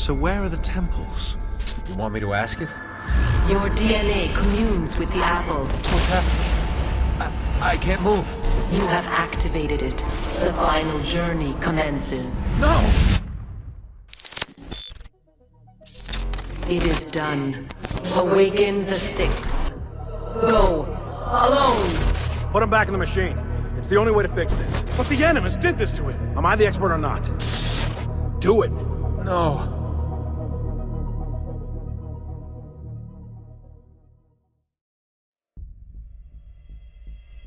So where are the temples? You want me to ask it? Your DNA communes with the apple. What's happening? I can't move. You have activated it. The final journey commences. No! It is done. Awaken the sixth. Go. Alone. Put him back in the machine. It's the only way to fix this. But the Animus did this to him. Am I the expert or not? Do it. No.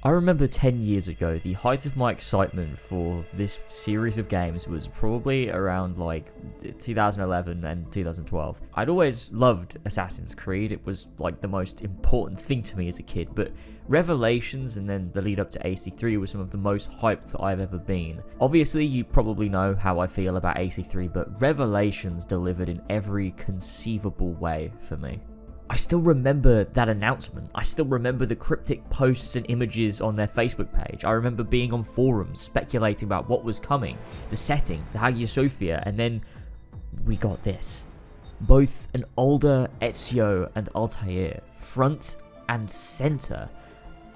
I remember 10 years ago, the height of my excitement for this series of games was probably around like 2011 and 2012. I'd always loved Assassin's Creed. It was like the most important thing to me as a kid, but Revelations and then the lead up to AC3 were some of the most hyped I've ever been. Obviously, you probably know how I feel about AC3, but Revelations delivered in every conceivable way for me. I still remember that announcement. I still remember the cryptic posts and images on their Facebook page. I remember being on forums speculating about what was coming, the setting, the Hagia Sophia, and then we got this. Both an older Ezio and Altair, front and center.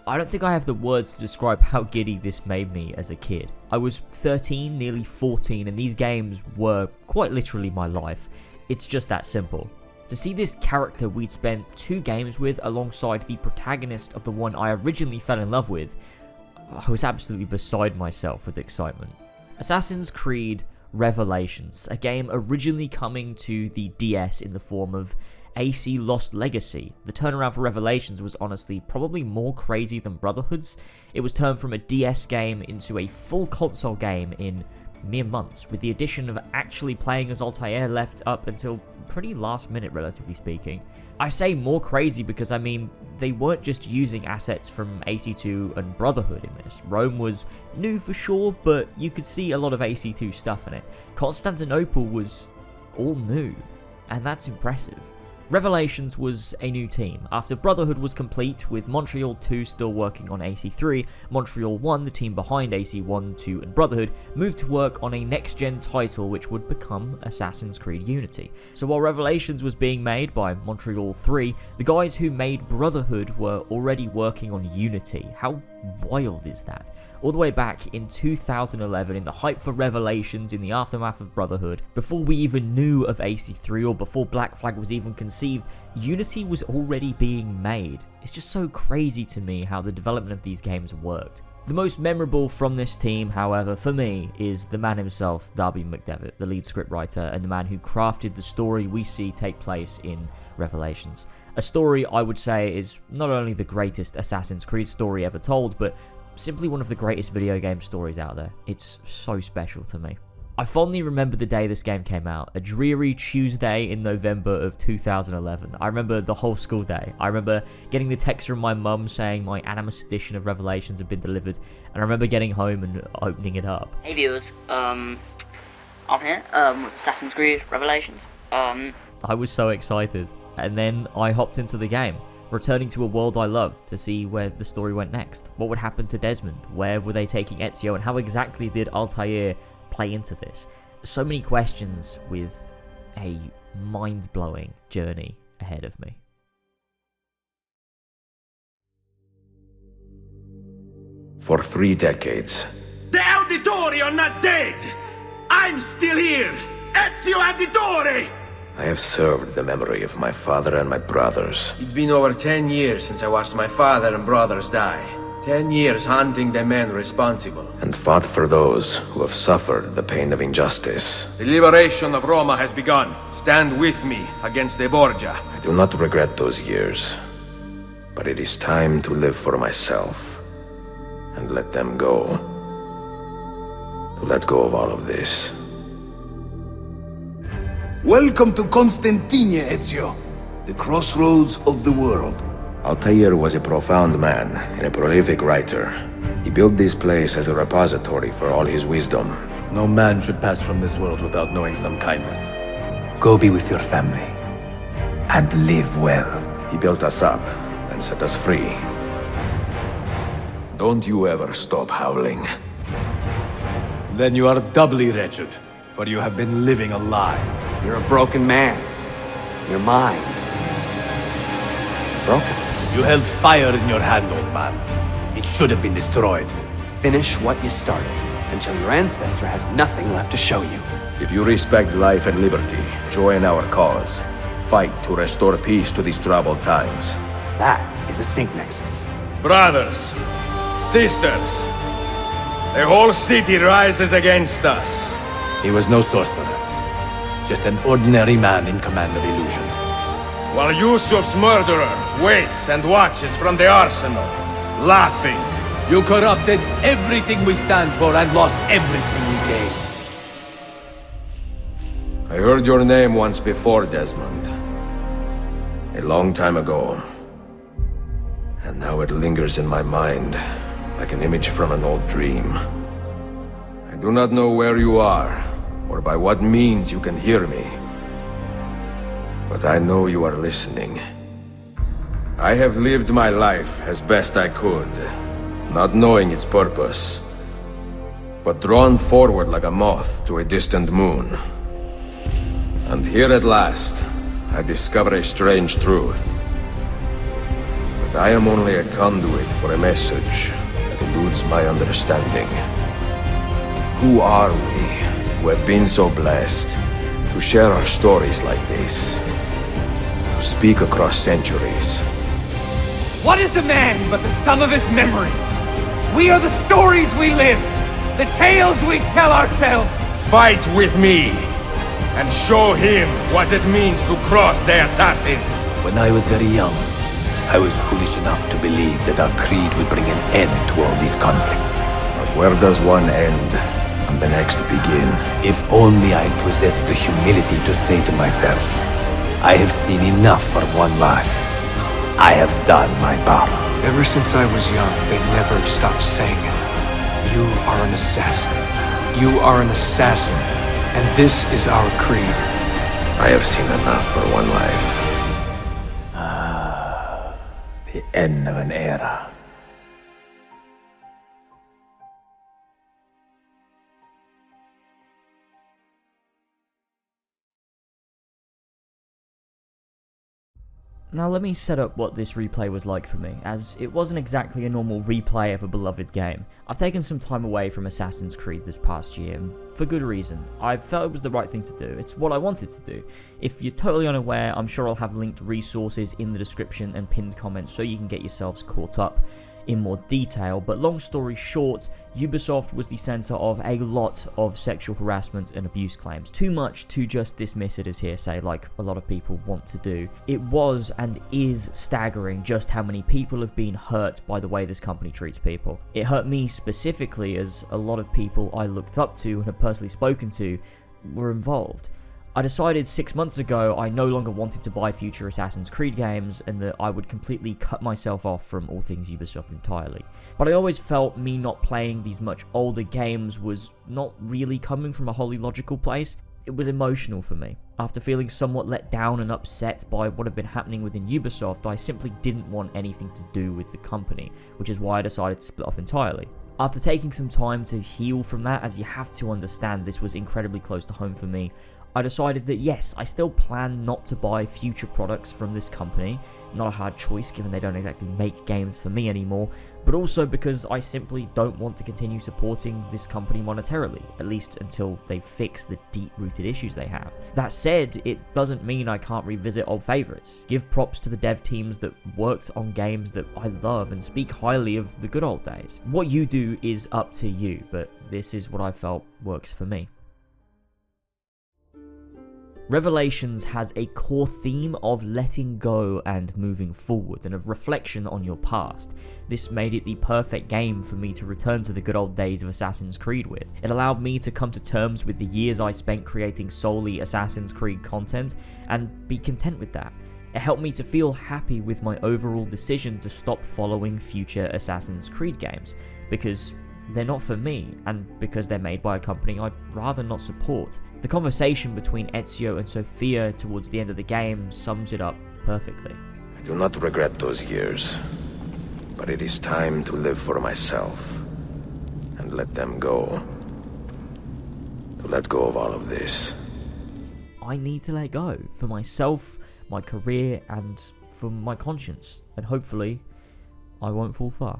I don't think I have the words to describe how giddy this made me as a kid. I was 13, nearly 14, and these games were quite literally my life. It's just that simple. To see this character we'd spent 2 games with alongside the protagonist of the one I originally fell in love with, I was absolutely beside myself with excitement. Assassin's Creed Revelations, a game originally coming to the DS in the form of AC Lost Legacy. The turnaround for Revelations was honestly probably more crazy than Brotherhood's. It was turned from a DS game into a full console game in mere months, with the addition of actually playing as Altair left up until pretty last minute, relatively speaking. I say more crazy because, I mean, they weren't just using assets from AC2 and Brotherhood in this. Rome was new for sure, but you could see a lot of AC2 stuff in it. Constantinople was all new, and that's impressive. Revelations was a new team. After Brotherhood was complete, with Montreal 2 still working on AC3, Montreal 1, the team behind AC1, 2 and Brotherhood, moved to work on a next-gen title which would become Assassin's Creed Unity. So while Revelations was being made by Montreal 3, the guys who made Brotherhood were already working on Unity. How wild is that? All the way back in 2011, in the hype for Revelations, in the aftermath of Brotherhood, before we even knew of AC3 or before Black Flag was even conceived, Unity was already being made. It's just so crazy to me how the development of these games worked. The most memorable from this team, however, for me, is the man himself, Darby McDevitt, the lead scriptwriter and the man who crafted the story we see take place in Revelations. A story I would say is not only the greatest Assassin's Creed story ever told, but simply one of the greatest video game stories out there. It's so special to me. I fondly remember the day this game came out, a dreary Tuesday in November of 2011. I remember the whole school day. I remember getting the text from my mum saying my Animus edition of Revelations had been delivered, and I remember getting home and opening it up. Hey viewers, I'm here with Assassin's Creed Revelations. I was so excited, and then I hopped into the game, returning to a world I loved to see where the story went next. What would happen to Desmond? Where were they taking Ezio? And how exactly did Altair play into this? So many questions with a mind-blowing journey ahead of me. For 3 decades. The Auditori are not dead! I'm still here! Ezio Auditore! I have served the memory of my father and my brothers. It's been over 10 years since I watched my father and brothers die. 10 years hunting the men responsible. And fought for those who have suffered the pain of injustice. The liberation of Roma has begun. Stand with me against the Borgia. I do not regret those years. But it is time to live for myself. And let them go. To let go of all of this. Welcome to Constantine, Ezio, the crossroads of the world. Altair was a profound man and a prolific writer. He built this place as a repository for all his wisdom. No man should pass from this world without knowing some kindness. Go be with your family, and live well. He built us up and set us free. Don't you ever stop howling. Then you are doubly wretched, for you have been living a lie. You're a broken man. Your mind, it's broken. You held fire in your hand, old man. It should have been destroyed. Finish what you started, until your ancestor has nothing left to show you. If you respect life and liberty, join our cause. Fight to restore peace to these troubled times. That is a sync nexus. Brothers, sisters, the whole city rises against us. He was no sorcerer. Just an ordinary man in command of illusions. While Yusuf's murderer waits and watches from the arsenal, laughing. You corrupted everything we stand for and lost everything we gained. I heard your name once before, Desmond. A long time ago. And now it lingers in my mind, like an image from an old dream. I do not know where you are, or by what means you can hear me. But I know you are listening. I have lived my life as best I could, not knowing its purpose, but drawn forward like a moth to a distant moon. And here at last, I discover a strange truth. That I am only a conduit for a message that eludes my understanding. Who are we, who have been so blessed to share our stories like this? To speak across centuries. What is a man but the sum of his memories? We are the stories we live, the tales we tell ourselves. Fight with me, and show him what it means to cross the assassins. When I was very young, I was foolish enough to believe that our creed would bring an end to all these conflicts. But where does one end, and the next begin? If only I possessed the humility to say to myself, I have seen enough for one life. I have done my part. Ever since I was young, they never stopped saying it. You are an assassin. You are an assassin. And this is our creed. I have seen enough for one life. The end of an era. Now let me set up what this replay was like for me, as it wasn't exactly a normal replay of a beloved game. I've taken some time away from Assassin's Creed this past year, and for good reason. I felt it was the right thing to do. It's what I wanted to do. If you're totally unaware, I'm sure I'll have linked resources in the description and pinned comments so you can get yourselves caught up in more detail, but long story short, Ubisoft was the centre of a lot of sexual harassment and abuse claims. Too much to just dismiss it as hearsay like a lot of people want to do. It was and is staggering just how many people have been hurt by the way this company treats people. It hurt me specifically as a lot of people I looked up to and had personally spoken to were involved. I decided 6 months ago I no longer wanted to buy future Assassin's Creed games and that I would completely cut myself off from all things Ubisoft entirely. But I always felt me not playing these much older games was not really coming from a wholly logical place. It was emotional for me. After feeling somewhat let down and upset by what had been happening within Ubisoft, I simply didn't want anything to do with the company, which is why I decided to split off entirely. After taking some time to heal from that, as you have to understand this was incredibly close to home for me, I decided that yes, I still plan not to buy future products from this company. Not a hard choice given they don't exactly make games for me anymore, but also because I simply don't want to continue supporting this company monetarily, at least until they fix the deep-rooted issues they have. That said, it doesn't mean I can't revisit old favourites. Give props to the dev teams that worked on games that I love and speak highly of the good old days. What you do is up to you, but this is what I felt works for me. Revelations has a core theme of letting go and moving forward, and of reflection on your past. This made it the perfect game for me to return to the good old days of Assassin's Creed with. It allowed me to come to terms with the years I spent creating solely Assassin's Creed content, and be content with that. It helped me to feel happy with my overall decision to stop following future Assassin's Creed games, because they're not for me, and because they're made by a company I'd rather not support. The conversation between Ezio and Sofia towards the end of the game sums it up perfectly. I do not regret those years, but it is time to live for myself, and let them go. To let go of all of this. I need to let go for myself, my career, and for my conscience. And hopefully, I won't fall far.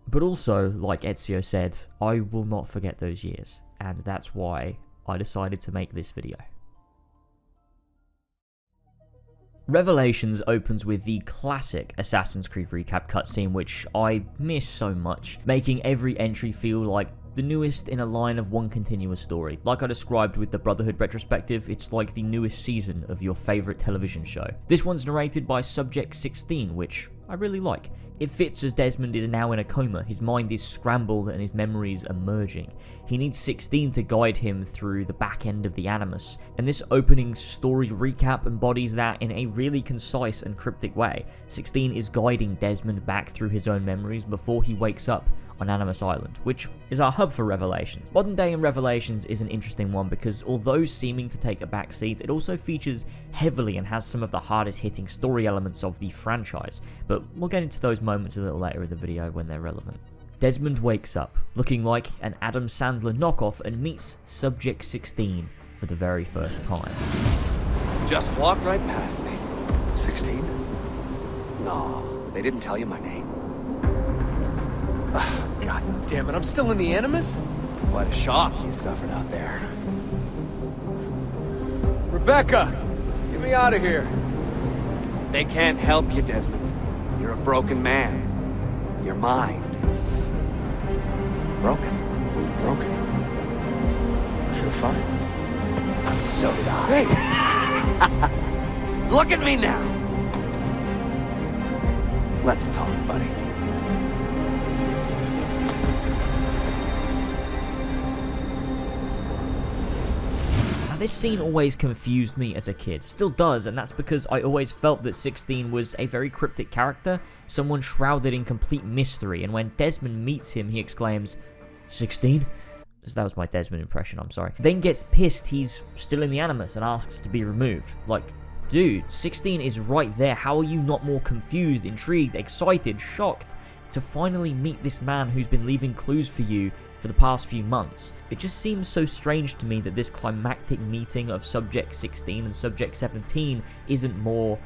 But also, like Ezio said, I will not forget those years. And that's why I decided to make this video. Revelations opens with the classic Assassin's Creed recap cutscene, which I miss so much, making every entry feel like the newest in a line of one continuous story. Like I described with the Brotherhood retrospective, it's like the newest season of your favourite television show. This one's narrated by Subject 16, which I really like. It fits as Desmond is now in a coma, his mind is scrambled and his memories are merging. He needs 16 to guide him through the back end of the Animus, and this opening story recap embodies that in a really concise and cryptic way. 16 is guiding Desmond back through his own memories before he wakes up on Animus Island, which is our hub for Revelations. Modern Day in Revelations is an interesting one because although seeming to take a back seat, it also features heavily and has some of the hardest hitting story elements of the franchise, but we'll get into those moments a little later in the video when they're relevant. Desmond wakes up, looking like an Adam Sandler knockoff, and meets Subject 16 for the very first time. Just walk right past me. 16? No, they didn't tell you my name. God damn it, I'm still in the Animus? What a shock you suffered out there. Rebecca! Get me out of here. They can't help you, Desmond. You're a broken man. Your mind, it's broken. Broken? I feel fine. So did I. Hey! Look at me now! Let's talk, buddy. This scene always confused me as a kid, still does, and that's because I always felt that 16 was a very cryptic character, someone shrouded in complete mystery, and when Desmond meets him, he exclaims, 16? So that was my Desmond impression, I'm sorry. Then gets pissed he's still in the Animus and asks to be removed. Like, dude, 16 is right there, how are you not more confused, intrigued, excited, shocked to finally meet this man who's been leaving clues for you for the past few months? It just seems so strange to me that this climactic meeting of Subject 16 and Subject 17 isn't more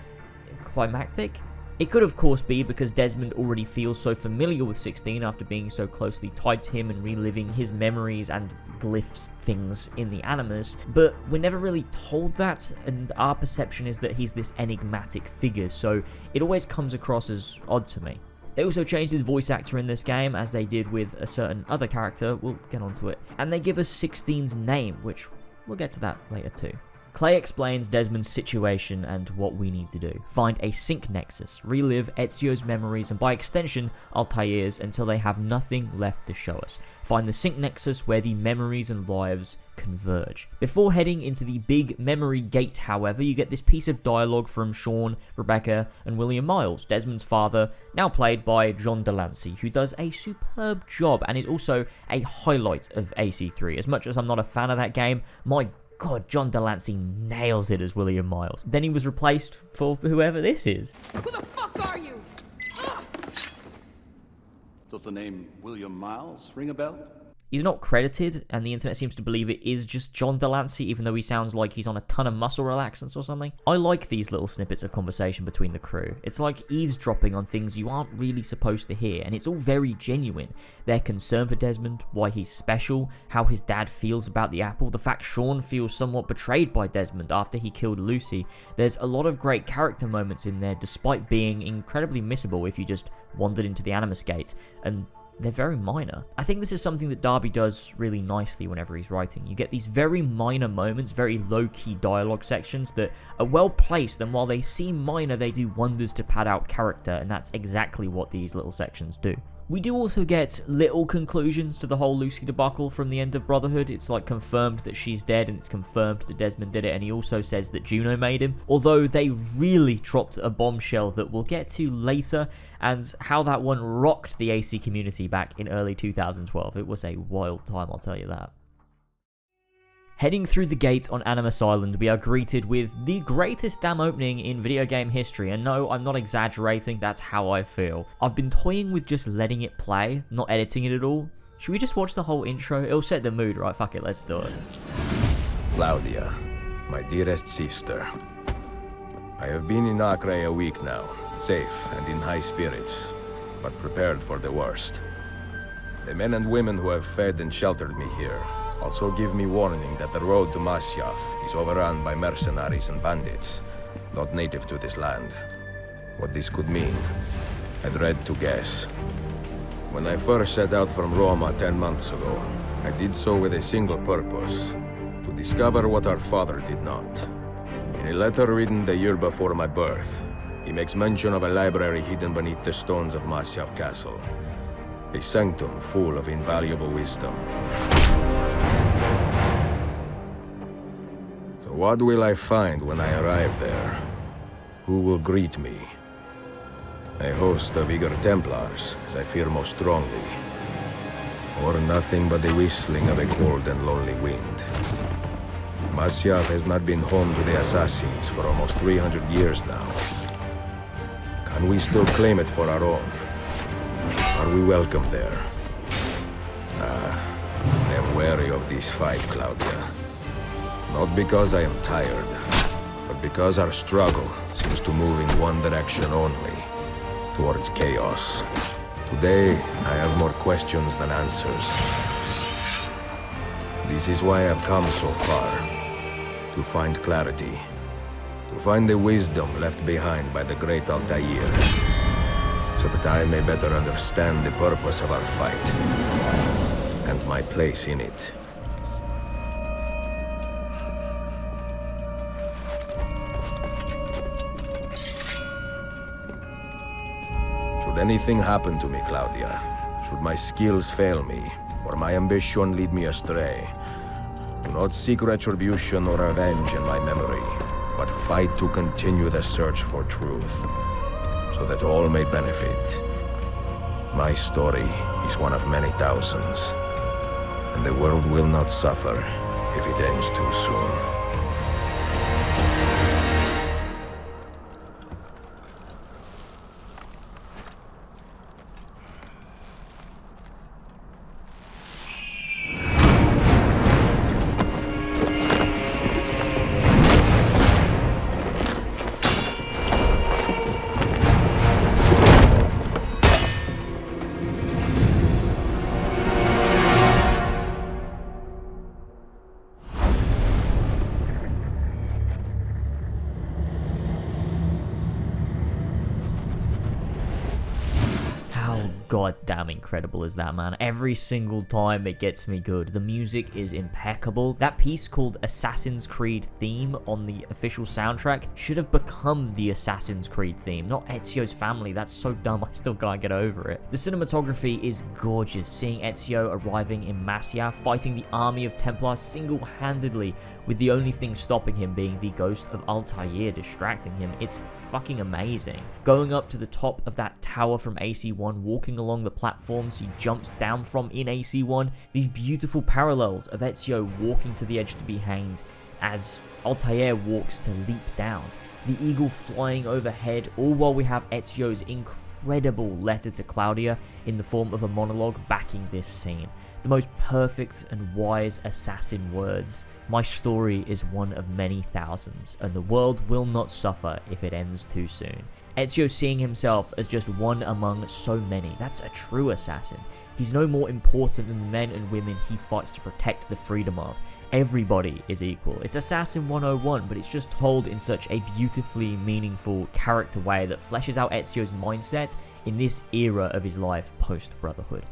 climactic. It could of course be because Desmond already feels so familiar with 16 after being so closely tied to him and reliving his memories and glyphs things in the Animus, but we're never really told that, and our perception is that he's this enigmatic figure, so it always comes across as odd to me. They also changed his voice actor in this game, as they did with a certain other character, we'll get onto it, and they give us 16's name, which we'll get to that later too. Clay explains Desmond's situation and what we need to do. Find a sync nexus, relive Ezio's memories, and by extension, Altair's, until they have nothing left to show us. Find the sync nexus where the memories and lives converge. Before heading into the big memory gate, however, you get this piece of dialogue from Sean, Rebecca, and William Miles, Desmond's father, now played by John Delancey, who does a superb job and is also a highlight of AC3. As much as I'm not a fan of that game, my God, John Delancey nails it as William Miles. Then he was replaced for whoever this is. Who the fuck are you? Does the name William Miles ring a bell? He's not credited, and the internet seems to believe it is just John Delancey, even though he sounds like he's on a ton of muscle relaxants or something. I like these little snippets of conversation between the crew. It's like eavesdropping on things you aren't really supposed to hear, and it's all very genuine. Their concern for Desmond, why he's special, how his dad feels about the apple, the fact Sean feels somewhat betrayed by Desmond after he killed Lucy. There's a lot of great character moments in there, despite being incredibly missable if you just wandered into the Animus Gate, and they're very minor. I think this is something that Darby does really nicely whenever he's writing. You get these very minor moments, very low-key dialogue sections that are well placed, and while they seem minor, they do wonders to pad out character, and that's exactly what these little sections do. We do also get little conclusions to the whole Lucy debacle from the end of Brotherhood. It's like confirmed that she's dead, and it's confirmed that Desmond did it, and he also says that Juno made him. Although they really dropped a bombshell that we'll get to later, and how that one rocked the AC community back in early 2012. It was a wild time, I'll tell you that. Heading through the gate on Animus Island, we are greeted with the greatest damn opening in video game history, and no, I'm not exaggerating, that's how I feel. I've been toying with just letting it play, not editing it at all. Should we just watch the whole intro? It'll set the mood, right? Fuck it, let's do it. Claudia, my dearest sister. I have been in Acre a week now, safe and in high spirits, but prepared for the worst. The men and women who have fed and sheltered me here also give me warning that the road to Masyaf is overrun by mercenaries and bandits, not native to this land. What this could mean, I dread to guess. When I first set out from Roma 10 months ago, I did so with a single purpose: to discover what our father did not. In a letter written the year before my birth, he makes mention of a library hidden beneath the stones of Masyaf Castle. A sanctum full of invaluable wisdom. So what will I find when I arrive there? Who will greet me? A host of eager Templars, as I fear most strongly. Or nothing but the whistling of a cold and lonely wind. Masyaf has not been home to the assassins for almost 300 years now. Can we still claim it for our own? Are we welcome there? I am wary of this fight, Claudia. Not because I am tired, but because our struggle seems to move in one direction only, towards chaos. Today, I have more questions than answers. This is why I've come so far. To find clarity. To find the wisdom left behind by the great Altair. So that I may better understand the purpose of our fight. And my place in it. Should anything happen to me, Claudia, should my skills fail me, or my ambition lead me astray, do not seek retribution or revenge in my memory, but fight to continue the search for truth, so that all may benefit. My story is one of many thousands, and the world will not suffer if it ends too soon. Goddamn incredible is that, man. Every single time it gets me good. The music is impeccable. That piece called Assassin's Creed theme on the official soundtrack should have become the Assassin's Creed theme, not Ezio's family. That's so dumb, I still can't get over it. The cinematography is gorgeous. Seeing Ezio arriving in Masyaf, fighting the army of Templars single-handedly, with the only thing stopping him being the ghost of Altair distracting him. It's fucking amazing. Going up to the top of that tower from AC1, walking along the platforms he jumps down from in AC1, these beautiful parallels of Ezio walking to the edge to be hanged as Altair walks to leap down. The eagle flying overhead, all while we have Ezio's incredible letter to Claudia in the form of a monologue backing this scene. The most perfect and wise assassin words. My story is one of many thousands, and the world will not suffer if it ends too soon. Ezio seeing himself as just one among so many. That's a true assassin. He's no more important than the men and women he fights to protect the freedom of. Everybody is equal. It's Assassin 101, but it's just told in such a beautifully meaningful character way that fleshes out Ezio's mindset in this era of his life post-Brotherhood.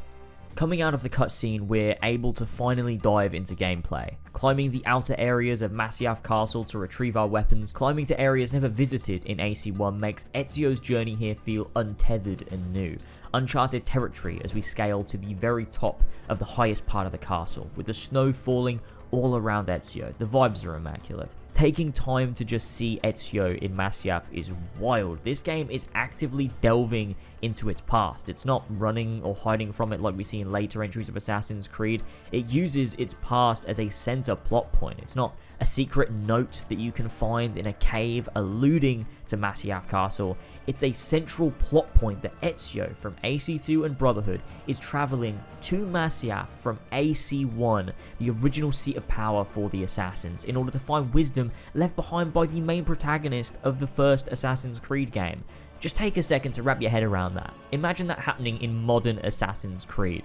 Coming out of the cutscene, we're able to finally dive into gameplay. Climbing the outer areas of Masyaf Castle to retrieve our weapons, climbing to areas never visited in AC1 makes Ezio's journey here feel untethered and new. Uncharted territory as we scale to the very top of the highest part of the castle, with the snow falling all around Ezio. The vibes are immaculate. Taking time to just see Ezio in Masyaf is wild. This game is actively delving into its past. It's not running or hiding from it like we see in later entries of Assassin's Creed. It uses its past as a center plot point. It's not a secret note that you can find in a cave alluding to Masyaf Castle. It's a central plot point that Ezio from AC2 and Brotherhood is traveling to Masyaf from AC1, the original seat of power for the assassins, in order to find wisdom wisdom left behind by the main protagonist of the first Assassin's Creed game. Just take a second to wrap your head around that. Imagine that happening in modern Assassin's Creed.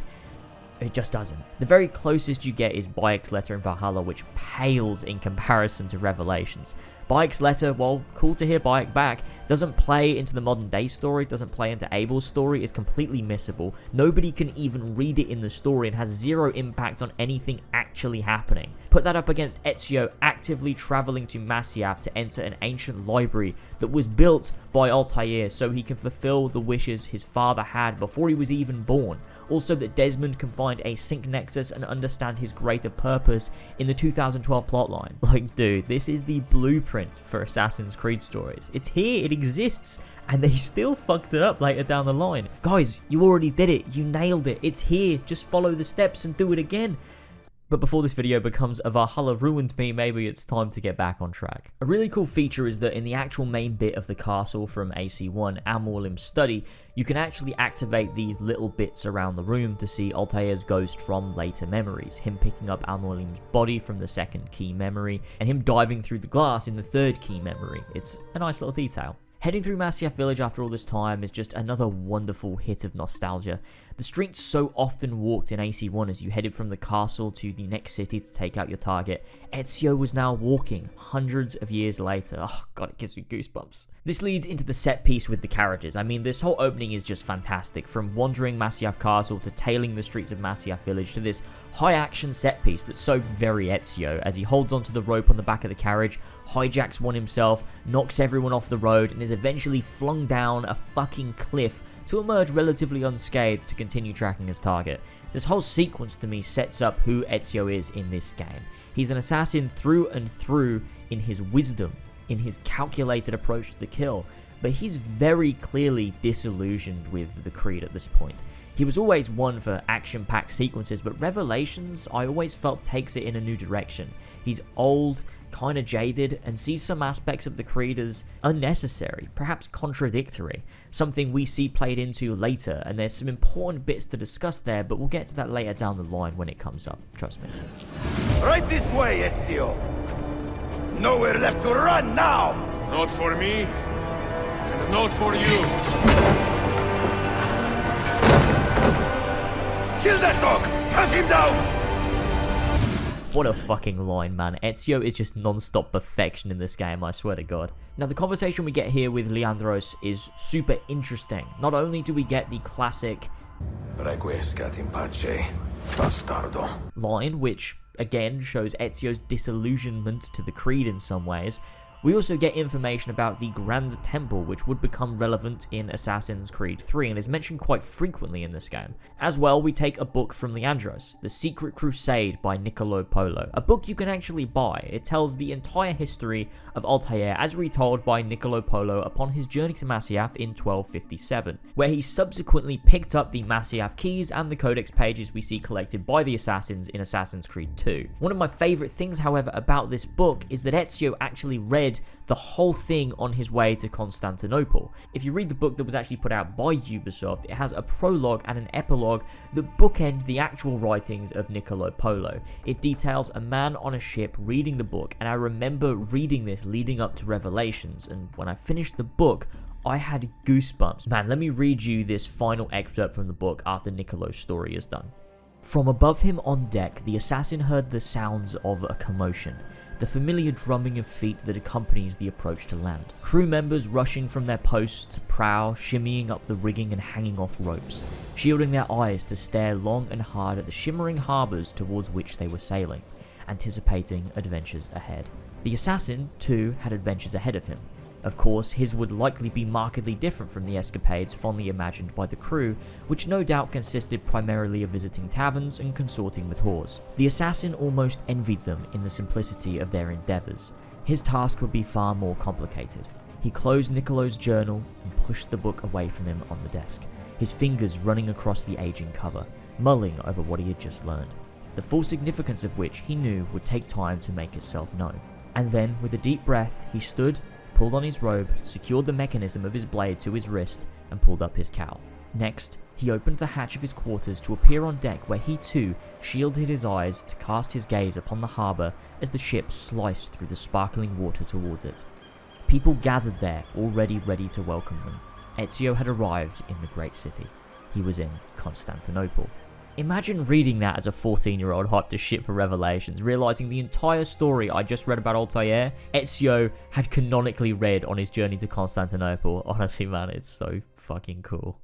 It just doesn't. The very closest you get is Bayek's letter in Valhalla, which pales in comparison to Revelations. Bayek's letter, while cool to hear Bayek back, doesn't play into the modern day story, doesn't play into Abel's story, is completely missable. Nobody can even read it in the story and has zero impact on anything actually happening. Put that up against Ezio actively traveling to Masyaf to enter an ancient library that was built by Altair so he can fulfill the wishes his father had before he was even born. Also that Desmond can find a sync nexus and understand his greater purpose in the 2012 plotline. Like, dude, this is the blueprint for Assassin's Creed stories. It's here, it exists, and they still fucked it up later down the line. Guys, you already did it, you nailed it, it's here, just follow the steps and do it again. But before this video becomes a Valhalla ruined me, maybe it's time to get back on track. A really cool feature is that in the actual main bit of the castle from AC1, Al-Mualim's study, you can actually activate these little bits around the room to see Altair's ghost from later memories, him picking up Al-Mualim's body from the second key memory, and him diving through the glass in the third key memory. It's a nice little detail. Heading through Masyaf village after all this time is just another wonderful hit of nostalgia. The streets so often walked in AC1 as you headed from the castle to the next city to take out your target. Ezio was now walking hundreds of years later. Oh god, it gives me goosebumps. This leads into the set piece with the carriages. I mean, this whole opening is just fantastic. From wandering Masyaf Castle to tailing the streets of Masyaf village to this high action set piece that's so very Ezio as he holds onto the rope on the back of the carriage, hijacks one himself, knocks everyone off the road, and is eventually flung down a fucking cliff to emerge relatively unscathed to continue tracking his target. This whole sequence to me sets up who Ezio is in this game. He's an assassin through and through in his wisdom, in his calculated approach to the kill, but he's very clearly disillusioned with the Creed at this point. He was always one for action-packed sequences, but Revelations, I always felt, takes it in a new direction. He's old, kind of jaded, and sees some aspects of the Creed as unnecessary, perhaps contradictory, something we see played into later, and there's some important bits to discuss there, but we'll get to that later down the line when it comes up, trust me. Right this way, Ezio! Nowhere left to run now! Not for me, and not for you. Kill that dog! Cut him down! What a fucking line, man. Ezio is just non-stop perfection in this game, I swear to god. Now, the conversation we get here with Leandros is super interesting. Not only do we get the classic Requiescat in pace, bastardo line, which again shows Ezio's disillusionment to the Creed in some ways, we also get information about the Grand Temple, which would become relevant in Assassin's Creed 3 and is mentioned quite frequently in this game. As well, we take a book from Leandros, The Secret Crusade by Niccolo Polo, a book you can actually buy. It tells the entire history of Altair as retold by Niccolo Polo upon his journey to Masyaf in 1257, where he subsequently picked up the Masyaf keys and the codex pages we see collected by the assassins in Assassin's Creed 2. One of my favourite things, however, about this book is that Ezio actually read the whole thing on his way to Constantinople. If you read the book that was actually put out by Ubisoft, it has a prologue and an epilogue that bookend the actual writings of Niccolo Polo. It details a man on a ship reading the book, and I remember reading this leading up to Revelations, and when I finished the book, I had goosebumps. Man, let me read you this final excerpt from the book after Niccolo's story is done. From above him on deck, the assassin heard the sounds of a commotion. The familiar drumming of feet that accompanies the approach to land. Crew members rushing from their posts to prow, shimmying up the rigging and hanging off ropes, shielding their eyes to stare long and hard at the shimmering harbours towards which they were sailing, anticipating adventures ahead. The assassin, too, had adventures ahead of him. Of course, his would likely be markedly different from the escapades fondly imagined by the crew, which no doubt consisted primarily of visiting taverns and consorting with whores. The assassin almost envied them in the simplicity of their endeavours. His task would be far more complicated. He closed Niccolo's journal and pushed the book away from him on the desk, his fingers running across the aging cover, mulling over what he had just learned, the full significance of which he knew would take time to make itself known. And then, with a deep breath, he stood, pulled on his robe, secured the mechanism of his blade to his wrist, and pulled up his cowl. Next, he opened the hatch of his quarters to appear on deck, where he too shielded his eyes to cast his gaze upon the harbour as the ship sliced through the sparkling water towards it. People gathered there, already ready to welcome them. Ezio had arrived in the great city. He was in Constantinople. Imagine reading that as a 14-year-old hyped to shit for Revelations, realising the entire story I just read about Altair, Ezio had canonically read on his journey to Constantinople. Honestly, man, it's so fucking cool.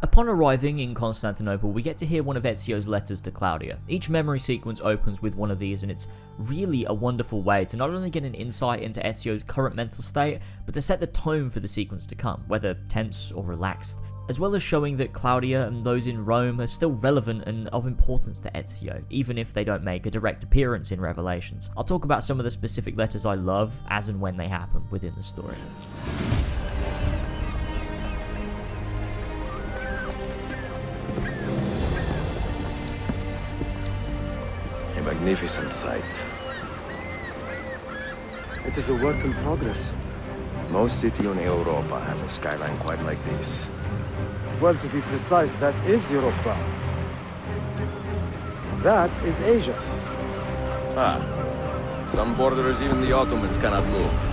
Upon arriving in Constantinople, we get to hear one of Ezio's letters to Claudia. Each memory sequence opens with one of these, and it's really a wonderful way to not only get an insight into Ezio's current mental state, but to set the tone for the sequence to come, whether tense or relaxed, as well as showing that Claudia and those in Rome are still relevant and of importance to Ezio, even if they don't make a direct appearance in Revelations. I'll talk about some of the specific letters I love as and when they happen within the story. Magnificent sight. It is a work in progress. No city in Europa has a skyline quite like this. Well, to be precise, that is Europa. That is Asia. Some borders even the Ottomans cannot move.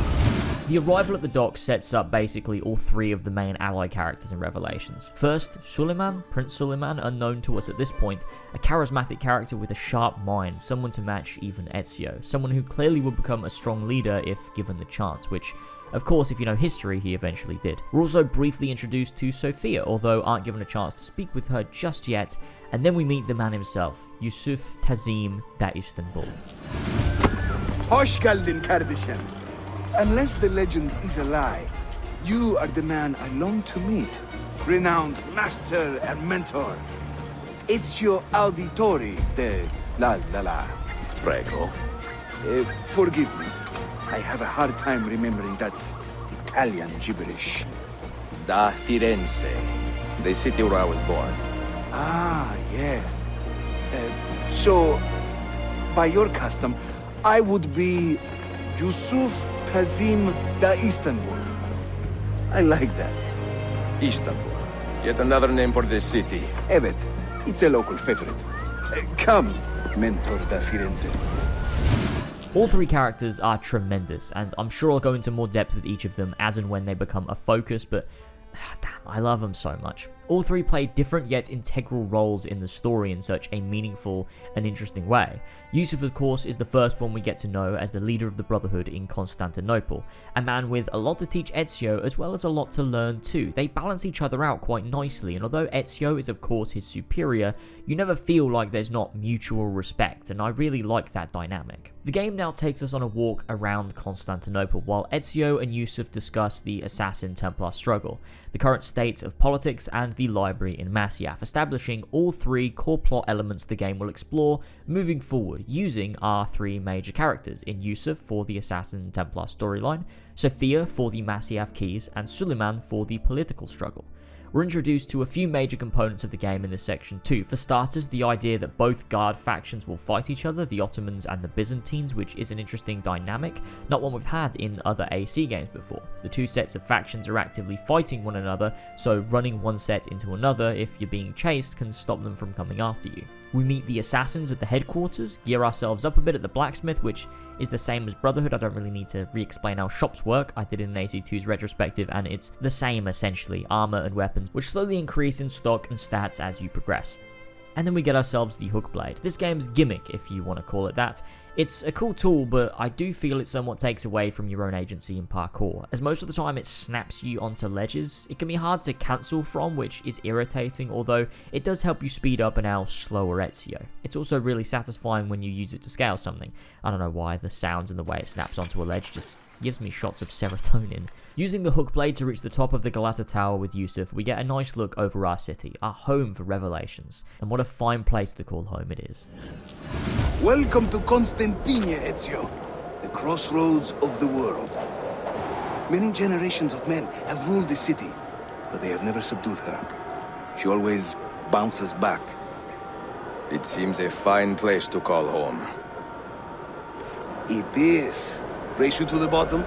The arrival at the dock sets up basically all three of the main ally characters in Revelations. First, Suleiman, Prince Suleiman, unknown to us at this point, a charismatic character with a sharp mind, someone to match even Ezio, someone who clearly would become a strong leader if given the chance, which, of course, if you know history, he eventually did. We're also briefly introduced to Sophia, although aren't given a chance to speak with her just yet, and then we meet the man himself, Yusuf Tazim da Istanbul. Hoş geldin kardeşim. Unless the legend is a lie, you are the man I long to meet. Renowned master and mentor. Ezio Auditore de la. Prego. Forgive me. I have a hard time remembering that Italian gibberish. Da Firenze, the city where I was born. Ah, yes. So, by your custom, I would be Yusuf Tazim da Istanbul. I like that. Istanbul. Yet another name for this city. Evet, it's a local favorite. Come, mentor da Firenze. All three characters are tremendous, and I'm sure I'll go into more depth with each of them as and when they become a focus, but damn, I love them so much. All three play different yet integral roles in the story in such a meaningful and interesting way. Yusuf, of course, is the first one we get to know as the leader of the Brotherhood in Constantinople, a man with a lot to teach Ezio as well as a lot to learn too. They balance each other out quite nicely, and although Ezio is of course his superior, you never feel like there's not mutual respect, and I really like that dynamic. The game now takes us on a walk around Constantinople while Ezio and Yusuf discuss the Assassin-Templar struggle, the current state of politics, and the library in Masyaf, establishing all three core plot elements the game will explore moving forward, using our three major characters in Yusuf for the Assassin-Templar storyline, Sophia for the Masyaf keys, and Suleiman for the political struggle. We're introduced to a few major components of the game in this section too. For starters, the idea that both guard factions will fight each other, the Ottomans and the Byzantines, which is an interesting dynamic, not one we've had in other AC games before. The two sets of factions are actively fighting one another, so running one set into another if you're being chased can stop them from coming after you. We meet the assassins at the headquarters, gear ourselves up a bit at the blacksmith, which is the same as Brotherhood. I don't really need to re-explain how shops work. I did it in AC2's retrospective, and it's the same essentially, armor and weapons, which slowly increase in stock and stats as you progress. And then we get ourselves the hook blade. This game's gimmick, if you want to call it that. It's a cool tool, but I do feel it somewhat takes away from your own agency in parkour, as most of the time it snaps you onto ledges. It can be hard to cancel from, which is irritating, although it does help you speed up an now slower Ezio. It's also really satisfying when you use it to scale something. I don't know why, the sounds and the way it snaps onto a ledge just gives me shots of serotonin. Using the hook blade to reach the top of the Galata Tower with Yusuf, we get a nice look over our city, our home for Revelations, and what a fine place to call home it is. Welcome to Constantine, Ezio, the crossroads of the world. Many generations of men have ruled the city, but they have never subdued her. She always bounces back. It seems a fine place to call home. It is. Race you to the bottom?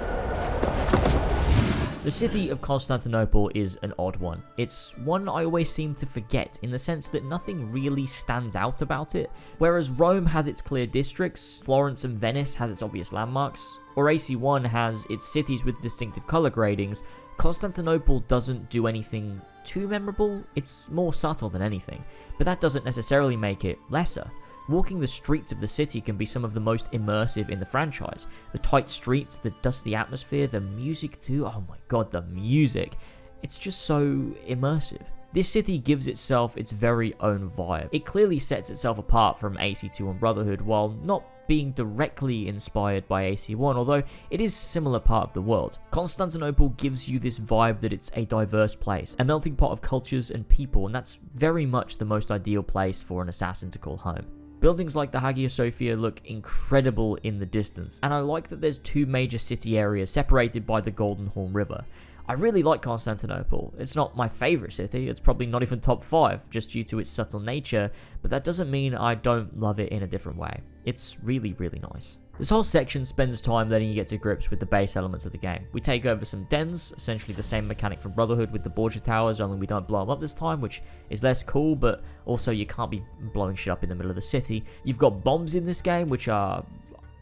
The city of Constantinople is an odd one. It's one I always seem to forget in the sense that nothing really stands out about it. Whereas Rome has its clear districts, Florence and Venice has its obvious landmarks, or AC1 has its cities with distinctive color gradings, Constantinople doesn't do anything too memorable. It's more subtle than anything, but that doesn't necessarily make it lesser. Walking the streets of the city can be some of the most immersive in the franchise. The tight streets, the dusty atmosphere, the music too. Oh my god, the music. It's just so immersive. This city gives itself its very own vibe. It clearly sets itself apart from AC2 and Brotherhood while not being directly inspired by AC1, although it is a similar part of the world. Constantinople gives you this vibe that it's a diverse place, a melting pot of cultures and people, and that's very much the most ideal place for an assassin to call home. Buildings like the Hagia Sophia look incredible in the distance, and I like that there's two major city areas separated by the Golden Horn River. I really like Constantinople. It's not my favourite city, it's probably not even top 5, just due to its subtle nature, but that doesn't mean I don't love it in a different way. It's really, really nice. This whole section spends time letting you get to grips with the base elements of the game. We take over some dens, essentially the same mechanic from Brotherhood with the Borgia Towers, only we don't blow them up this time, which is less cool, but also you can't be blowing shit up in the middle of the city. You've got bombs in this game, which are...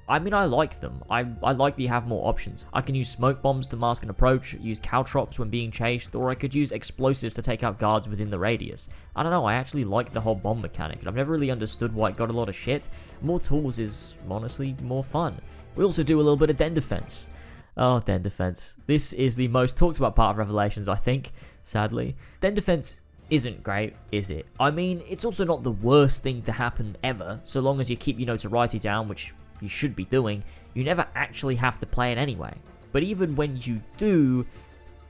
I mean, I like them. I like that you have more options. I can use smoke bombs to mask an approach, use caltrops when being chased, or I could use explosives to take out guards within the radius. I don't know, I actually like the whole bomb mechanic, and I've never really understood why it got a lot of shit. More tools is, honestly, more fun. We also do a little bit of den defense. Oh, den defense. This is the most talked about part of Revelations, I think, sadly. Den defense isn't great, is it? I mean, it's also not the worst thing to happen ever, so long as you keep your notoriety down, which you should be doing. You never actually have to play it anyway. But even when you do,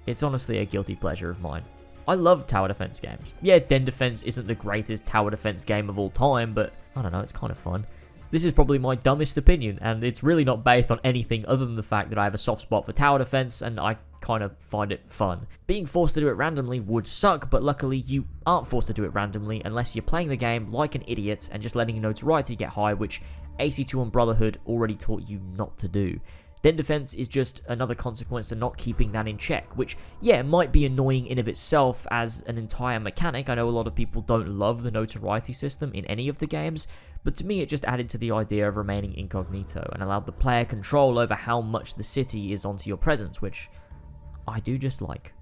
it's honestly a guilty pleasure of mine. I love tower defense games. Yeah, Den Defense isn't the greatest tower defense game of all time, but I don't know, it's kind of fun. This is probably my dumbest opinion, and it's really not based on anything other than the fact that I have a soft spot for tower defense, and I kind of find it fun. Being forced to do it randomly would suck, but luckily you aren't forced to do it randomly unless you're playing the game like an idiot and just letting your notoriety get high, which AC2 and Brotherhood already taught you not to do. Den defense is just another consequence to not keeping that in check, which, yeah, might be annoying in of itself as an entire mechanic. I know a lot of people don't love the notoriety system in any of the games, but to me it just added to the idea of remaining incognito and allowed the player control over how much the city is onto your presence, which I do just like.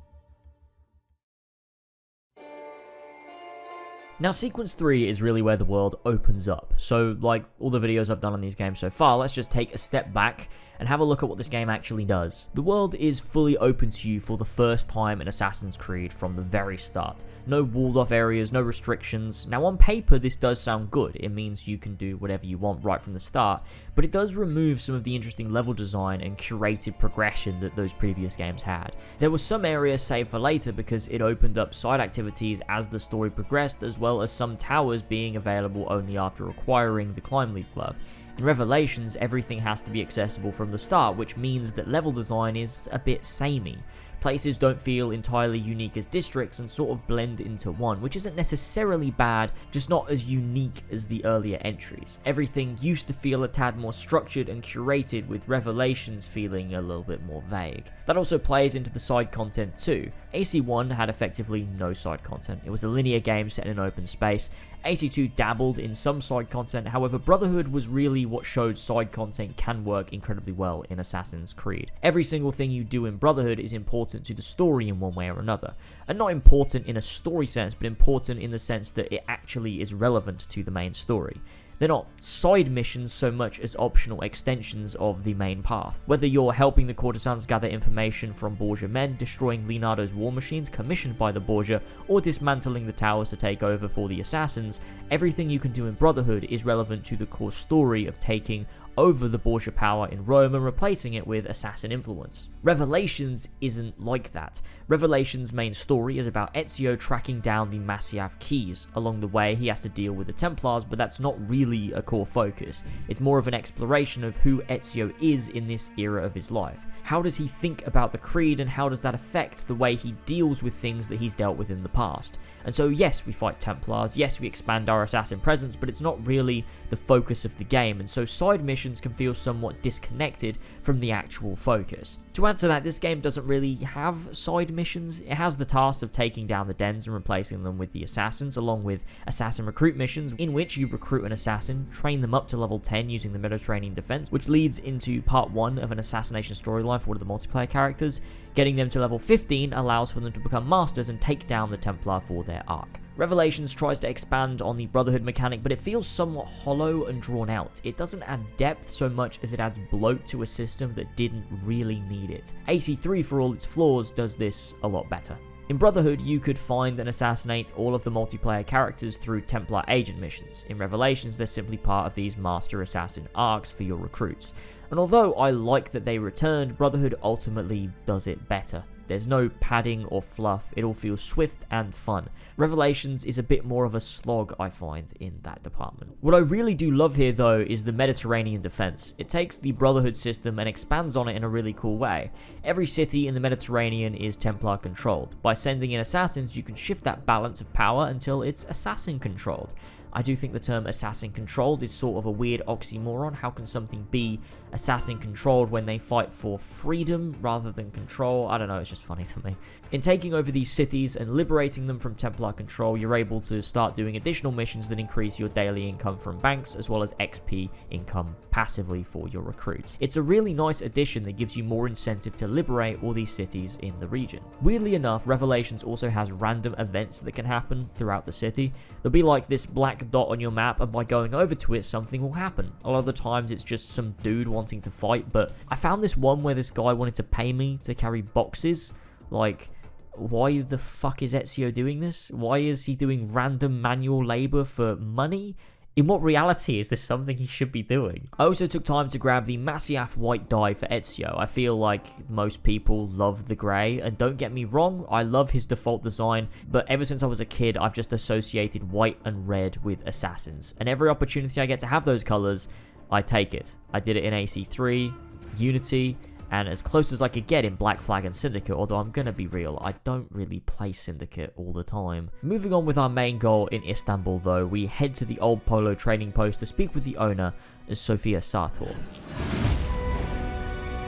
Now, Sequence 3 is really where the world opens up, so like all the videos I've done on these games so far, let's just take a step back and have a look at what this game actually does. The world is fully open to you for the first time in Assassin's Creed from the very start. No walled off areas, no restrictions. Now on paper this does sound good, it means you can do whatever you want right from the start, but it does remove some of the interesting level design and curated progression that those previous games had. There were some areas saved for later because it opened up side activities as the story progressed, as well as some towers being available only after acquiring the Climb Lead glove. In Revelations, everything has to be accessible from the start, which means that level design is a bit samey. Places don't feel entirely unique as districts and sort of blend into one, which isn't necessarily bad, just not as unique as the earlier entries. Everything used to feel a tad more structured and curated, with Revelations feeling a little bit more vague. That also plays into the side content too. AC1 had effectively no side content. It was a linear game set in an open space. AC2 dabbled in some side content, however Brotherhood was really what showed side content can work incredibly well in Assassin's Creed. Every single thing you do in Brotherhood is important to the story in one way or another. And not important in a story sense, but important in the sense that it actually is relevant to the main story. They're not side missions so much as optional extensions of the main path. Whether you're helping the courtesans gather information from Borgia men, destroying Leonardo's war machines commissioned by the Borgia, or dismantling the towers to take over for the assassins, everything you can do in Brotherhood is relevant to the core story of taking over the Borgia power in Rome and replacing it with assassin influence. Revelations isn't like that. Revelations' main story is about Ezio tracking down the Masyaf keys. Along the way he has to deal with the Templars, but that's not really a core focus. It's more of an exploration of who Ezio is in this era of his life. How does he think about the Creed, and how does that affect the way he deals with things that he's dealt with in the past? And so yes, we fight Templars, yes we expand our assassin presence, but it's not really the focus of the game, and so side missions can feel somewhat disconnected from the actual focus. To add to that, this game doesn't really have side missions. It has the task of taking down the dens and replacing them with the assassins, along with assassin recruit missions, in which you recruit an assassin, train them up to level 10 using the Mediterranean defense, which leads into part 1 of an assassination storyline for one of the multiplayer characters. Getting them to level 15 allows for them to become masters and take down the Templar for their arc. Revelations tries to expand on the Brotherhood mechanic, but it feels somewhat hollow and drawn out. It doesn't add depth so much as it adds bloat to a system that didn't really need it. AC3, for all its flaws, does this a lot better. In Brotherhood, you could find and assassinate all of the multiplayer characters through Templar agent missions. In Revelations, they're simply part of these Master Assassin arcs for your recruits. And although I like that they returned, Brotherhood ultimately does it better. There's no padding or fluff, it all feels swift and fun. Revelations is a bit more of a slog, I find, in that department. What I really do love here, though, is the Mediterranean defense. It takes the Brotherhood system and expands on it in a really cool way. Every city in the Mediterranean is Templar controlled. By sending in assassins, you can shift that balance of power until it's assassin controlled. I do think the term assassin controlled is sort of a weird oxymoron. How can something be assassin controlled when they fight for freedom rather than control? I don't know, it's just funny to me. In taking over these cities and liberating them from Templar control, you're able to start doing additional missions that increase your daily income from banks, as well as XP income passively for your recruits. It's a really nice addition that gives you more incentive to liberate all these cities in the region. Weirdly enough, Revelations also has random events that can happen throughout the city. There'll be like this black dot on your map, and by going over to it, something will happen. A lot of the times it's just some dude wanting to fight, but I found this one where this guy wanted to pay me to carry boxes. Like, why the fuck is Ezio doing this? Why is he doing random manual labor for money? In what reality is this something he should be doing? I also took time to grab the Masyaf white dye for Ezio. I feel like most people love the grey, and don't get me wrong, I love his default design, but ever since I was a kid, I've just associated white and red with assassins. And every opportunity I get to have those colours, I take it. I did it in AC3, Unity, and as close as I could get in Black Flag and Syndicate, although I'm gonna be real, I don't really play Syndicate all the time. Moving on with our main goal in Istanbul though, we head to the Old Polo trading post to speak with the owner, Sofia Sartor.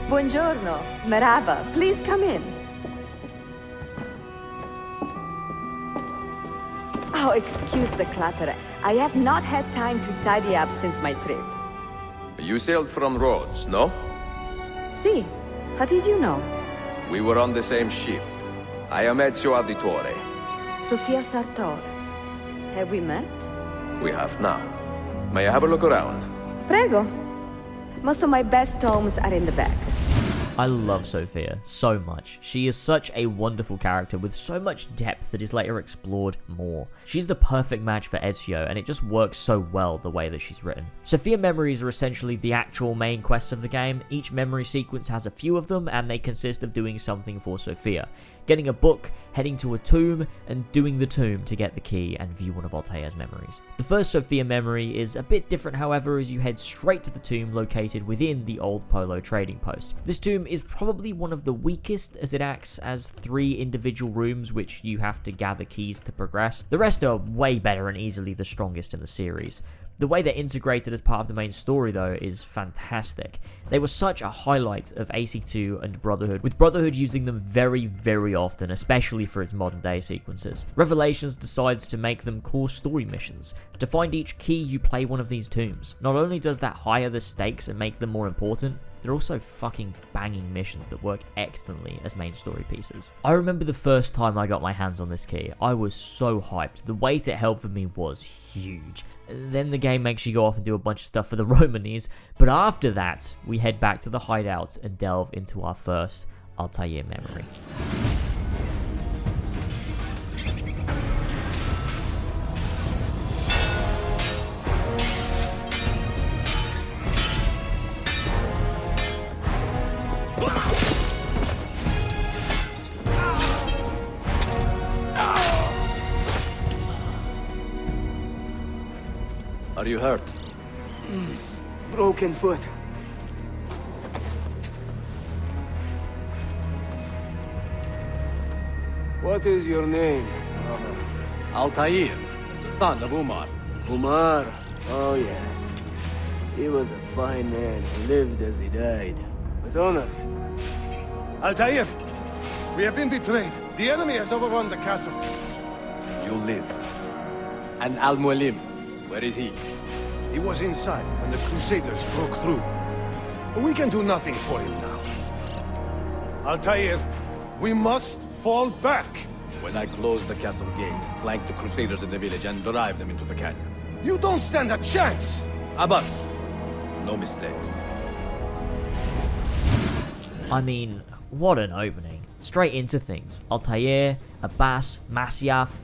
Buongiorno, merhaba, please come in. Oh, excuse the clutter. I have not had time to tidy up since my trip. You sailed from Rhodes, no? See, how did you know? We were on the same ship. I am Ezio Auditore. Sofia Sartor. Have we met? We have now. May I have a look around? Prego. Most of my best homes are in the back. I love Sofia so much. She is such a wonderful character with so much depth that is later explored more. She's the perfect match for Ezio, and it just works so well the way that she's written. Sofia memories are essentially the actual main quests of the game. Each memory sequence has a few of them, and they consist of doing something for Sofia. Getting a book, heading to a tomb, and doing the tomb to get the key and view one of Altair's memories. The first Sofia memory is a bit different, however, as you head straight to the tomb located within the Old Polo trading post. This tomb is probably one of the weakest, as it acts as 3 individual rooms which you have to gather keys to progress. The rest are way better and easily the strongest in the series. The way they're integrated as part of the main story, though, is fantastic. They were such a highlight of AC2 and Brotherhood, with Brotherhood using them very, very often, especially for its modern-day sequences. Revelations decides to make them core story missions. To find each key, you play one of these tombs. Not only does that higher the stakes and make them more important, they're also fucking banging missions that work excellently as main story pieces. I remember the first time I got my hands on this key, I was so hyped. The weight it held for me was huge. Then the game makes you go off and do a bunch of stuff for the Romanes, but after that, we head back to the hideouts and delve into our first Altair memory. Are you hurt? Broken foot. What is your name, brother? Altair, son of Umar. Umar? Oh yes. He was a fine man who lived as he died. With honor. Altair, we have been betrayed. The enemy has overrun the castle. You live. And Al-Mualim, where is he? He was inside when the Crusaders broke through. We can do nothing for him now. Altair, we must fall back. When I close the castle gate, flank the Crusaders in the village and drive them into the canyon. You don't stand a chance! Abbas, no mistakes. I mean, what an opening. Straight into things. Altair, Abbas, Masyaf.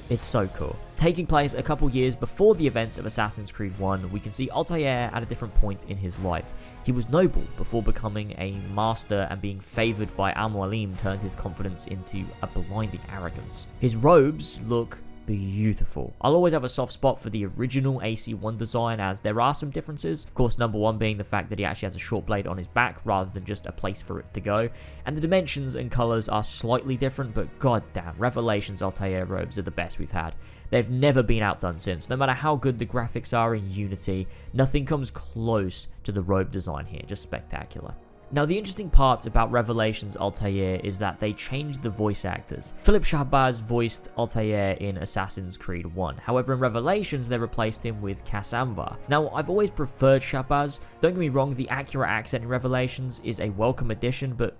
It's so cool. Taking place a couple years before the events of Assassin's Creed 1, we can see Altair at a different point in his life. He was noble before becoming a master, and being favoured by Al-Mualim turned his confidence into a blinding arrogance. His robes look beautiful. I'll always have a soft spot for the original AC1 design, as there are some differences. Of course, number one being the fact that he actually has a short blade on his back rather than just a place for it to go. And the dimensions and colours are slightly different, but goddamn, Revelations Altair robes are the best we've had. They've never been outdone since. No matter how good the graphics are in Unity, nothing comes close to the robe design here. Just spectacular. Now, the interesting part about Revelations Altair is that they changed the voice actors. Philip Shahbaz voiced Altair in Assassin's Creed 1. However, in Revelations, they replaced him with Kassamvar. Now, I've always preferred Shahbaz. Don't get me wrong, the accurate accent in Revelations is a welcome addition, but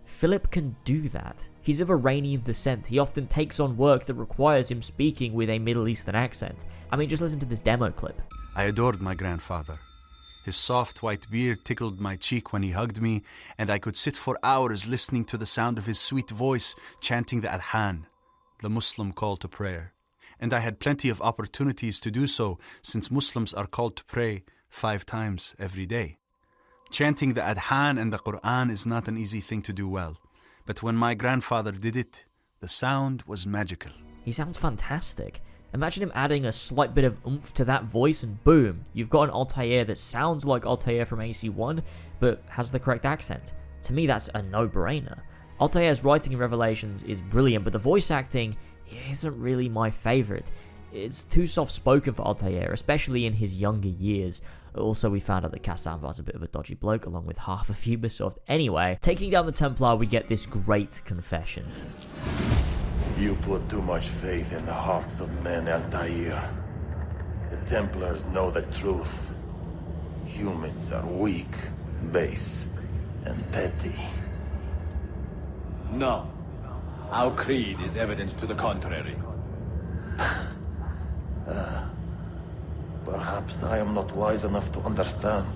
Philip can do that. He's of Iranian descent. He often takes on work that requires him speaking with a Middle Eastern accent. I mean, just listen to this demo clip. I adored my grandfather. His soft white beard tickled my cheek when he hugged me, and I could sit for hours listening to the sound of his sweet voice chanting the Adhan, the Muslim call to prayer. And I had plenty of opportunities to do so, since Muslims are called to pray 5 times every day. Chanting the Adhan and the Quran is not an easy thing to do well, but when my grandfather did it, the sound was magical. He sounds fantastic. Imagine him adding a slight bit of oomph to that voice and boom, you've got an Altair that sounds like Altair from AC1, but has the correct accent. To me, that's a no-brainer. Altair's writing in Revelations is brilliant, but the voice acting isn't really my favourite. It's too soft-spoken for Altair, especially in his younger years. Also, we found out that Kassamvar's a bit of a dodgy bloke, along with half of Ubisoft. Anyway, taking down the Templar, we get this great confession. You put too much faith in the hearts of men, Altair. The Templars know the truth. Humans are weak, base, and petty. No. Our creed is evidence to the contrary. Perhaps I am not wise enough to understand,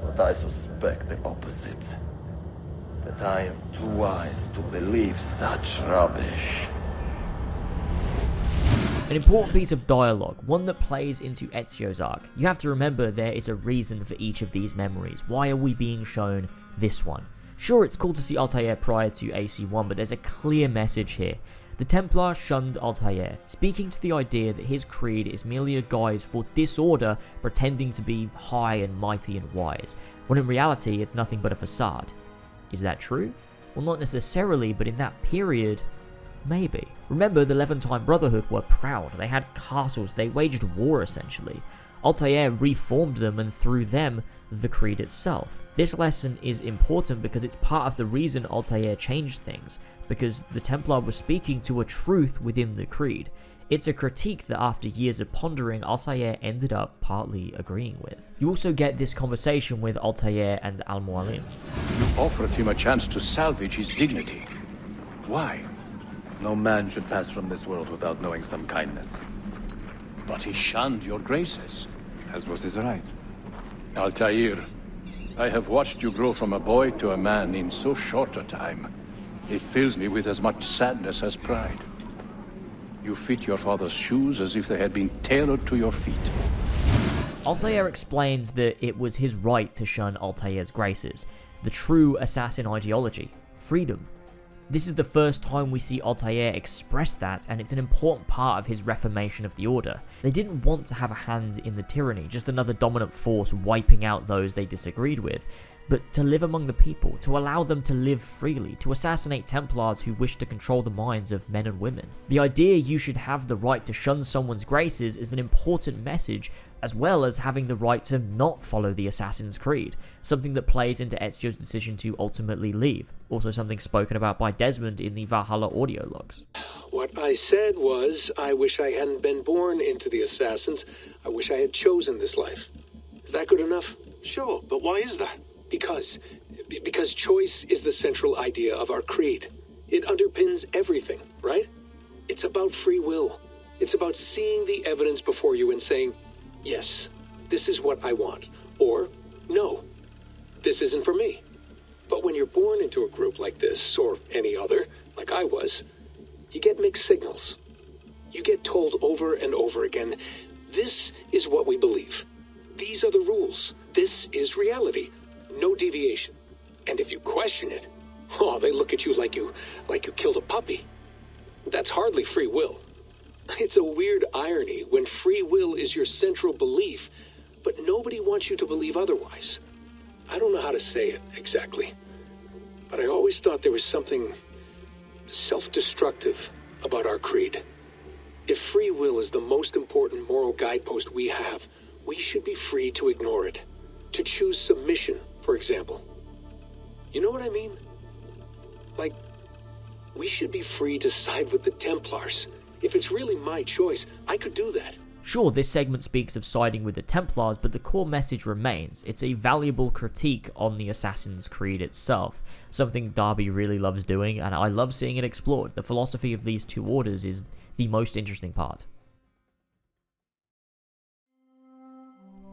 but I suspect the opposite. That I am too wise to believe such rubbish. An important piece of dialogue, one that plays into Ezio's arc. You have to remember there is a reason for each of these memories. Why are we being shown this one? Sure, it's cool to see Altair prior to AC1, but there's a clear message here. The Templar shunned Altair, speaking to the idea that his creed is merely a guise for disorder, pretending to be high and mighty and wise, when in reality it's nothing but a facade. Is that true? Well, not necessarily, but in that period, maybe. Remember, the Levantine Brotherhood were proud. They had castles, they waged war essentially. Altair reformed them, and through them, the creed itself. This lesson is important because it's part of the reason Altair changed things, because the Templar was speaking to a truth within the creed. It's a critique that after years of pondering, Altair ended up partly agreeing with. You also get this conversation with Altair and Al-Mualim. You offered him a chance to salvage his dignity. Why? No man should pass from this world without knowing some kindness. But he shunned your graces, as was his right. Altair, I have watched you grow from a boy to a man in so short a time. It fills me with as much sadness as pride. You fit your father's shoes as if they had been tailored to your feet. Altair explains that it was his right to shun Altair's graces, the true assassin ideology, freedom. This is the first time we see Altair express that, and it's an important part of his reformation of the Order. They didn't want to have a hand in the tyranny, just another dominant force wiping out those they disagreed with. but to live among the people, to allow them to live freely, to assassinate Templars who wish to control the minds of men and women. The idea you should have the right to shun someone's graces is an important message, as well as having the right to not follow the Assassin's Creed, something that plays into Ezio's decision to ultimately leave, also something spoken about by Desmond in the Valhalla audio logs. What I said was, I wish I hadn't been born into the Assassins. I wish I had chosen this life. Is that good enough? Sure, but why is that? Because choice is the central idea of our creed. It underpins everything, right? It's about free will. It's about seeing the evidence before you and saying, yes, this is what I want, or no, this isn't for me. But when you're born into a group like this, or any other, like I was, you get mixed signals. You get told over and over again, this is what we believe. These are the rules. This is reality. No deviation. And if you question it, oh, they look at you like you killed a puppy. That's hardly free will. It's a weird irony when free will is your central belief, but nobody wants you to believe otherwise. I don't know how to say it exactly, but I always thought there was something self-destructive about our creed. If free will is the most important moral guidepost we have, we should be free to ignore it. To choose submission, for example. You know what I mean? Like, we should be free to side with the Templars. If it's really my choice, I could do that. Sure, this segment speaks of siding with the Templars, but the core message remains. It's a valuable critique on the Assassin's Creed itself, something Darby really loves doing, and I love seeing it explored. The philosophy of these two orders is the most interesting part.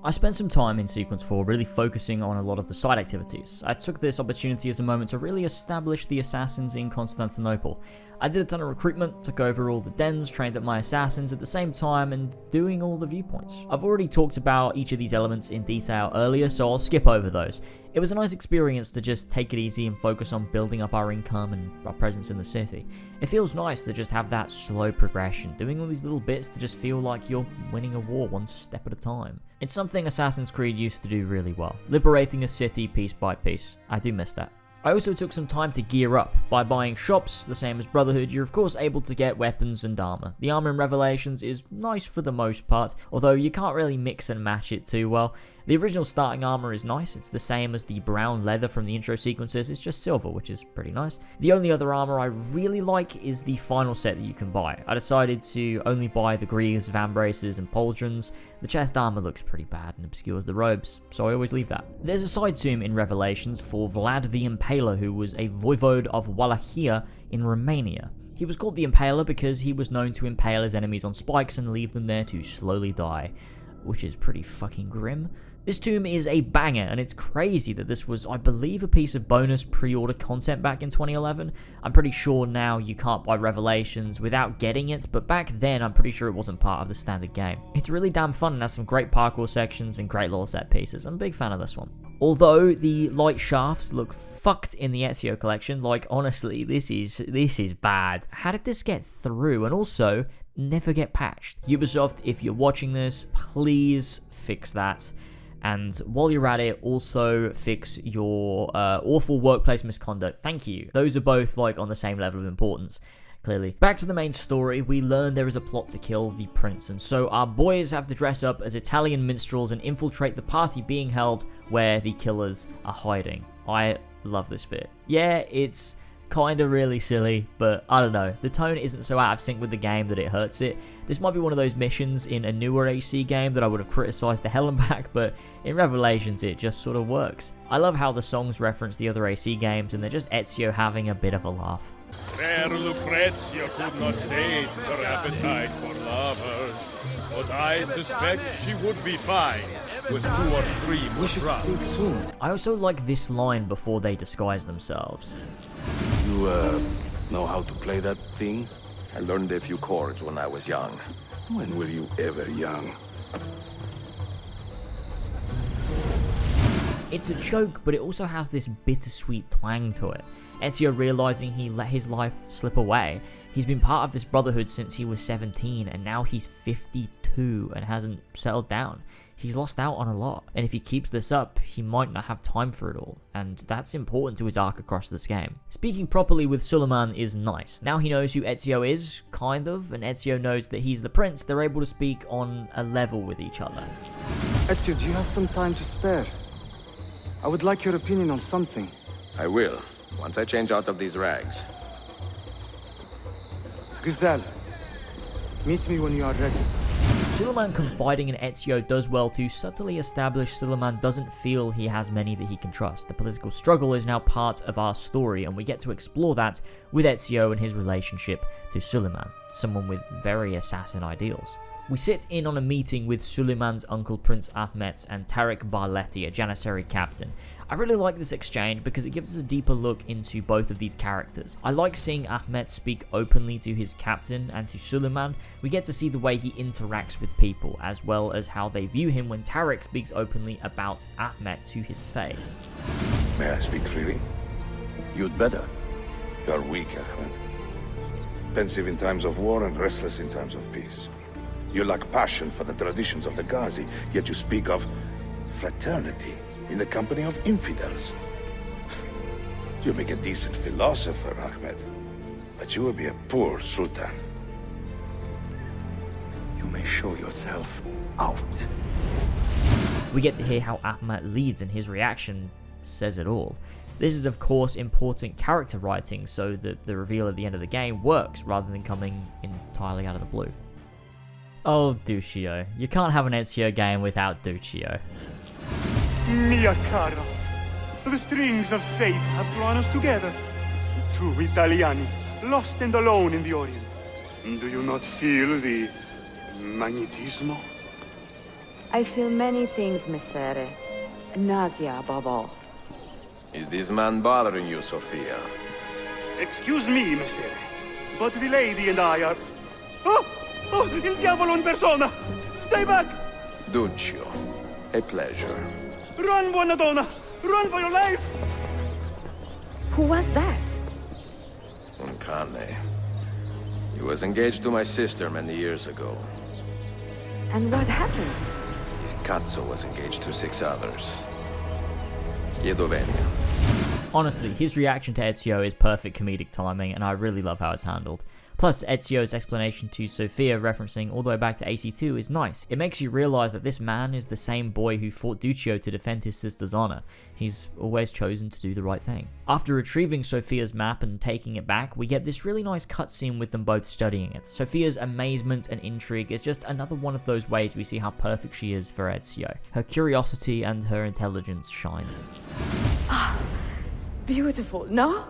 I spent some time in Sequence 4 really focusing on a lot of the side activities. I took this opportunity as a moment to really establish the assassins in Constantinople. I did a ton of recruitment, took over all the dens, trained up my assassins at the same time, and doing all the viewpoints. I've already talked about each of these elements in detail earlier, so I'll skip over those. It was a nice experience to just take it easy and focus on building up our income and our presence in the city. It feels nice to just have that slow progression, doing all these little bits to just feel like you're winning a war one step at a time. It's something Assassin's Creed used to do really well, liberating a city piece by piece. I do miss that. I also took some time to gear up. By buying shops, the same as Brotherhood, you're of course able to get weapons and armor. The armor in Revelations is nice for the most part, although you can't really mix and match it too well. The original starting armor is nice, it's the same as the brown leather from the intro sequences, it's just silver, which is pretty nice. The only other armor I really like is the final set that you can buy. I decided to only buy the greaves, vambraces, and pauldrons. The chest armor looks pretty bad and obscures the robes, so I always leave that. There's a side tomb in Revelations for Vlad the Impaler, who was a voivode of Wallachia in Romania. He was called the Impaler because he was known to impale his enemies on spikes and leave them there to slowly die, which is pretty fucking grim. This tomb is a banger, and it's crazy that this was, I believe, a piece of bonus pre-order content back in 2011. I'm pretty sure now you can't buy Revelations without getting it, but back then I'm pretty sure it wasn't part of the standard game. It's really damn fun and has some great parkour sections and great little set pieces. I'm a big fan of this one. Although the light shafts look fucked in the Ezio collection, like honestly, this is bad. How did this get through? And also, never get patched. Ubisoft, if you're watching this, please fix that. And while you're at it, also fix your awful workplace misconduct. Thank you. Those are both like on the same level of importance, clearly. Back to the main story, we learn there is a plot to kill the prince, and so our boys have to dress up as Italian minstrels and infiltrate the party being held where the killers are hiding. I love this bit. Yeah, it's kind of really silly, but I don't know. The tone isn't so out of sync with the game that it hurts it. This might be one of those missions in a newer AC game that I would have criticized to hell and back, but in Revelations it just sort of works. I love how the songs reference the other AC games and they're just Ezio having a bit of a laugh. Fair Lucrezia could not sate her appetite for lovers, but I suspect she would be fine with 2 or 3 more drops. I also like this line before they disguise themselves. You, know how to play that thing? I learned a few chords when I was young. When were you ever young? It's a joke, but it also has this bittersweet twang to it. Ezio realizing he let his life slip away. He's been part of this Brotherhood since he was 17, and now he's 52 and hasn't settled down. he's lost out on a lot. And if he keeps this up, he might not have time for it all. And that's important to his arc across this game. Speaking properly with Suleiman is nice. Now he knows who Ezio is, kind of, and Ezio knows that he's the prince. They're able to speak on a level with each other. Ezio, do you have some time to spare? I would like your opinion on something. I will, once I change out of these rags. Gazelle, meet me when you are ready. Suleiman confiding in Ezio does well to subtly establish Suleiman doesn't feel he has many that he can trust. The political struggle is now part of our story, and we get to explore that with Ezio and his relationship to Suleiman, someone with very assassin ideals. We sit in on a meeting with Suleiman's uncle Prince Ahmet and Tarek Barletti, a Janissary captain. I really like this exchange because it gives us a deeper look into both of these characters. I like seeing Ahmet speak openly to his captain and to Suleiman. We get to see the way he interacts with people, as well as how they view him when Tarek speaks openly about Ahmet to his face. May I speak freely? You'd better. You are weak, Ahmed. Pensive in times of war and restless in times of peace. You lack passion for the traditions of the Ghazi, yet you speak of fraternity in the company of infidels. You make a decent philosopher, Ahmed, but you will be a poor sultan. You may show yourself out. We get to hear how Ahmet leads, and his reaction says it all. This is of course important character writing, so that the reveal at the end of the game works rather than coming entirely out of the blue. Oh, Duccio. You can't have an Ezio game without Duccio. Mia cara, the strings of fate have drawn us together. Two Italiani, lost and alone in the Orient. Do you not feel the magnetismo? I feel many things, Messere. Nausea above all. Is this man bothering you, Sophia? Excuse me, Messere, but the lady and I are... Oh! Oh, il diavolo in persona! Stay back! Duccio, a pleasure. Run, buona donna! Run for your life! Who was that? Un cane. He was engaged to my sister many years ago. And what happened? His cazzo was engaged to 6 others. Chiedo venia. Honestly, his reaction to Ezio is perfect comedic timing, and I really love how it's handled. Plus, Ezio's explanation to Sophia referencing all the way back to AC2 is nice. It makes you realise that this man is the same boy who fought Duccio to defend his sister's honour. He's always chosen to do the right thing. After retrieving Sophia's map and taking it back, we get this really nice cutscene with them both studying it. Sophia's amazement and intrigue is just another one of those ways we see how perfect she is for Ezio. Her curiosity and her intelligence shines. Ah, beautiful, no?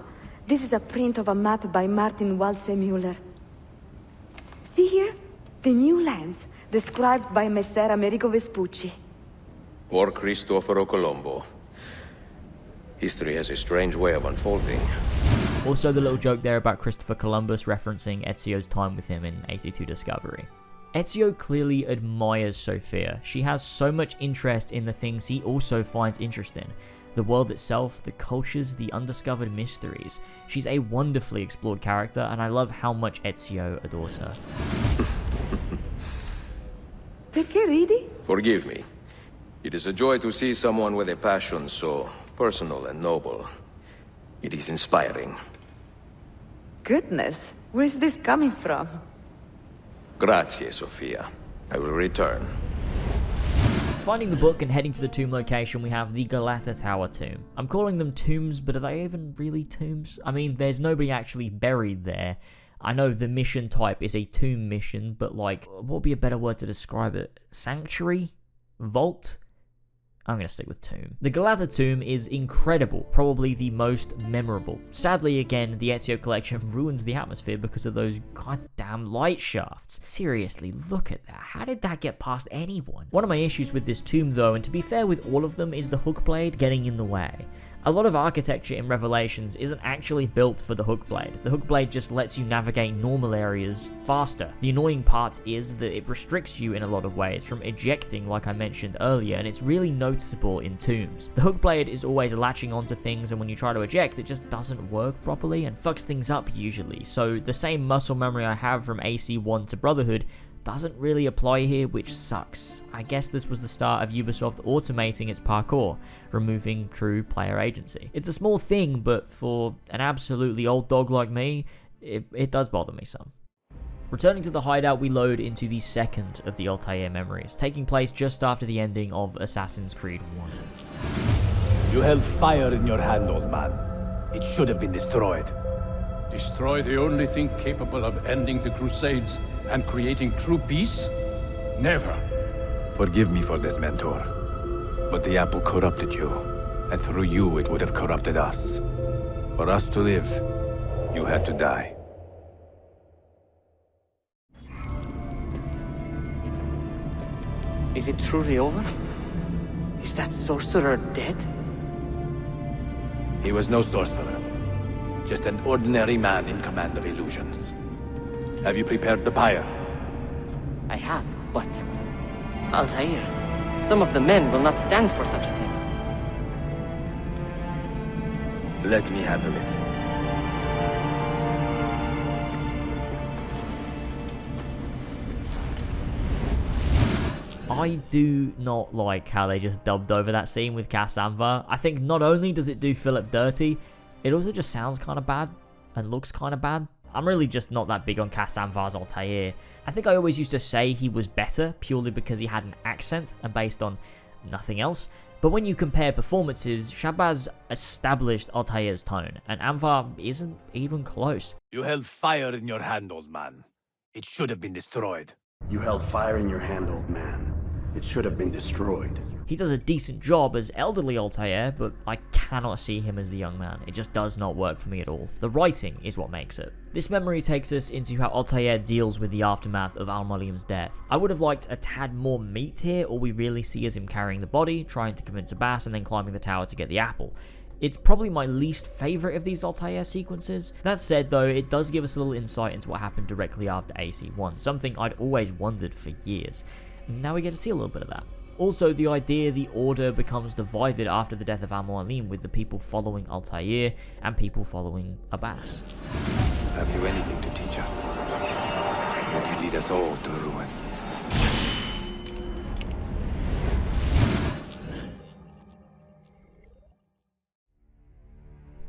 This is a print of a map by Martin Waldseemüller. See here? The new lands, described by Messer Amerigo Vespucci. Or Cristoforo Colombo. History has a strange way of unfolding. Also the little joke there about Christopher Columbus referencing Ezio's time with him in AC2 Discovery. Ezio clearly admires Sophia. She has so much interest in the things he also finds interest in. The world itself, the cultures, the undiscovered mysteries. She's a wonderfully explored character, and I love how much Ezio adores her. Perché ridi? Forgive me. It is a joy to see someone with a passion so personal and noble. It is inspiring. Goodness, where is this coming from? Grazie, Sophia. I will return. Finding the book and heading to the tomb location, we have the Galata Tower tomb. I'm calling them tombs, but are they even really tombs? I mean, there's nobody actually buried there. I know the mission type is a tomb mission, but like, what would be a better word to describe it? Sanctuary? Vault? I'm going to stick with tomb. The Galata tomb is incredible, probably the most memorable. Sadly, again, the Ezio collection ruins the atmosphere because of those goddamn light shafts. Seriously, look at that. How did that get past anyone? One of my issues with this tomb though, and to be fair with all of them, is the hook blade getting in the way. A lot of architecture in Revelations isn't actually built for the hook blade. The hook blade just lets you navigate normal areas faster. The annoying part is that it restricts you in a lot of ways from ejecting, like I mentioned earlier, and it's really noticeable in tombs. The hook blade is always latching onto things, and when you try to eject, it just doesn't work properly and fucks things up usually. So the same muscle memory I have from AC1 to Brotherhood doesn't really apply here, which sucks. I guess this was the start of Ubisoft automating its parkour, removing true player agency. It's a small thing, but for an absolutely old dog like me, it does bother me some. Returning to the hideout, we load into the second of the Altair memories, taking place just after the ending of Assassin's Creed 1. You held fire in your hand, old man. It should have been destroyed. Destroy the only thing capable of ending the Crusades and creating true peace? Never. Forgive me for this, Mentor. But the apple corrupted you, and through you it would have corrupted us. For us to live, you had to die. Is it truly over? Is that sorcerer dead? He was no sorcerer. Just an ordinary man in command of illusions. Have you prepared the pyre? I have, but... Altair, some of the men will not stand for such a thing. Let me handle it. I do not like how they just dubbed over that scene with Cassanva. I think not only does it do Philip dirty, it also just sounds kind of bad and looks kind of bad. I'm really just not that big on Cassanva's Altair. I think I always used to say he was better purely because he had an accent and based on nothing else. But when you compare performances, Shahbaz established Altair's tone, and Anvar isn't even close. You held fire in your hand, old man. It should have been destroyed. You held fire in your hand, old man. It should have been destroyed. He does a decent job as elderly Altair, but I cannot see him as the young man. It just does not work for me at all. The writing is what makes it. This memory takes us into how Altair deals with the aftermath of Al-Malim's death. I would have liked a tad more meat here. All we really see is him carrying the body, trying to convince Abbas, and then climbing the tower to get the apple. It's probably my least favourite of these Altair sequences. That said though, it does give us a little insight into what happened directly after AC1, something I'd always wondered for years. Now we get to see a little bit of that. Also, the idea the Order becomes divided after the death of Al-Malim, with the people following Altair and people following Abbas. Have you anything to teach us? Will you lead us all to ruin?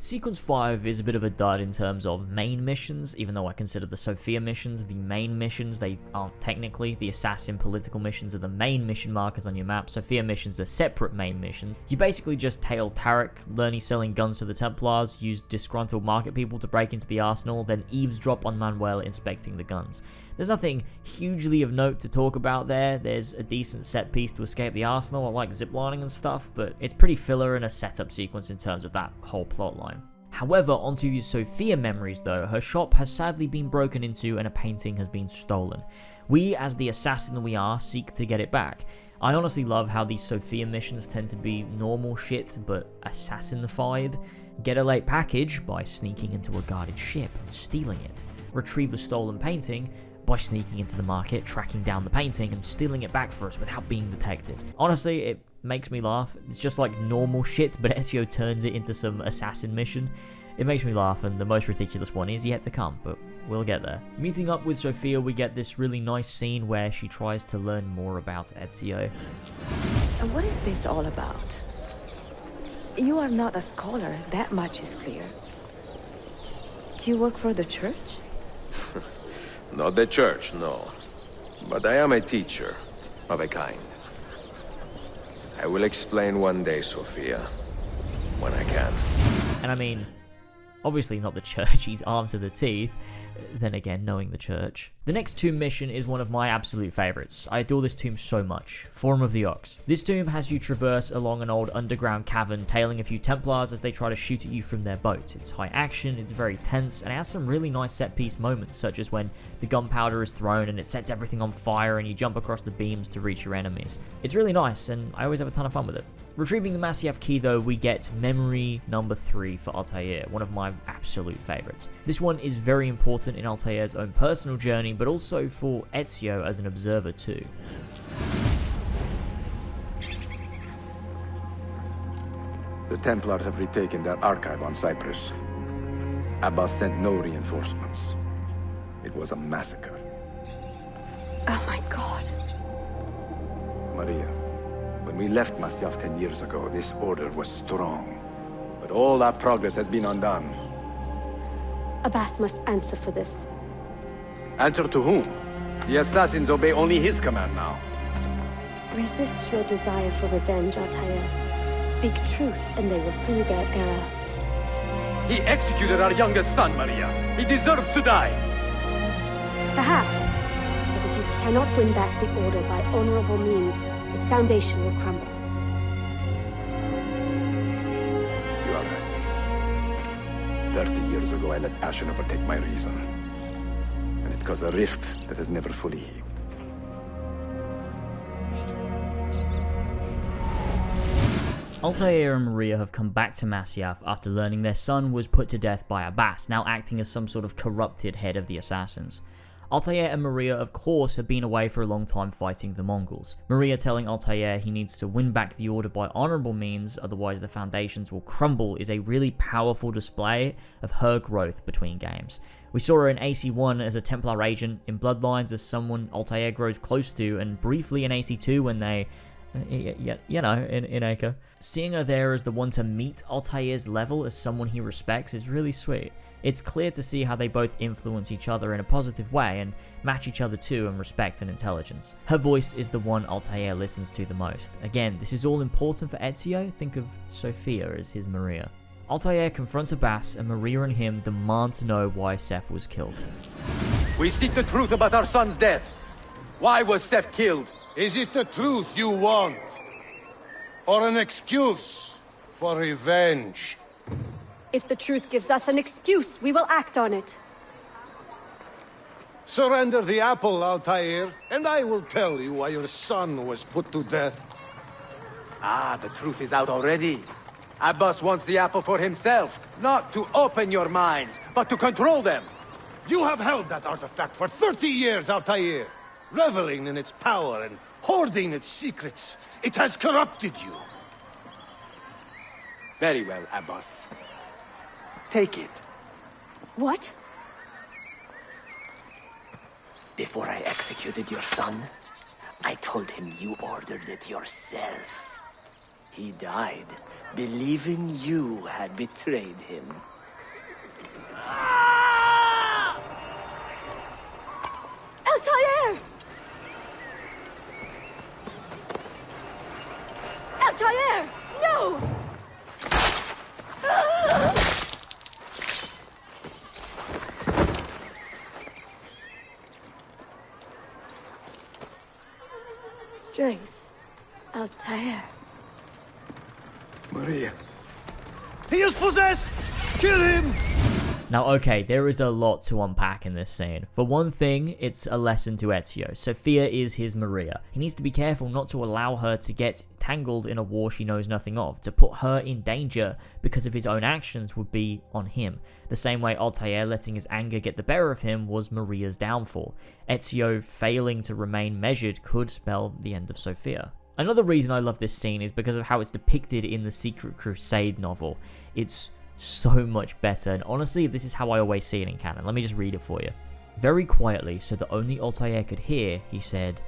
Sequence 5 is a bit of a dud in terms of main missions, even though I consider the Sophia missions the main missions. They aren't technically. The assassin political missions are the main mission markers on your map. Sophia missions are separate main missions. You basically just tail Tarek, learn he's selling guns to the Templars, use disgruntled market people to break into the arsenal, then eavesdrop on Manuel inspecting the guns. There's nothing hugely of note to talk about there. There's a decent set piece to escape the arsenal, I like ziplining and stuff, but it's pretty filler and a setup sequence in terms of that whole plotline. However, onto the Sophia memories though, her shop has sadly been broken into and a painting has been stolen. We, as the assassin we are, seek to get it back. I honestly love how these Sophia missions tend to be normal shit, but assassinified. Get a late package by sneaking into a guarded ship and stealing it. Retrieve a stolen painting by sneaking into the market, tracking down the painting, and stealing it back for us without being detected. Honestly, it makes me laugh. It's just like normal shit, but Ezio turns it into some assassin mission. It makes me laugh, and the most ridiculous one is yet to come, but we'll get there. Meeting up with Sophia, we get this really nice scene where she tries to learn more about Ezio. And what is this all about? You are not a scholar, that much is clear. Do you work for the church? Not the church, no. But I am a teacher, of a kind. I will explain one day, Sophia. When I can. And I mean, obviously not the church, he's armed to the teeth. Then again, knowing the church. The next tomb mission is one of my absolute favourites. I adore this tomb so much. Forum of the Ox. This tomb has you traverse along an old underground cavern, tailing a few Templars as they try to shoot at you from their boat. It's high action, it's very tense, and it has some really nice set piece moments, such as when the gunpowder is thrown and it sets everything on fire and you jump across the beams to reach your enemies. It's really nice, and I always have a ton of fun with it. Retrieving the Masyaf key though, we get memory number 3 for Altair, one of my absolute favourites. This one is very important in Altair's own personal journey, but also for Ezio as an observer too. The Templars have retaken their archive on Cyprus. Abbas sent no reinforcements. It was a massacre. Oh my god. Maria, when we left Masyaf 10 years ago, this order was strong. But all our progress has been undone. Abbas must answer for this. Answer to whom? The assassins obey only his command now. Resist your desire for revenge, Altair. Speak truth, and they will see their error. He executed our youngest son, Maria. He deserves to die. Perhaps. But if you cannot win back the Order by honorable means, its foundation will crumble. You are right. 30 years ago, I let passion overtake my reason. And it caused a rift that has never fully healed. Altair and Maria have come back to Masyaf after learning their son was put to death by Abbas, now acting as some sort of corrupted head of the assassins. Altair and Maria, of course, have been away for a long time fighting the Mongols. Maria telling Altair he needs to win back the Order by honorable means, otherwise the foundations will crumble, is a really powerful display of her growth between games. We saw her in AC1 as a Templar agent, in Bloodlines as someone Altair grows close to, and briefly in AC2 when they... you know, in Acre. Seeing her there as the one to meet Altair's level as someone he respects is really sweet. It's clear to see how they both influence each other in a positive way and match each other too in respect and intelligence. Her voice is the one Altair listens to the most. Again, this is all important for Ezio. Think of Sophia as his Maria. Altair confronts Abbas, and Maria and him demand to know why Seth was killed. We seek the truth about our son's death. Why was Seth killed? Is it the truth you want? Or an excuse for revenge? If the truth gives us an excuse, we will act on it. Surrender the apple, Altair, and I will tell you why your son was put to death. Ah, the truth is out already. Abbas wants the apple for himself, not to open your minds, but to control them. You have held that artifact for 30 years, Altair. Reveling in its power and hoarding its secrets. It has corrupted you. Very well, Abbas. Take it. What? Before I executed your son, I told him you ordered it yourself. He died, believing you had betrayed him. Altair! Altair! No! Strength. Altair. Maria. He is possessed! Kill him! Now okay, there is a lot to unpack in this scene. For one thing, it's a lesson to Ezio. Sophia is his Maria. He needs to be careful not to allow her to get tangled in a war she knows nothing of. To put her in danger because of his own actions would be on him. The same way Altair letting his anger get the better of him was Maria's downfall. Ezio failing to remain measured could spell the end of Sophia. Another reason I love this scene is because of how it's depicted in the Secret Crusade novel. It's so much better, and honestly, this is how I always see it in canon. Let me just read it for you. Very quietly, so that only Altair could hear, he said,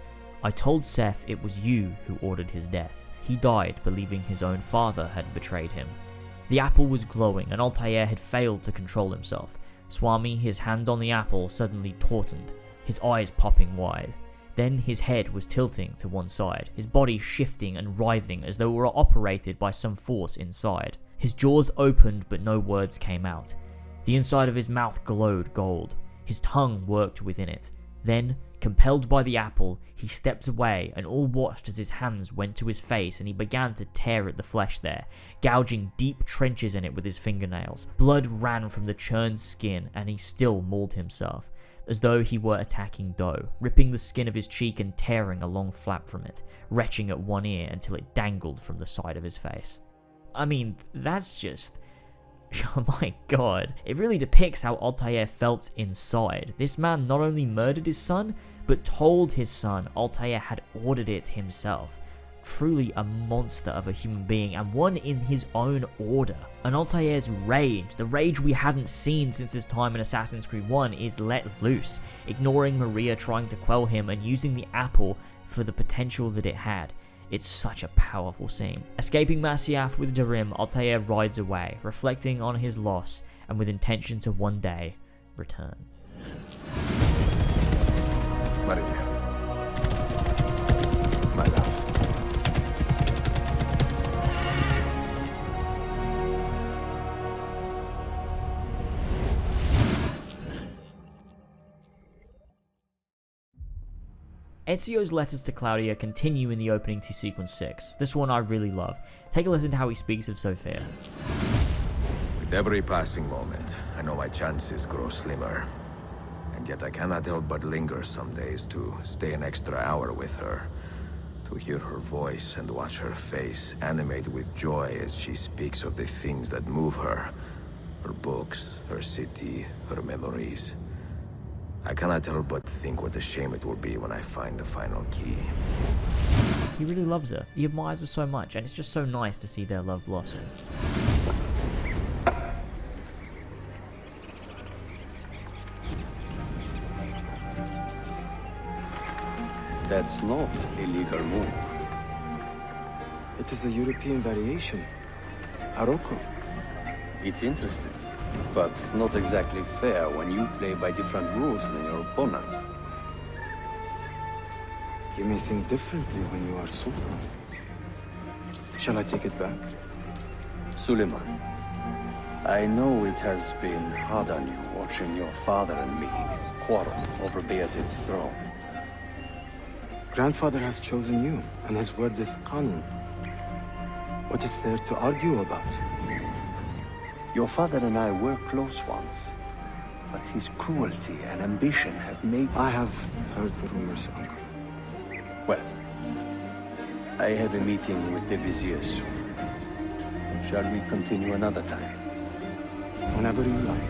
"I told Seth it was you who ordered his death. He died believing his own father had betrayed him." The apple was glowing, and Altair had failed to control himself. Swami, his hand on the apple, suddenly tautened, his eyes popping wide. Then his head was tilting to one side, his body shifting and writhing as though it were operated by some force inside. His jaws opened, but no words came out. The inside of his mouth glowed gold. His tongue worked within it. Then, compelled by the apple, he stepped away, and all watched as his hands went to his face and he began to tear at the flesh there, gouging deep trenches in it with his fingernails. Blood ran from the churned skin, and he still mauled himself, as though he were attacking dough, ripping the skin of his cheek and tearing a long flap from it, retching at one ear until it dangled from the side of his face. I mean, that's just... oh my god. It really depicts how Altair felt inside. This man not only murdered his son, but told his son Altair had ordered it himself. truly a monster of a human being, and one in his own order. And Altair's rage, the rage we hadn't seen since his time in Assassin's Creed 1, is let loose, ignoring Maria trying to quell him and using the apple for the potential that it had. It's such a powerful scene. Escaping Masyaf with Darim, Altair rides away, reflecting on his loss and with intention to one day return. Maria. My love. Ezio's letters to Claudia continue in the opening to Sequence 6. This one I really love. Take a listen to how he speaks of Sophia. With every passing moment, I know my chances grow slimmer. And yet I cannot help but linger some days to stay an extra hour with her. To hear her voice and watch her face animate with joy as she speaks of the things that move her. Her books, her city, her memories. I cannot help but think what a shame it will be when I find the final key. He really loves her. He admires her so much, and it's just so nice to see their love blossom. That's not a legal move. It is a European variation. Aroko. It's interesting, but not exactly fair when you play by different rules than your opponent. You may think differently when you are Sultan. Shall I take it back? Suleiman, I know it has been hard on you watching your father and me quarrel over Bayezid's throne. Grandfather has chosen you, and his word is canon. What is there to argue about? Your father and I were close once, but his cruelty and ambition have made... I have heard the rumors, Uncle. Well, I have a meeting with the Vizier soon. Shall we continue another time? Whenever you like.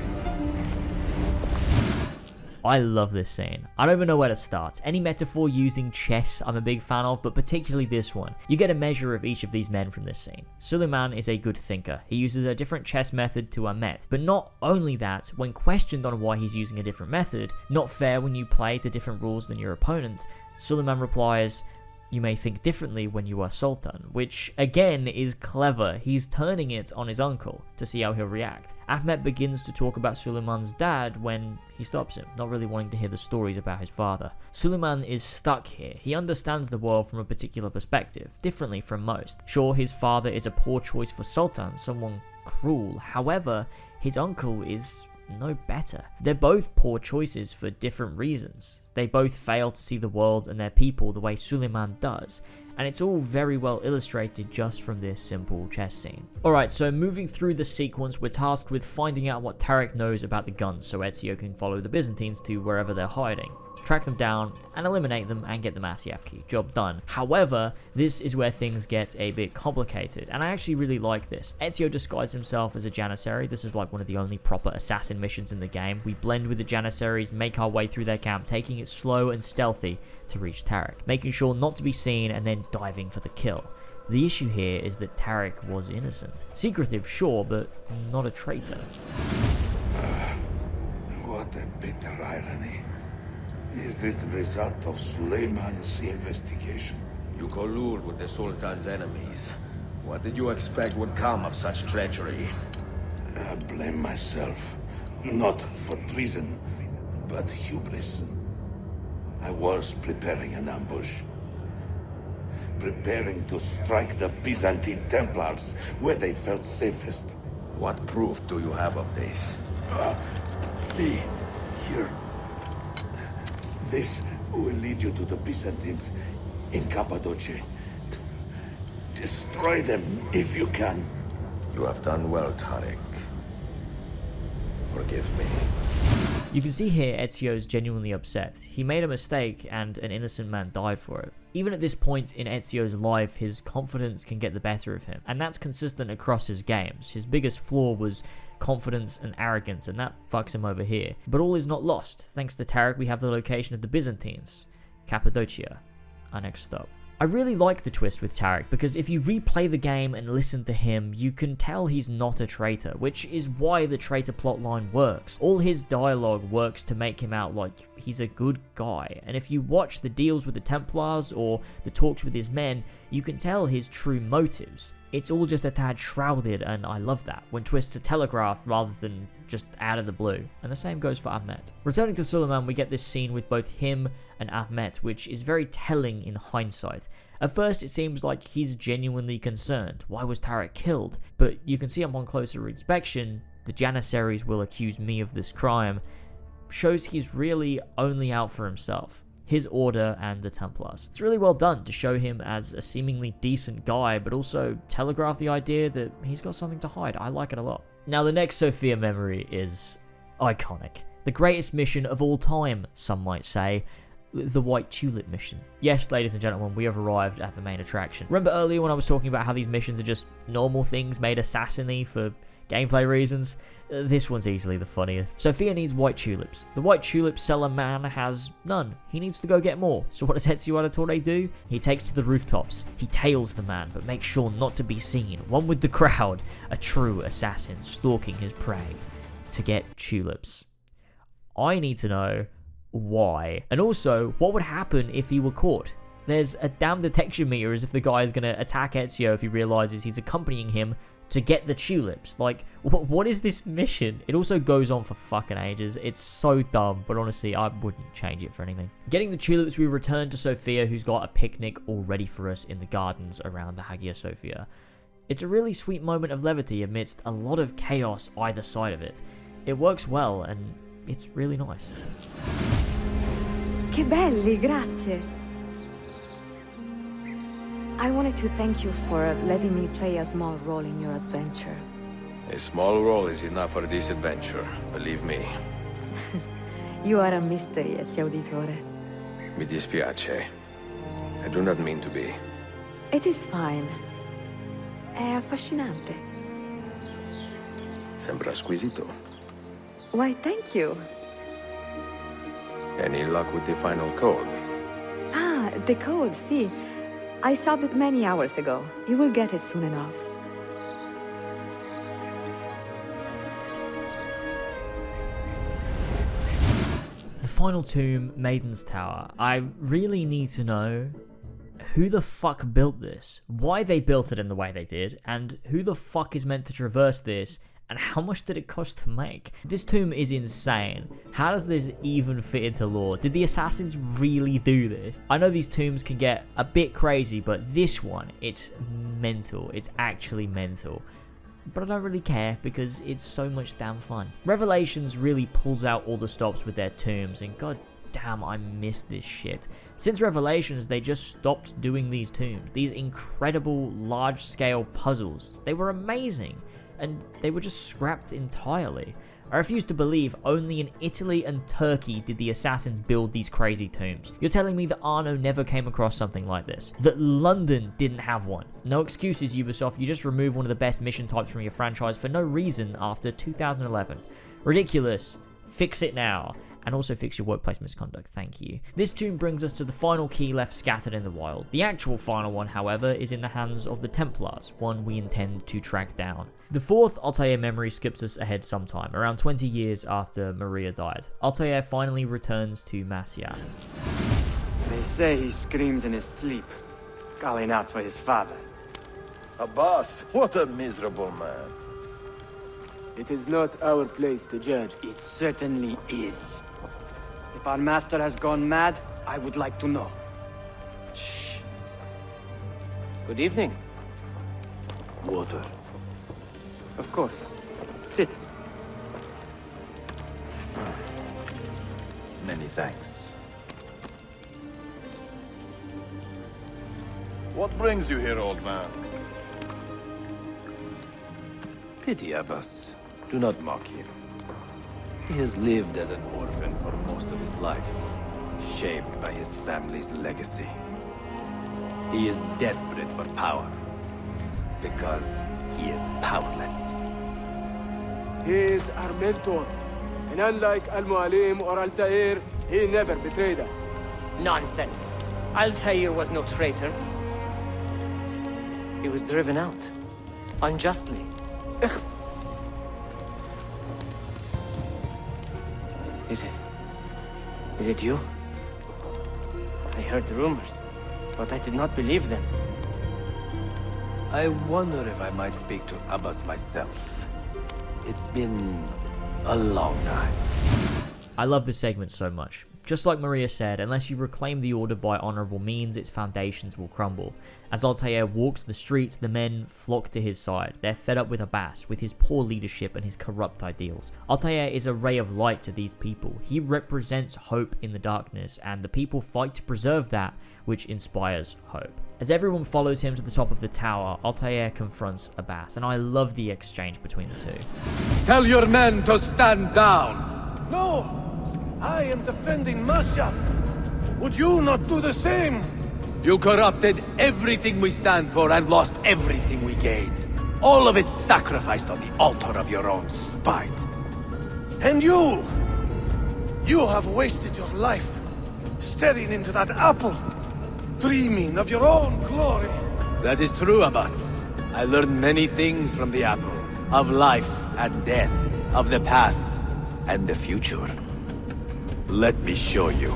I love this scene. I don't even know where to start. Any metaphor using chess I'm a big fan of, but particularly this one. You get a measure of each of these men from this scene. Suleiman is a good thinker. He uses a different chess method to Ahmet. But not only that, when questioned on why he's using a different method, not fair when you play to different rules than your opponent, Suleiman replies, "You may think differently when you are Sultan," which again is clever. He's turning it on his uncle to see how he'll react. Ahmet begins to talk about Suleiman's dad when he stops him, not really wanting to hear the stories about his father. Suleiman is stuck here. He understands the world from a particular perspective, differently from most. Sure, his father is a poor choice for Sultan, someone cruel. However, his uncle is no better. They're both poor choices for different reasons. They both fail to see the world and their people the way Suleiman does, and it's all very well illustrated just from this simple chess scene. Alright, so moving through the sequence, we're tasked with finding out what Tarek knows about the guns so Ezio can follow the Byzantines to wherever they're hiding, track them down and eliminate them and get the Masyaf key. Job done. However, this is where things get a bit complicated, and I actually really like this. Ezio disguised himself as a Janissary. This is like one of the only proper assassin missions in the game. We blend with the Janissaries, make our way through their camp, taking it slow and stealthy to reach Tarek, making sure not to be seen and then diving for the kill. The issue here is that Tarek was innocent. Secretive, sure, but not a traitor. What a bitter irony. Is this the result of Suleiman's investigation? You collude with the Sultan's enemies. What did you expect would come of such treachery? I blame myself. Not for treason, but hubris. I was preparing an ambush. Preparing to strike the Byzantine Templars where they felt safest. What proof do you have of this? See, here. This will lead you to the Byzantines in Cappadocia. Destroy them if you can. You have done well, Tarek. Forgive me. You can see here Ezio's genuinely upset. He made a mistake and an innocent man died for it. Even at this point in Ezio's life, his confidence can get the better of him, and that's consistent across his games. His biggest flaw was confidence and arrogance, and that fucks him over here. But all is not lost. Thanks to Tarek, we have the location of the Byzantines, Cappadocia, our next stop. I really like the twist with Tarek, because if you replay the game and listen to him, you can tell he's not a traitor, which is why the traitor plotline works. All his dialogue works to make him out like he's a good guy, and if you watch the deals with the Templars or the talks with his men, you can tell his true motives. It's all just a tad shrouded, and I love that, when twists are telegraphed rather than just out of the blue, and the same goes for Ahmet. Returning to Suleiman, we get this scene with both him and Ahmet, which is very telling in hindsight. At first it seems like he's genuinely concerned, why was Tarek killed? But you can see upon closer inspection, the Janissaries will accuse me of this crime, shows he's really only out for himself. His order and the Templars. It's really well done to show him as a seemingly decent guy, but also telegraph the idea that he's got something to hide. I like it a lot. Now, the next Sophia memory is iconic. The greatest mission of all time, some might say. The White Tulip mission. Yes, ladies and gentlemen, we have arrived at the main attraction. Remember earlier when I was talking about how these missions are just normal things made assassin-y for gameplay reasons? This one's easily the funniest. Sophia needs white tulips. The white tulip seller man has none. He needs to go get more. So what does Ezio Auditore do? He takes to the rooftops. He tails the man, but makes sure not to be seen. One with the crowd. A true assassin stalking his prey to get tulips. I need to know why. And also, what would happen if he were caught? There's a damn detection meter as if the guy is going to attack Ezio if he realizes he's accompanying him to get the tulips. Like, what is this mission? It also goes on for fucking ages. It's so dumb, but honestly, I wouldn't change it for anything. Getting the tulips, we return to Sophia, who's got a picnic all ready for us in the gardens around the Hagia Sophia. It's a really sweet moment of levity amidst a lot of chaos either side of it. It works well, and it's really nice. Che belli, grazie. I wanted to thank you for letting me play a small role in your adventure. A small role is enough for this adventure, believe me. You are a mystery, Ezio Auditore. Mi dispiace. I do not mean to be. It is fine. È affascinante. Sembra squisito. Why, thank you. Any luck with the final code? Ah, the code, see. I solved it many hours ago. You will get it soon enough. The final tomb, Maiden's Tower. I really need to know who the fuck built this, why they built it in the way they did, and who the fuck is meant to traverse this, and how much did it cost to make? This tomb is insane. How does this even fit into lore? Did the assassins really do this? I know these tombs can get a bit crazy, but this one, it's mental. It's actually mental. But I don't really care because it's so much damn fun. Revelations really pulls out all the stops with their tombs, and god damn, I miss this shit. Since Revelations, they just stopped doing these tombs. These incredible large-scale puzzles. They were amazing. And they were just scrapped entirely. I refuse to believe only in Italy and Turkey did the assassins build these crazy tombs. You're telling me that Arno never came across something like this? That London didn't have one? No excuses, Ubisoft, you just removed one of the best mission types from your franchise for no reason after 2011. Ridiculous. Fix it now. And also fix your workplace misconduct, thank you. This tomb brings us to the final key left scattered in the wild. The actual final one, however, is in the hands of the Templars, one we intend to track down. The fourth Altair memory skips us ahead sometime, around 20 years after Maria died. Altair finally returns to Masya. They say he screams in his sleep, calling out for his father. Abbas, what a miserable man. It is not our place to judge. It certainly is. If our master has gone mad, I would like to know. Shh. Good evening. Water. Of course. Sit. Many thanks. What brings you here, old man? Pity, Abbas. Do not mock him. He has lived as an orphan for most of his life, shaped by his family's legacy. He is desperate for power, because he is powerless. He is our mentor, and unlike Al-Mualim or Altair, he never betrayed us. Nonsense. Altair was no traitor. He was driven out. Unjustly. Is it you? I heard the rumors, but I did not believe them. I wonder if I might speak to Abbas myself. It's been a long time. I love this segment so much. Just like Maria said, unless you reclaim the order by honorable means, its foundations will crumble. As Altair walks the streets, the men flock to his side. They're fed up with Abbas, with his poor leadership and his corrupt ideals. Altair is a ray of light to these people. He represents hope in the darkness, and the people fight to preserve that which inspires hope. As everyone follows him to the top of the tower, Altair confronts Abbas, and I love the exchange between the two. Tell your men to stand down! No! I am defending Mashaf. Would you not do the same? You corrupted everything we stand for and lost everything we gained. All of it sacrificed on the altar of your own spite. And you! You have wasted your life staring into that apple, dreaming of your own glory. That is true, Abbas. I learned many things from the apple. Of life and death, of the past and the future. Let me show you.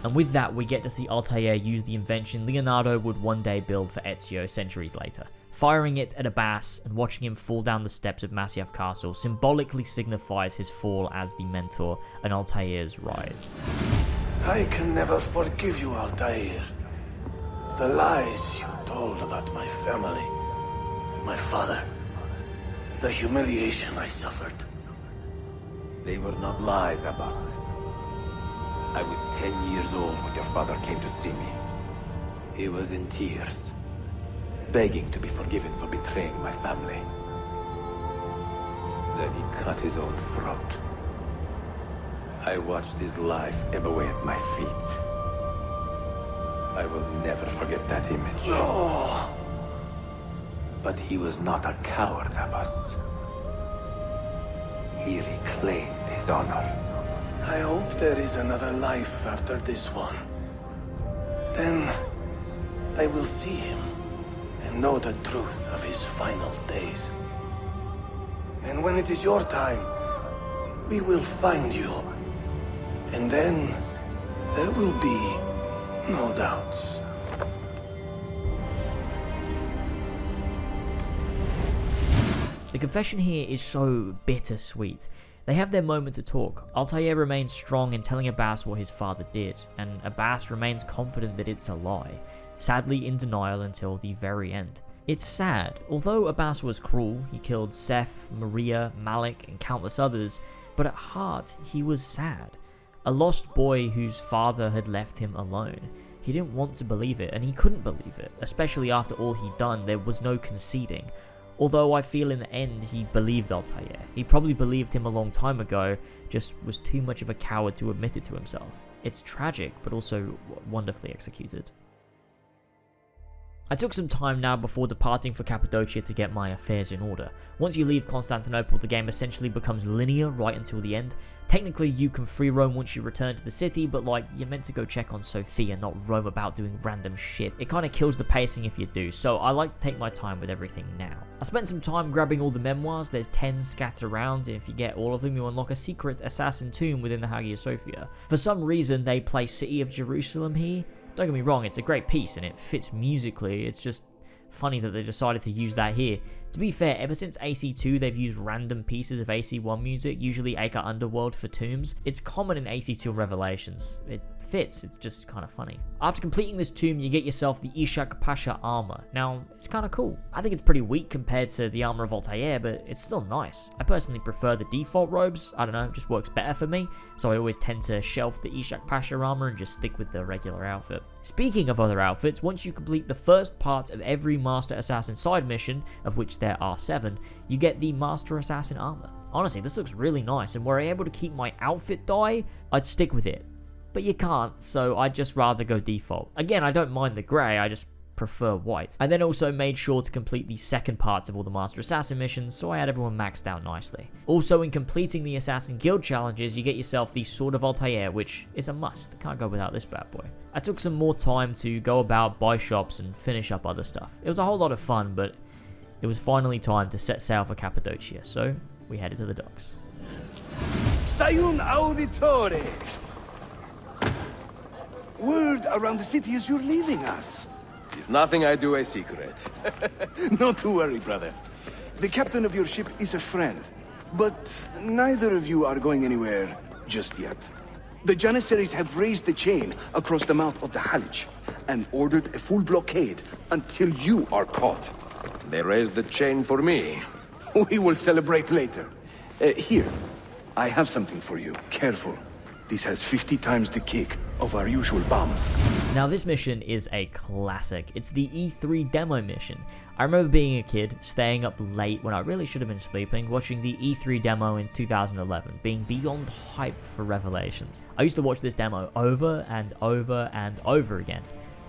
And with that, we get to see Altair use the invention Leonardo would one day build for Ezio centuries later. Firing it at Abbas and watching him fall down the steps of Masyaf Castle symbolically signifies his fall as the mentor and Altair's rise. I can never forgive you, Altair. The lies you told about my family, my father, the humiliation I suffered. They were not lies, Abbas. I was 10 years old when your father came to see me. He was in tears, begging to be forgiven for betraying my family. Then he cut his own throat. I watched his life ebb away at my feet. I will never forget that image. No! But he was not a coward, Abbas. He reclaimed his honor. I hope there is another life after this one. Then I will see him and know the truth of his final days. And when it is your time, we will find you. And then there will be no doubts. The confession here is so bittersweet. They have their moment to talk. Altair remains strong in telling Abbas what his father did, and Abbas remains confident that it's a lie, sadly in denial until the very end. It's sad. Although Abbas was cruel, he killed Seth, Maria, Malik, and countless others, but at heart, he was sad. A lost boy whose father had left him alone. He didn't want to believe it, and he couldn't believe it, especially after all he'd done. There was no conceding. Although I feel in the end he believed Altair. He probably believed him a long time ago, just was too much of a coward to admit it to himself. It's tragic, but also wonderfully executed. I took some time now before departing for Cappadocia to get my affairs in order. Once you leave Constantinople, the game essentially becomes linear right until the end. Technically, you can free roam once you return to the city, but like, you're meant to go check on Sophia, not roam about doing random shit. It kind of kills the pacing if you do, so I like to take my time with everything now. I spent some time grabbing all the memoirs. There's 10 scattered around, and if you get all of them, you unlock a secret assassin tomb within the Hagia Sophia. For some reason, they play City of Jerusalem here. Don't get me wrong, it's a great piece and it fits musically. It's just funny that they decided to use that here. To be fair, ever since AC2 they've used random pieces of AC1 music, usually Acre Underworld for tombs. It's common in AC2 and Revelations. It fits, it's just kind of funny. After completing this tomb, you get yourself the Ishak Pasha armor. Now, it's kind of cool. I think it's pretty weak compared to the armor of Altair, but it's still nice. I personally prefer the default robes. I don't know, it just works better for me. So I always tend to shelf the Ishak Pasha armor and just stick with the regular outfit. Speaking of other outfits, once you complete the first part of every Master Assassin side mission, of which there are 7, you get the Master Assassin armor. Honestly, this looks really nice, and were I able to keep my outfit dye, I'd stick with it. But you can't, so I'd just rather go default. Again, I don't mind the grey, I just prefer white. I then also made sure to complete the second parts of all the Master Assassin missions, so I had everyone maxed out nicely. Also, in completing the Assassin Guild challenges, you get yourself the Sword of Altair, which is a must. Can't go without this bad boy. I took some more time to go about, buy shops, and finish up other stuff. It was a whole lot of fun, but it was finally time to set sail for Cappadocia, so we headed to the docks. Sayun Auditore! Word around the city is you're leaving us. Is nothing I do a secret. Not to worry, brother. The captain of your ship is a friend, but neither of you are going anywhere just yet. The Janissaries have raised the chain across the mouth of the Halich and ordered a full blockade until you are caught. They raised the chain for me. We will celebrate later. Here, I have something for you. Careful. This has 50 times the kick of our usual bombs. Now this mission is a classic. It's the E3 demo mission. I remember being a kid, staying up late when I really should have been sleeping, watching the E3 demo in 2011, being beyond hyped for Revelations. I used to watch this demo over and over and over again.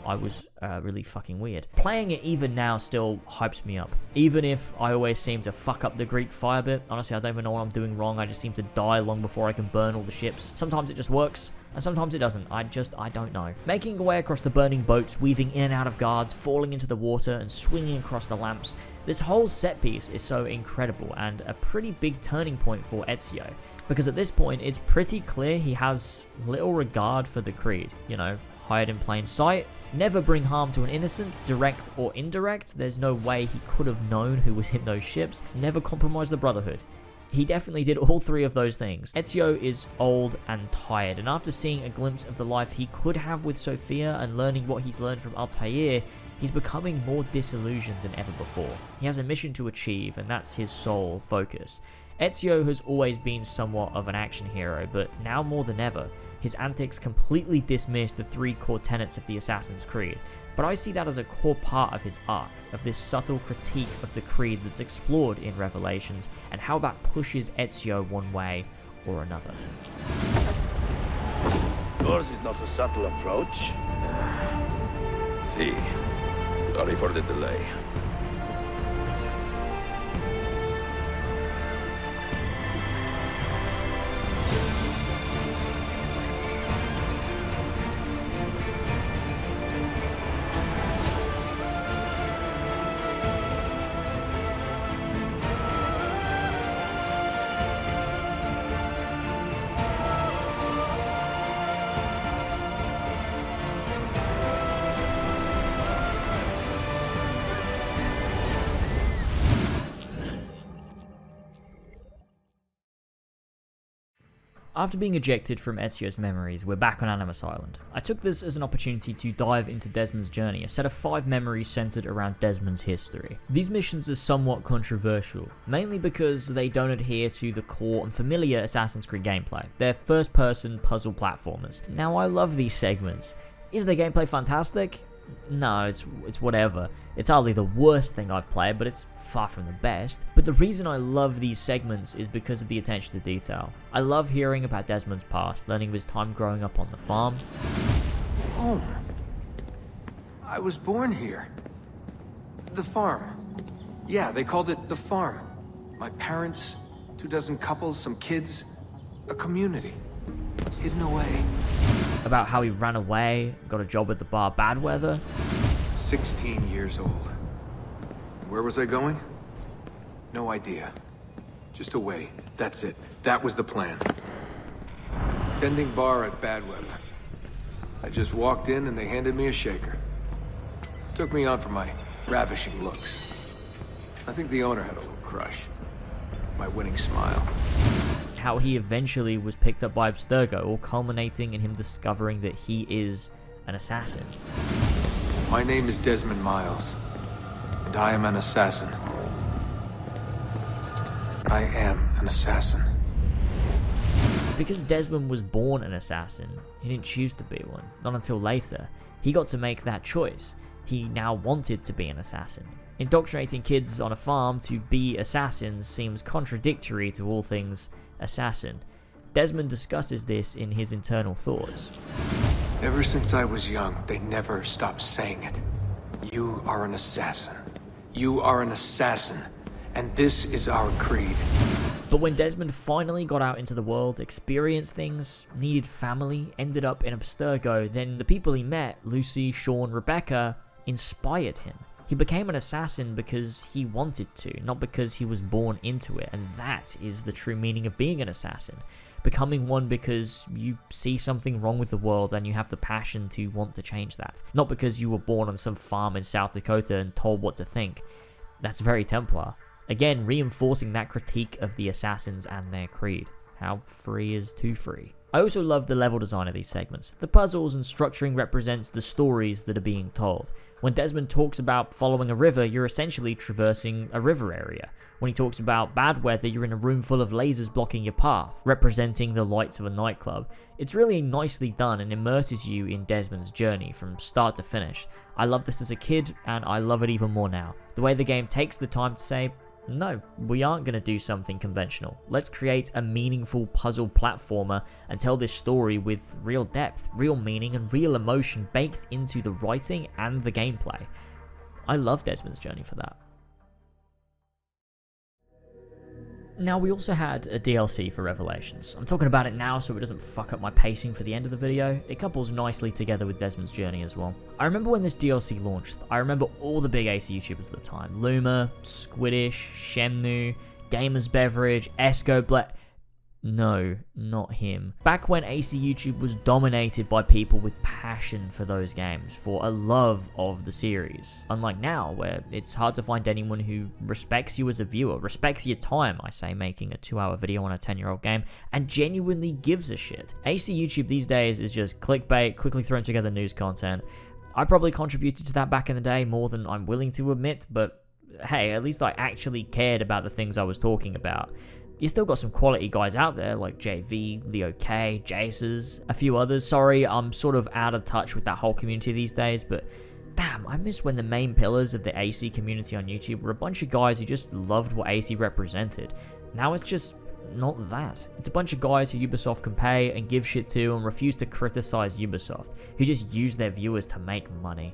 I was really fucking weird. Playing it even now still hypes me up. Even if I always seem to fuck up the Greek fire bit. Honestly, I don't even know what I'm doing wrong. I just seem to die long before I can burn all the ships. Sometimes it just works, and sometimes it doesn't. I don't know. Making your way across the burning boats, weaving in and out of guards, falling into the water, and swinging across the lamps. This whole set piece is so incredible, and a pretty big turning point for Ezio. Because at this point, it's pretty clear he has little regard for the Creed. You know, hide in plain sight, never bring harm to an innocent, direct or indirect. There's no way he could have known who was in those ships. Never compromise the Brotherhood. He definitely did all three of those things. Ezio is old and tired, and after seeing a glimpse of the life he could have with Sophia and learning what he's learned from Altair, he's becoming more disillusioned than ever before. He has a mission to achieve, and that's his sole focus. Ezio has always been somewhat of an action hero, but now more than ever, his antics completely dismiss the three core tenets of the Assassin's Creed. But I see that as a core part of his arc, of this subtle critique of the Creed that's explored in Revelations, and how that pushes Ezio one way or another. Yours is not a subtle approach. See, sorry for the delay. After being ejected from Ezio's memories, we're back on Animus Island. I took this as an opportunity to dive into Desmond's journey, a set of 5 memories centered around Desmond's history. These missions are somewhat controversial, mainly because they don't adhere to the core and familiar Assassin's Creed gameplay. They're first-person puzzle platformers. Now, I love these segments. Is the gameplay fantastic? No, it's whatever. It's hardly the worst thing I've played, but it's far from the best. But the reason I love these segments is because of the attention to detail. I love hearing about Desmond's past, learning of his time growing up on the farm. Home. I was born here. The farm. Yeah, they called it the farm. My parents, 24 couples, some kids, a community. Hidden away. About how he ran away, got a job at the bar Bad Weather. 16 years old. Where was I going? No idea. Just away. That's it. That was the plan. Tending bar at Bad Weather. I just walked in and they handed me a shaker. Took me on for my ravishing looks. I think the owner had a little crush. My winning smile. How he eventually was picked up by Abstergo, all culminating in him discovering that he is an assassin. My name is Desmond Miles, and I am an assassin. I am an assassin. Because Desmond was born an assassin, he didn't choose to be one. Not until later. He got to make that choice. He now wanted to be an assassin. Indoctrinating kids on a farm to be assassins seems contradictory to all things assassin. Desmond discusses this in his internal thoughts. Ever since I was young, they never stopped saying it. You are an assassin. You are an assassin. And this is our creed. But when Desmond finally got out into the world, experienced things, needed family, ended up in Abstergo, then the people he met, Lucy, Sean, Rebecca, inspired him. He became an assassin because he wanted to, not because he was born into it, and that is the true meaning of being an assassin. Becoming one because you see something wrong with the world and you have the passion to want to change that. Not because you were born on some farm in South Dakota and told what to think. That's very Templar. Again, reinforcing that critique of the assassins and their creed. How free is too free? I also love the level design of these segments. The puzzles and structuring represents the stories that are being told. When Desmond talks about following a river, you're essentially traversing a river area. When he talks about bad weather, you're in a room full of lasers blocking your path, representing the lights of a nightclub. It's really nicely done and immerses you in Desmond's journey from start to finish. I loved this as a kid, and I love it even more now. The way the game takes the time to say, no, we aren't going to do something conventional. Let's create a meaningful puzzle platformer and tell this story with real depth, real meaning, and real emotion baked into the writing and the gameplay. I love Desmond's journey for that. Now, we also had a DLC for Revelations. I'm talking about it now so it doesn't fuck up my pacing for the end of the video. It couples nicely together with Desmond's journey as well. I remember when this DLC launched, I remember all the big AC YouTubers at the time. Luma, Squidish, Shenmue, Gamers Beverage, Esco No, not him. Back when AC YouTube was dominated by people with passion for those games, for a love of the series. Unlike now, where it's hard to find anyone who respects you as a viewer, respects your time, I say, making a 2-hour video on a 10-year-old game, and genuinely gives a shit. AC YouTube these days is just clickbait, quickly thrown together news content. I probably contributed to that back in the day more than I'm willing to admit, but hey, at least I actually cared about the things I was talking about. You still got some quality guys out there like JV, Leo K, Jaces, a few others. Sorry, I'm sort of out of touch with that whole community these days, but damn, I miss when the main pillars of the AC community on YouTube were a bunch of guys who just loved what AC represented. Now it's just not that. It's a bunch of guys who Ubisoft can pay and give shit to and refuse to criticize Ubisoft, who just use their viewers to make money.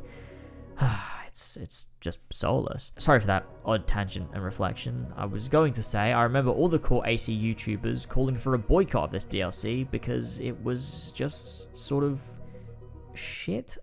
It's just soulless. Sorry for that odd tangent and reflection. I was going to say, I remember all the core AC YouTubers calling for a boycott of this DLC because it was just sort of shit.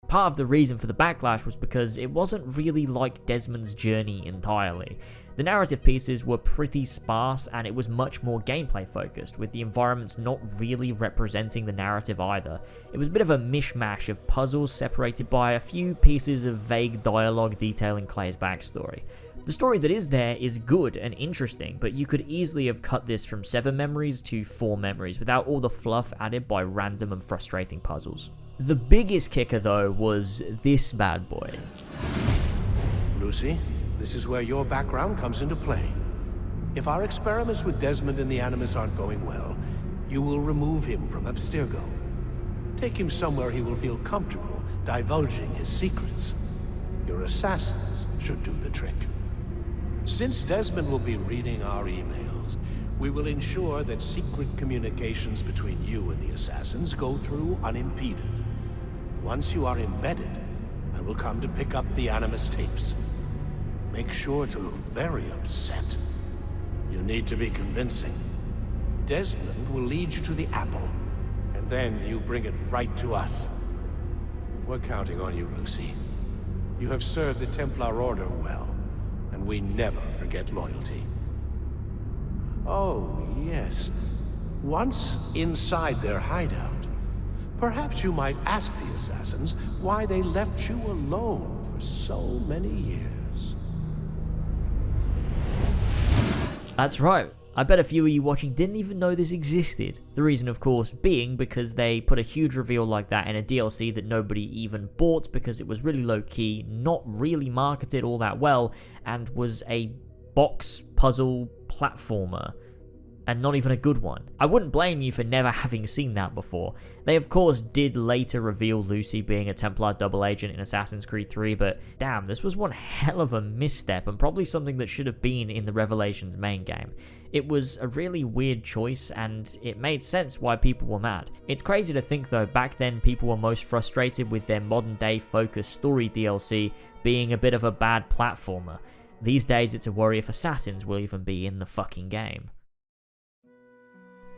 Part of the reason for the backlash was because it wasn't really like Desmond's journey entirely. The narrative pieces were pretty sparse and it was much more gameplay focused, with the environments not really representing the narrative either. It was a bit of a mishmash of puzzles separated by a few pieces of vague dialogue detailing Clay's backstory. The story that is there is good and interesting, but you could easily have cut this from 7 memories to 4 memories without all the fluff added by random and frustrating puzzles. The biggest kicker though was this bad boy. Lucy, this is where your background comes into play. If our experiments with Desmond and the Animus aren't going well, you will remove him from Abstergo. Take him somewhere he will feel comfortable divulging his secrets. Your assassins should do the trick. Since Desmond will be reading our emails, we will ensure that secret communications between you and the assassins go through unimpeded. Once you are embedded, I will come to pick up the Animus tapes. Make sure to look very upset. You need to be convincing. Desmond will lead you to the apple, and then you bring it right to us. We're counting on you, Lucy. You have served the Templar Order well, and we never forget loyalty. Oh, yes. Once inside their hideout, perhaps you might ask the assassins why they left you alone for so many years. That's right. I bet a few of you watching didn't even know this existed. The reason, of course, being because they put a huge reveal like that in a DLC that nobody even bought because it was really low-key, not really marketed all that well, and was a box puzzle platformer. And not even a good one. I wouldn't blame you for never having seen that before. They of course did later reveal Lucy being a Templar double agent in Assassin's Creed 3, but damn, this was one hell of a misstep and probably something that should have been in the Revelations main game. It was a really weird choice, and it made sense why people were mad. It's crazy to think though, back then people were most frustrated with their modern day focused story DLC being a bit of a bad platformer. These days it's a worry if assassins will even be in the fucking game.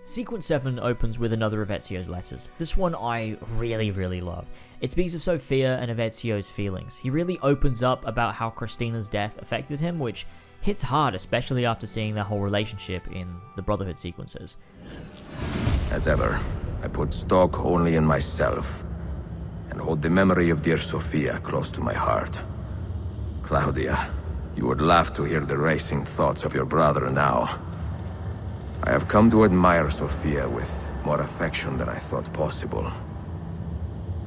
Sequence 7 opens with another of Ezio's letters. This one I really love. It speaks of Sophia and of Ezio's feelings. He really opens up about how Christina's death affected him, which hits hard, especially after seeing their whole relationship in the Brotherhood sequences. As ever, I put stock only in myself, and hold the memory of dear Sophia close to my heart. Claudia, you would laugh to hear the racing thoughts of your brother now. I have come to admire Sophia with more affection than I thought possible.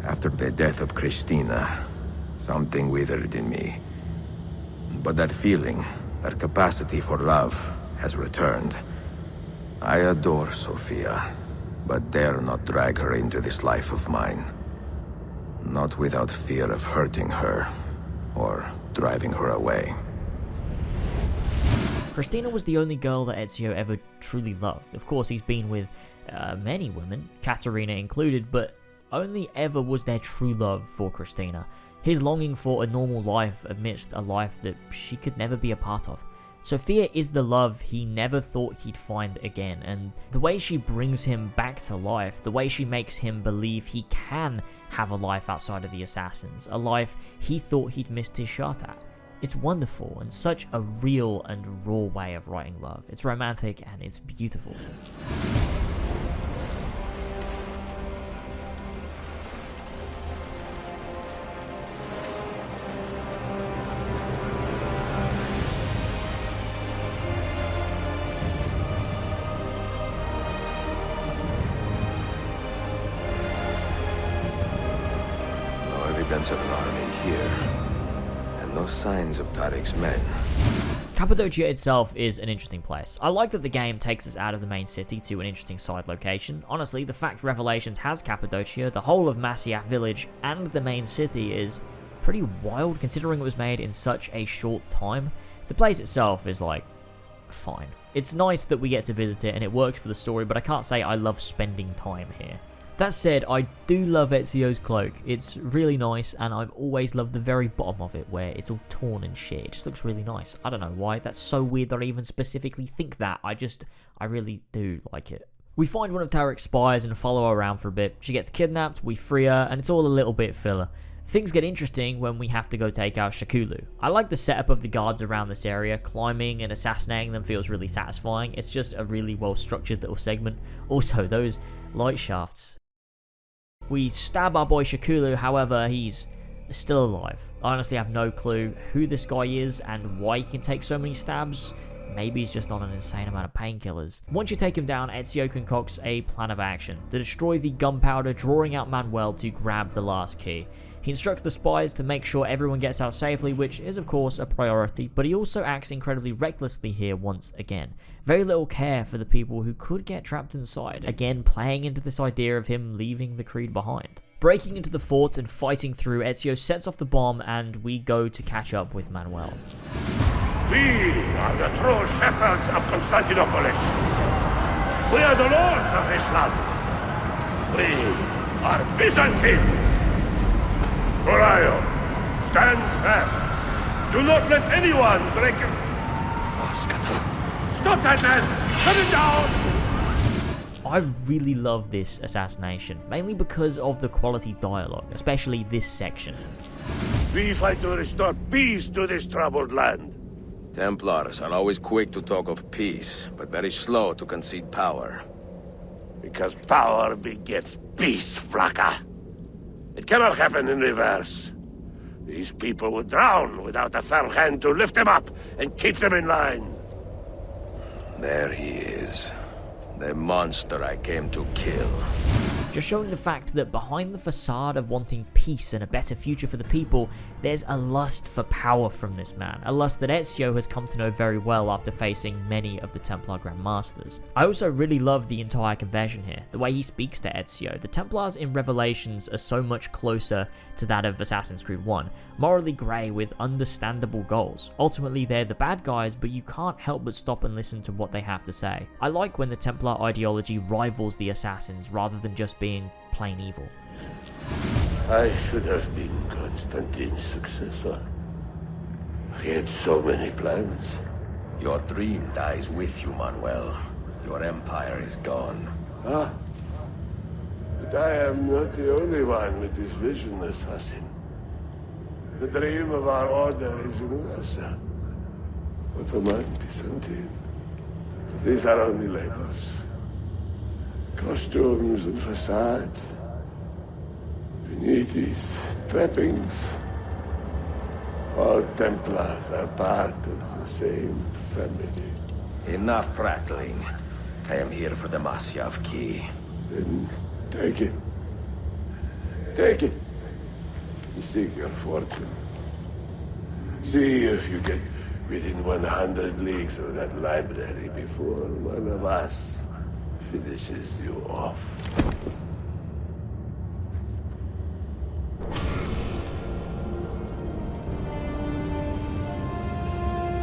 After the death of Christina, something withered in me. But that feeling, that capacity for love, has returned. I adore Sophia, but dare not drag her into this life of mine. Not without fear of hurting her, or driving her away. Christina was the only girl that Ezio ever truly loved. Of course, he's been with many women, Katerina included, but only ever was there true love for Christina. His longing for a normal life amidst a life that she could never be a part of. Sophia is the love he never thought he'd find again, and the way she brings him back to life, the way she makes him believe he can have a life outside of the assassins, a life he thought he'd missed his shot at. It's wonderful and such a real and raw way of writing love. It's romantic and it's beautiful. No evidence of an army here. No signs of Tariq's men. Cappadocia itself is an interesting place. I like that the game takes us out of the main city to an interesting side location. Honestly, the fact Revelations has Cappadocia, the whole of Masyaf village, and the main city is pretty wild considering it was made in such a short time. The place itself is like, fine. It's nice that we get to visit it and it works for the story, but I can't say I love spending time here. That said, I do love Ezio's cloak. It's really nice, and I've always loved the very bottom of it, where it's all torn and shit. It just looks really nice. I don't know why. That's so weird that I even specifically think that. I really do like it. We find one of Tariq's spies and follow her around for a bit. She gets kidnapped, we free her, and it's all a little bit filler. Things get interesting when we have to go take out Shakulu. I like the setup of the guards around this area. Climbing and assassinating them feels really satisfying. It's just a really well structured little segment. Also, those light shafts. We stab our boy Shakulu, however, he's still alive. I honestly have no clue who this guy is and why he can take so many stabs. Maybe he's just on an insane amount of painkillers. Once you take him down, Ezio concocts a plan of action to destroy the gunpowder, drawing out Manuel to grab the last key. He instructs the spies to make sure everyone gets out safely, which is of course a priority, but he also acts incredibly recklessly here once again. Very little care for the people who could get trapped inside, again playing into this idea of him leaving the Creed behind. Breaking into the fort and fighting through, Ezio sets off the bomb and we go to catch up with Manuel. We are the true shepherds of Constantinopolis. We are the lords of this land. We are Byzantines. Orion, stand fast. Do not let anyone break it. Stop that man! Shut him down! I really love this assassination, mainly because of the quality dialogue, especially this section. We fight to restore peace to this troubled land. Templars are always quick to talk of peace, but very slow to concede power. Because power begets peace, Flaka. It cannot happen in reverse. These people would drown without a fair hand to lift them up and keep them in line. There he is. The monster I came to kill. just showing the fact that behind the facade of wanting peace and a better future for the people, there's a lust for power from this man, a lust that Ezio has come to know very well after facing many of the Templar Grand Masters. I also really love the entire conversion here, the way he speaks to Ezio. The Templars in Revelations are so much closer to that of Assassin's Creed 1, morally grey with understandable goals. Ultimately they're the bad guys, but you can't help but stop and listen to what they have to say. I like when the Templar ideology rivals the Assassins rather than just being plain evil. I should have been Constantine's successor. He had so many plans. Your dream dies with you, Manuel. Your empire is gone. Ah, but I am not the only one with this vision, assassin. The dream of our order is universal. Ottoman, Byzantine. These are only labels. Costumes and facades. Beneath these trappings, all Templars are part of the same family. Enough prattling. I am here for the Masyav key. Then take it. Take it. And seek your fortune. See if you get within 100 leagues of that library before one of us finishes you off.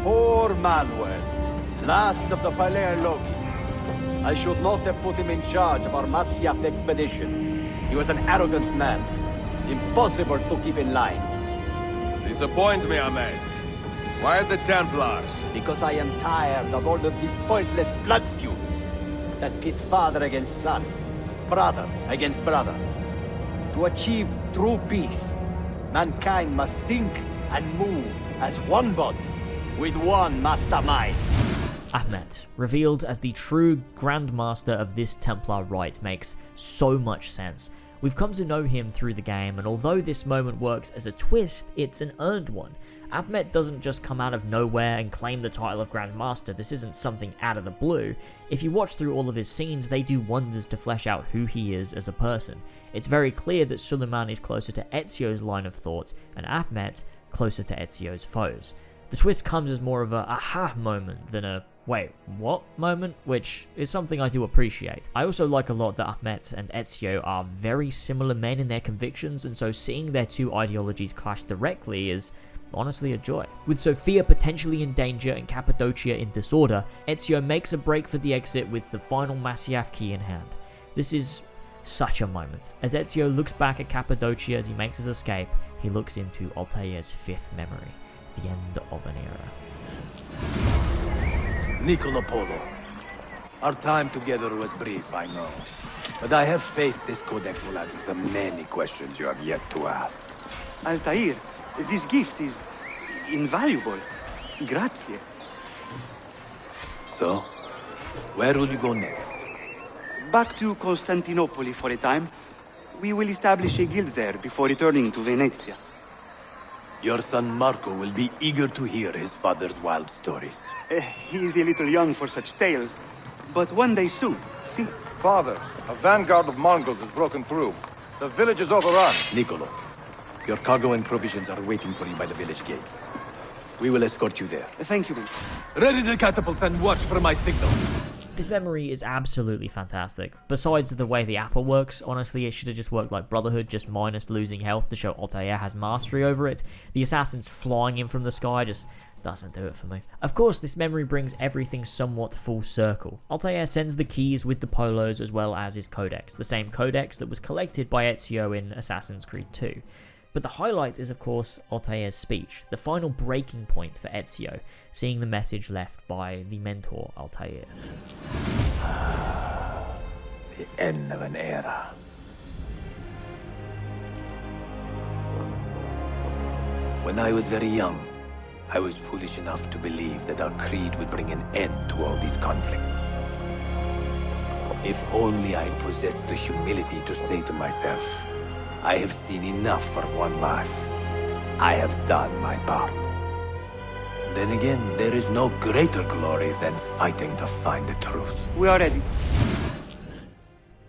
Poor Manuel, last of the Palerlogi. I should not have put him in charge of our Masyaf expedition. He was an arrogant man, impossible to keep in line. Disappoint me, Ahmed. Why the Templars? Because I am tired of all of these pointless blood feuds that pit father against son, brother against brother. To achieve true peace, mankind must think and move as one body, with one mastermind. Ahmed, revealed as the true Grand Master of this Templar rite, makes so much sense. We've come to know him through the game, and although this moment works as a twist, it's an earned one. Ahmed doesn't just come out of nowhere and claim the title of Grand Master. This isn't something out of the blue. If you watch through all of his scenes, they do wonders to flesh out who he is as a person. It's very clear that Suleiman is closer to Ezio's line of thought, and Ahmed closer to Ezio's foes. The twist comes as more of a aha moment than a wait, what moment, which is something I do appreciate. I also like a lot that Ahmed and Ezio are very similar men in their convictions, and so seeing their two ideologies clash directly is honestly a joy. With Sofia potentially in danger and Cappadocia in disorder, Ezio makes a break for the exit with the final Masyaf key in hand. This is such a moment. As Ezio looks back at Cappadocia as he makes his escape, he looks into Altair's fifth memory, the end of an era. Niccolo Polo. Our time together was brief, I know. But I have faith this codex will answer the many questions you have yet to ask. Altair, this gift is invaluable. Grazie. So, where will you go next? Back to Constantinople for a time. We will establish a guild there before returning to Venezia. Your son Marco will be eager to hear his father's wild stories. He is a little young for such tales, but one day soon, see? Father, a vanguard of Mongols has broken through. The village is overrun. Niccolo, your cargo and provisions are waiting for you by the village gates. We will escort you there. Thank you. Ready the catapults and watch for my signal. This memory is absolutely fantastic. Besides the way the apple works, honestly it should have just worked like Brotherhood, just minus losing health to show Altair has mastery over it. The assassins flying in from the sky just doesn't do it for me. Of course, this memory brings everything somewhat full circle. Altair sends the keys with the polos as well as his codex, the same codex that was collected by Ezio in Assassin's Creed 2. But the highlight is of course Altair's speech, the final breaking point for Ezio, seeing the message left by the mentor Altair. The end of an era. When I was very young, I was foolish enough to believe that our creed would bring an end to all these conflicts. If only I possessed the humility to say to myself, I have seen enough for one life. I have done my part. Then again, there is no greater glory than fighting to find the truth. We are ready.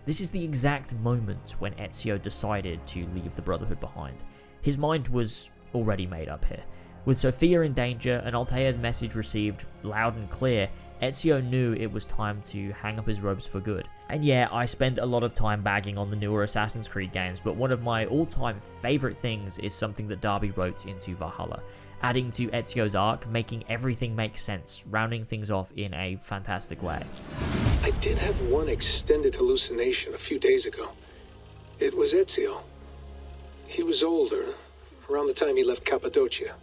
This is the exact moment when Ezio decided to leave the Brotherhood behind. His mind was already made up here. With Sophia in danger and Altair's message received loud and clear, Ezio knew it was time to hang up his robes for good. And yeah, I spend a lot of time bagging on the newer Assassin's Creed games, but one of my all-time favourite things is something that Darby wrote into Valhalla, adding to Ezio's arc, making everything make sense, rounding things off in a fantastic way. I did have one extended hallucination a few days ago. It was Ezio. He was older, around the time he left Cappadocia.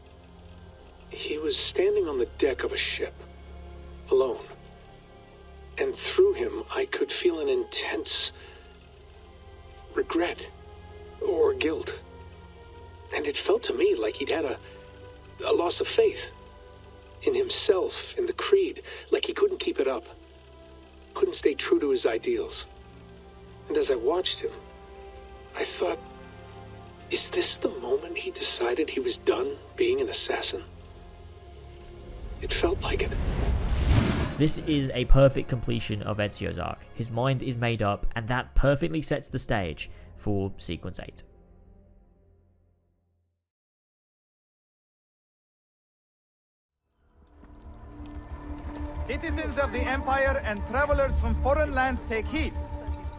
He was standing on the deck of a ship, alone. And through him, I could feel an intense regret or guilt. And it felt to me like he'd had a loss of faith in himself, in the creed, like he couldn't keep it up, couldn't stay true to his ideals. And as I watched him, I thought, is this the moment he decided he was done being an assassin? It felt like it. This is a perfect completion of Ezio's arc. His mind is made up, and that perfectly sets the stage for Sequence 8. Citizens of the Empire and travelers from foreign lands take heed.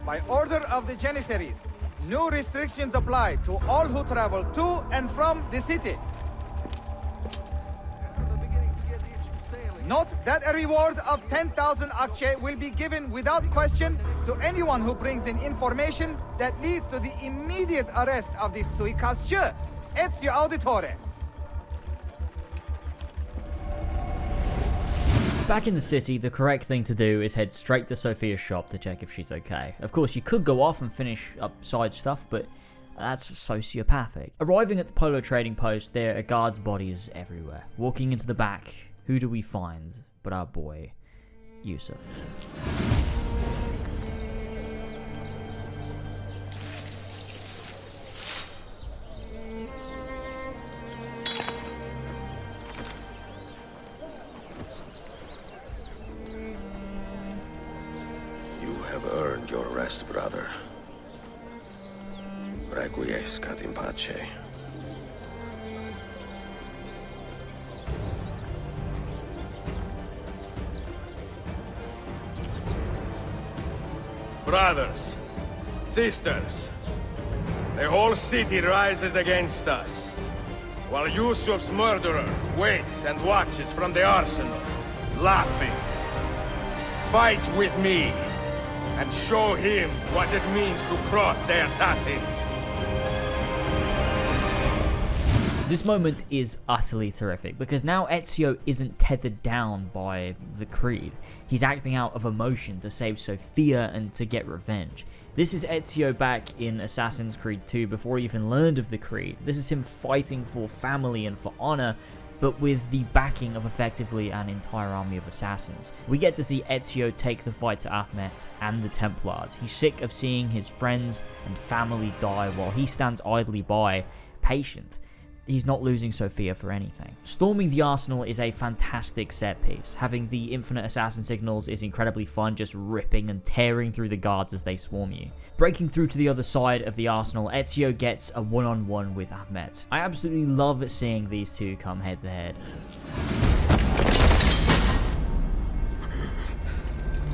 By order of the Janissaries, new restrictions apply to all who travel to and from the city. Note that a reward of 10,000 akçe will be given without question to anyone who brings in information that leads to the immediate arrest of the suikastçı, Ezio Auditore. Back in the city, the correct thing to do is head straight to Sophia's shop to check if she's okay. Of course, you could go off and finish up side stuff, but that's sociopathic. Arriving at the Polo trading post, there are guards' bodies everywhere. Walking into the back, who do we find but our boy, Yusuf. You have earned your rest, brother. Requiescat in pace. Brothers, sisters, the whole city rises against us, while Yusuf's murderer waits and watches from the arsenal, laughing. Fight with me, and show him what it means to cross the assassins. This moment is utterly terrific, because now Ezio isn't tethered down by the creed. He's acting out of emotion to save Sophia and to get revenge. This is Ezio back in Assassin's Creed 2 before he even learned of the creed. This is him fighting for family and for honor, but with the backing of effectively an entire army of assassins. We get to see Ezio take the fight to Ahmet and the Templars. He's sick of seeing his friends and family die while he stands idly by, patient. He's not losing Sophia for anything. Storming the arsenal is a fantastic set piece. Having the infinite assassin signals is incredibly fun, just ripping and tearing through the guards as they swarm you. Breaking through to the other side of the arsenal, Ezio gets a one-on-one with Ahmet. I absolutely love seeing these two come head to head.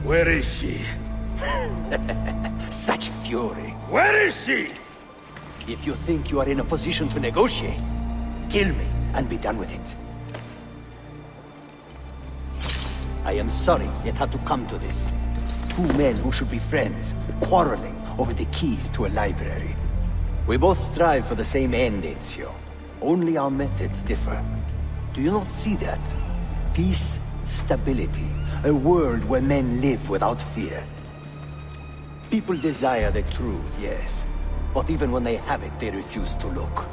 Where is she? Such fury. Where is she? If you think you are in a position to negotiate, kill me and be done with it. I am sorry it had to come to this. Two men who should be friends, quarreling over the keys to a library. We both strive for the same end, Ezio. Only our methods differ. Do you not see that? Peace, stability, a world where men live without fear. People desire the truth, yes. But even when they have it, they refuse to look.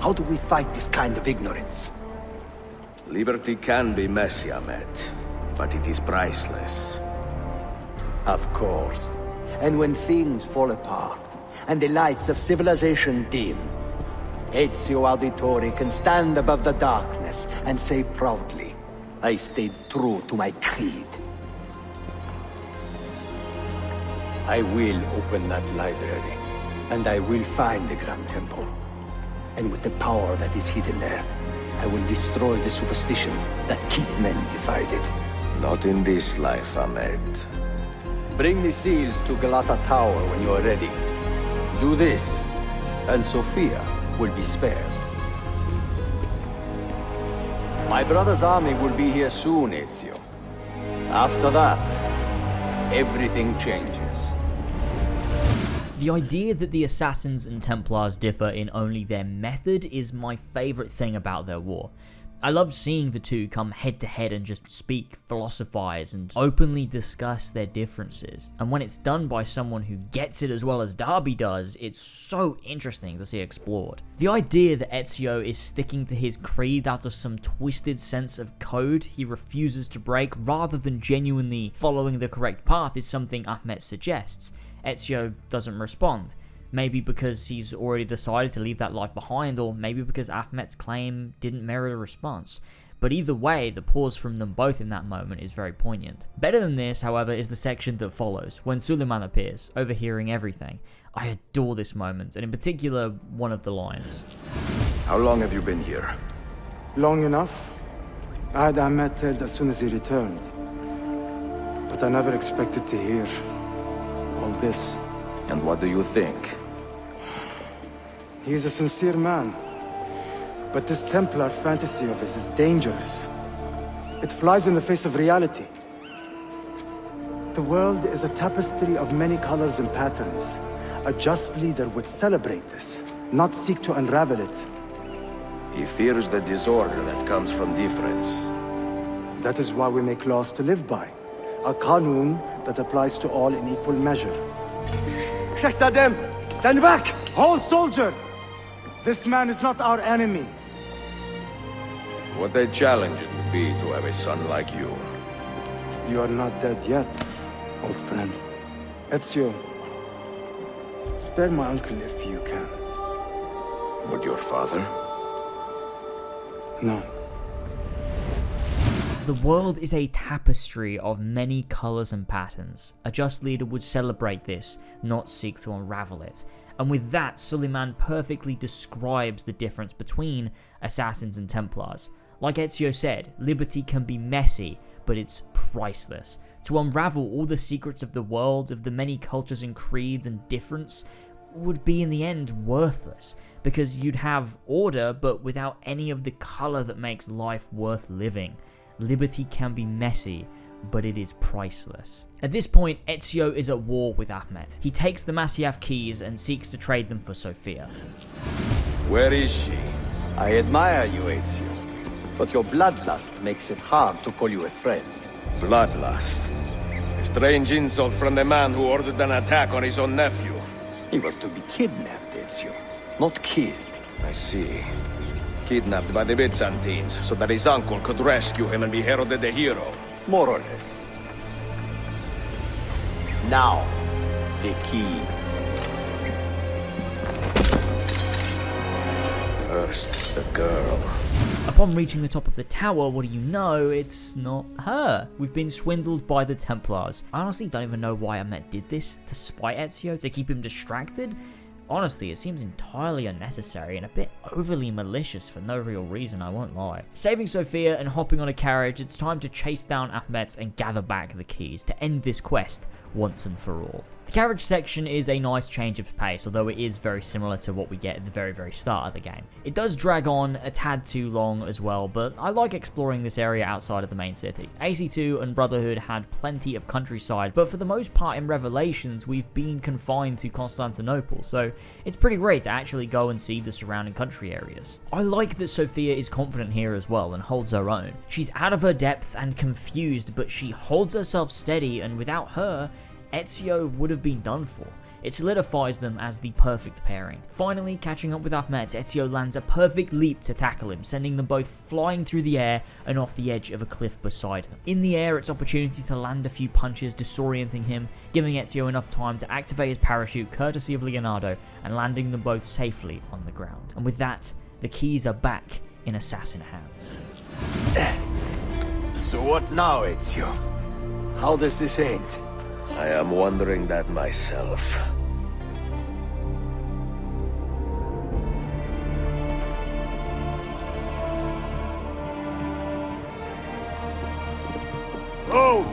How do we fight this kind of ignorance? Liberty can be messy, Ahmet, but it is priceless. Of course. And when things fall apart, and the lights of civilization dim, Ezio Auditore can stand above the darkness and say proudly, I stayed true to my creed. I will open that library, and I will find the Grand Temple. And with the power that is hidden there, I will destroy the superstitions that keep men divided. Not in this life, Ahmed. Bring the seals to Galata Tower when you are ready. Do this, and Sophia will be spared. My brother's army will be here soon, Ezio. After that, everything changes. The idea that the Assassins and Templars differ in only their method is my favourite thing about their war. I love seeing the two come head to head and just speak, philosophize, and openly discuss their differences. And when it's done by someone who gets it as well as Darby does, it's so interesting to see explored. The idea that Ezio is sticking to his creed out of some twisted sense of code he refuses to break rather than genuinely following the correct path is something Ahmed suggests. Ezio doesn't respond. Maybe because he's already decided to leave that life behind, or maybe because Ahmed's claim didn't merit a response. But either way, the pause from them both in that moment is very poignant. Better than this, however, is the section that follows, when Suleiman appears, overhearing everything. I adore this moment, and in particular, one of the lines. How long have you been here? Long enough. I had Ahmed killed as soon as he returned. But I never expected to hear all this. And what do you think? He is a sincere man. But this Templar fantasy of his is dangerous. It flies in the face of reality. The world is a tapestry of many colors and patterns. A just leader would celebrate this, not seek to unravel it. He fears the disorder that comes from difference. That is why we make laws to live by. A qanun that applies to all in equal measure. Stand back! Hold, soldier! This man is not our enemy. What a challenge it would be to have a son like you. You are not dead yet, old friend. Ezio, spare my uncle if you can. Would your father? No. The world is a tapestry of many colours and patterns. A just leader would celebrate this, not seek to unravel it. And with that, Suleiman perfectly describes the difference between Assassins and Templars. Like Ezio said, liberty can be messy, but it's priceless. To unravel all the secrets of the world, of the many cultures and creeds and difference, would be in the end worthless, because you'd have order, but without any of the colour that makes life worth living. Liberty can be messy, but it is priceless. At this point, Ezio is at war with Ahmed. He takes the Masyaf keys and seeks to trade them for Sophia. Where is she? I admire you, Ezio, but your bloodlust makes it hard to call you a friend. Bloodlust? A strange insult from the man who ordered an attack on his own nephew. He was to be kidnapped, Ezio, not killed. I see. Kidnapped by the Byzantines, so that his uncle could rescue him and be heralded a hero. More or less. Now, the keys. First, the girl. Upon reaching the top of the tower, what do you know? It's not her. We've been swindled by the Templars. I honestly don't even know why Ahmed did this. To spite Ezio? To keep him distracted? Honestly, it seems entirely unnecessary and a bit overly malicious for no real reason, I won't lie. Saving Sophia and hopping on a carriage, it's time to chase down Ahmed and gather back the keys to end this quest once and for all. The carriage section is a nice change of pace, although it is very similar to what we get at the very start of the game. It does drag on a tad too long as well, but I like exploring this area outside of the main city. AC2 and Brotherhood had plenty of countryside, but for the most part in Revelations, we've been confined to Constantinople, so it's pretty great to actually go and see the surrounding country areas. I like that Sophia is confident here as well and holds her own. She's out of her depth and confused, but she holds herself steady, and without her, Ezio would have been done for. It solidifies them as the perfect pairing. Finally, catching up with Ahmed, Ezio lands a perfect leap to tackle him, sending them both flying through the air and off the edge of a cliff beside them. In the air, it's opportunity to land a few punches, disorienting him, giving Ezio enough time to activate his parachute courtesy of Leonardo, and landing them both safely on the ground. And with that, the keys are back in assassin hands. So what now, Ezio? How does this end? I am wondering that myself. Go!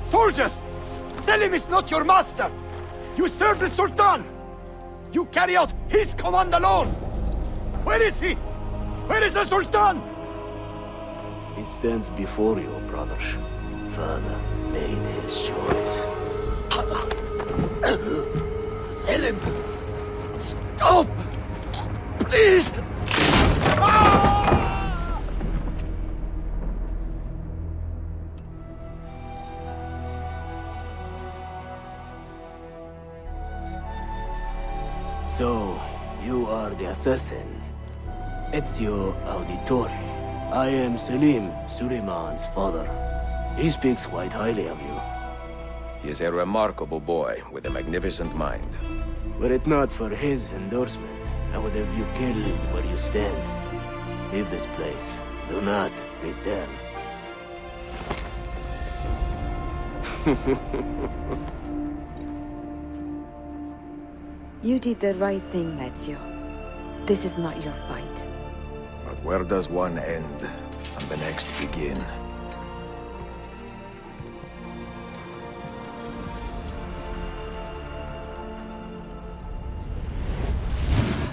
Soldiers! Selim is not your master! You serve the Sultan! You carry out his command alone! Where is he? Where is the Sultan? He stands before you, brother. Father made his choice. Selim! Stop! Please! So, you are the assassin. Ezio Auditore. I am Selim, Suleiman's father. He speaks quite highly of you. He is a remarkable boy with a magnificent mind. Were it not for his endorsement, I would have you killed where you stand. Leave this place. Do not return. You did the right thing, Ezio. This is not your fight. But where does one end and the next begin?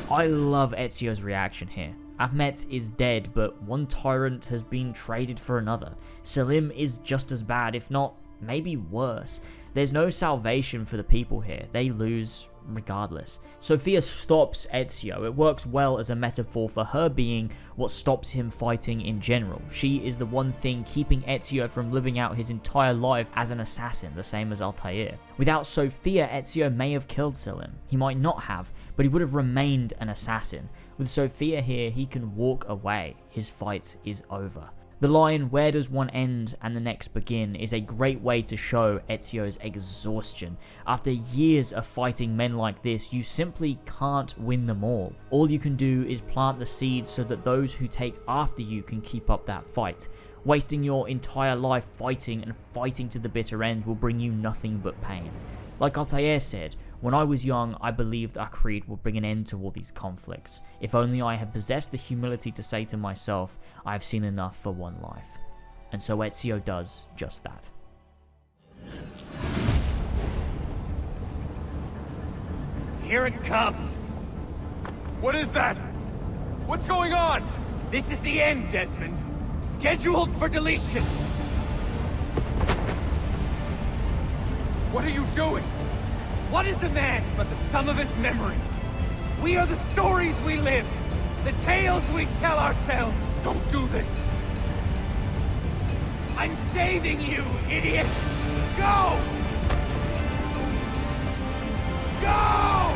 I love Ezio's reaction here. Ahmet is dead, but one tyrant has been traded for another. Selim is just as bad, if not maybe worse. There's no salvation for the people here. They lose regardless. Sophia stops Ezio. It works well as a metaphor for her being what stops him fighting in general. She is the one thing keeping Ezio from living out his entire life as an assassin, the same as Altair. Without Sophia, Ezio may have killed Selim. He might not have, but he would have remained an assassin. With Sophia here, he can walk away. His fight is over. The line, "Where does one end and the next begin?" is a great way to show Ezio's exhaustion. After years of fighting men like this, you simply can't win them all. All you can do is plant the seeds so that those who take after you can keep up that fight. Wasting your entire life fighting and fighting to the bitter end will bring you nothing but pain. Like Altair said, "When I was young, I believed our creed would bring an end to all these conflicts. If only I had possessed the humility to say to myself, I have seen enough for one life." And so Ezio does just that. Here it comes! What is that? What's going on? This is the end, Desmond. Scheduled for deletion. What are you doing? What is a man but the sum of his memories? We are the stories we live, the tales we tell ourselves. Don't do this. I'm saving you, idiot! Go! Go!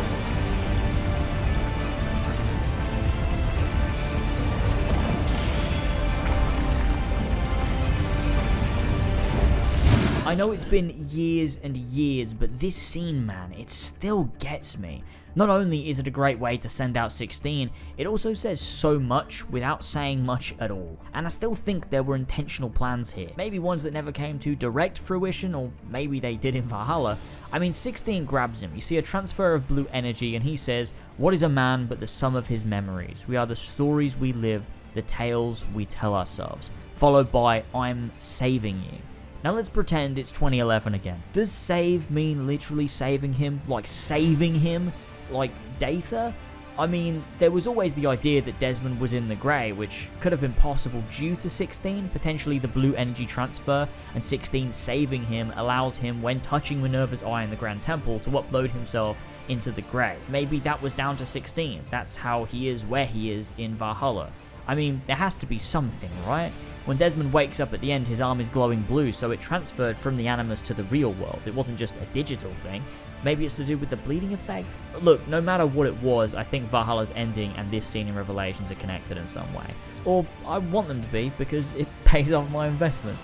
I know it's been years and years, but this scene, man, it still gets me. Not only is it a great way to send out 16, it also says so much without saying much at all. And I still think there were intentional plans here. Maybe ones that never came to direct fruition, or maybe they did in Valhalla. I mean, 16 grabs him. You see a transfer of blue energy and he says, "What is a man but the sum of his memories? We are the stories we live, the tales we tell ourselves." Followed by, "I'm saving you." Now let's pretend it's 2011 again. Does save mean literally saving him? Like saving him? Like data? I mean, there was always the idea that Desmond was in the grey, which could have been possible due to 16, potentially the blue energy transfer, and 16 saving him allows him, when touching Minerva's eye in the Grand Temple, to upload himself into the grey. Maybe that was down to 16. That's how he is where he is in Valhalla. I mean, there has to be something, right? When Desmond wakes up at the end, his arm is glowing blue, so it transferred from the Animus to the real world. It wasn't just a digital thing. Maybe it's to do with the bleeding effect? Look, no matter what it was, I think Valhalla's ending and this scene in Revelations are connected in some way. Or I want them to be, because it pays off my investment.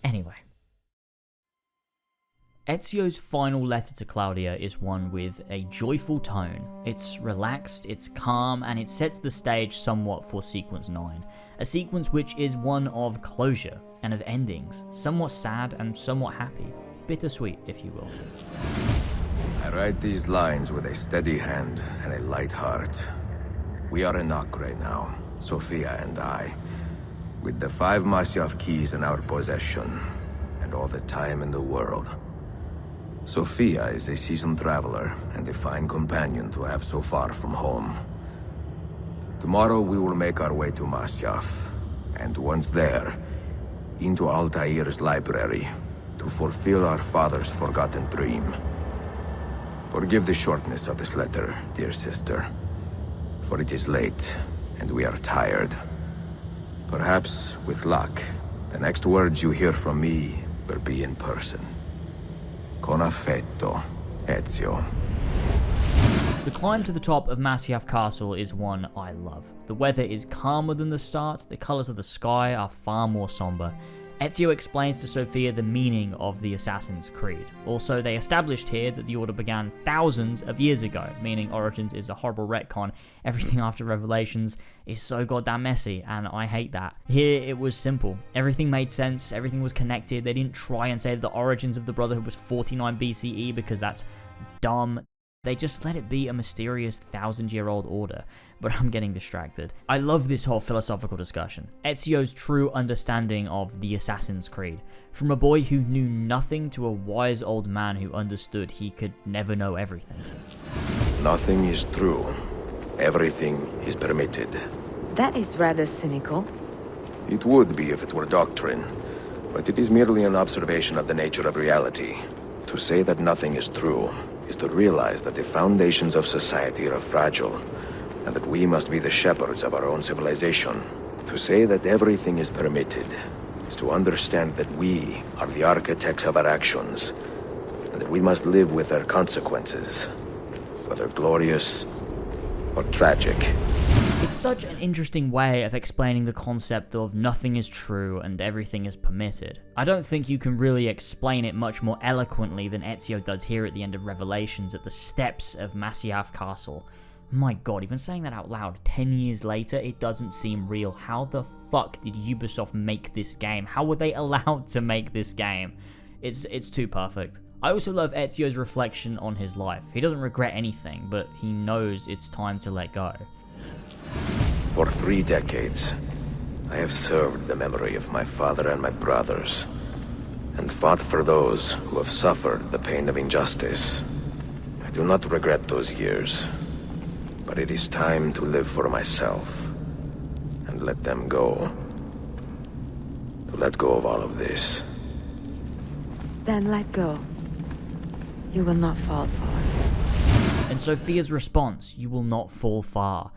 Anyway. Ezio's final letter to Claudia is one with a joyful tone. It's relaxed, it's calm, and it sets the stage somewhat for Sequence 9. A sequence which is one of closure and of endings, somewhat sad and somewhat happy. Bittersweet, if you will. I write these lines with a steady hand and a light heart. We are in Acre now, Sophia and I, with the 5 Masyaf keys in our possession, and all the time in the world. Sophia is a seasoned traveler and a fine companion to have so far from home. Tomorrow we will make our way to Masyaf, and once there, into Altair's library, to fulfill our father's forgotten dream. Forgive the shortness of this letter, dear sister, for it is late, and we are tired. Perhaps, with luck, the next words you hear from me will be in person. Con affetto, Ezio. The climb to the top of Masyaf Castle is one I love. The weather is calmer than the start, the colours of the sky are far more somber. Ezio explains to Sophia the meaning of the Assassin's Creed. Also, they established here that the Order began thousands of years ago, meaning Origins is a horrible retcon. Everything after Revelations is so goddamn messy, and I hate that. Here, it was simple. Everything made sense, everything was connected. They didn't try and say that the origins of the Brotherhood was 49 BCE because that's dumb. They just let it be a mysterious 1,000-year-old order, but I'm getting distracted. I love this whole philosophical discussion. Ezio's true understanding of the Assassin's Creed. From a boy who knew nothing to a wise old man who understood he could never know everything. Nothing is true. Everything is permitted. That is rather cynical. It would be if it were doctrine, but it is merely an observation of the nature of reality. To say that nothing is true is to realize that the foundations of society are fragile, and that we must be the shepherds of our own civilization. To say that everything is permitted is to understand that we are the architects of our actions, and that we must live with their consequences, whether glorious or tragic. It's such an interesting way of explaining the concept of nothing is true and everything is permitted. I don't think you can really explain it much more eloquently than Ezio does here at the end of Revelations at the steps of Masyaf Castle. My god, even saying that out loud 10 years later, it doesn't seem real. How the fuck did Ubisoft make this game? How were they allowed to make this game? It's too perfect. I also love Ezio's reflection on his life. He doesn't regret anything, but he knows it's time to let go. For 3 decades, I have served the memory of my father and my brothers, and fought for those who have suffered the pain of injustice. I do not regret those years, but it is time to live for myself, and let them go. To let go of all of this. Then let go. You will not fall far. And Sophia's response, you will not fall far.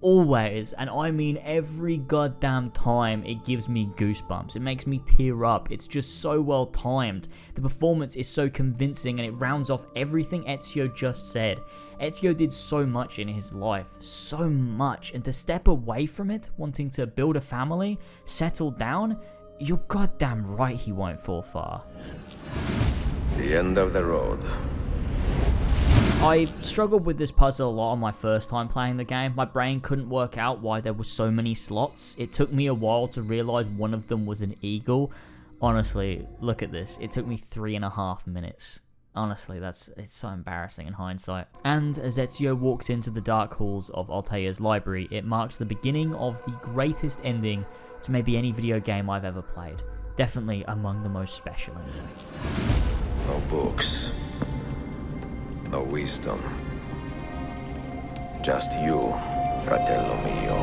Always, and I mean every goddamn time, it gives me goosebumps. It makes me tear up. It's just so well timed. The performance is so convincing and it rounds off everything Ezio just said. Ezio did so much in his life, so much, and to step away from it, wanting to build a family, settle down, you're goddamn right he won't fall far. The end of the road. I struggled with this puzzle a lot on my first time playing the game. My brain couldn't work out why there were so many slots. It took me a while to realize one of them was an eagle. Honestly, look at this. It took me 3.5 minutes. Honestly, it's so embarrassing in hindsight. And as Ezio walks into the dark halls of Altair's library, it marks the beginning of the greatest ending to maybe any video game I've ever played. Definitely among the most special anyway. No books. No wisdom. Just you, fratello mio.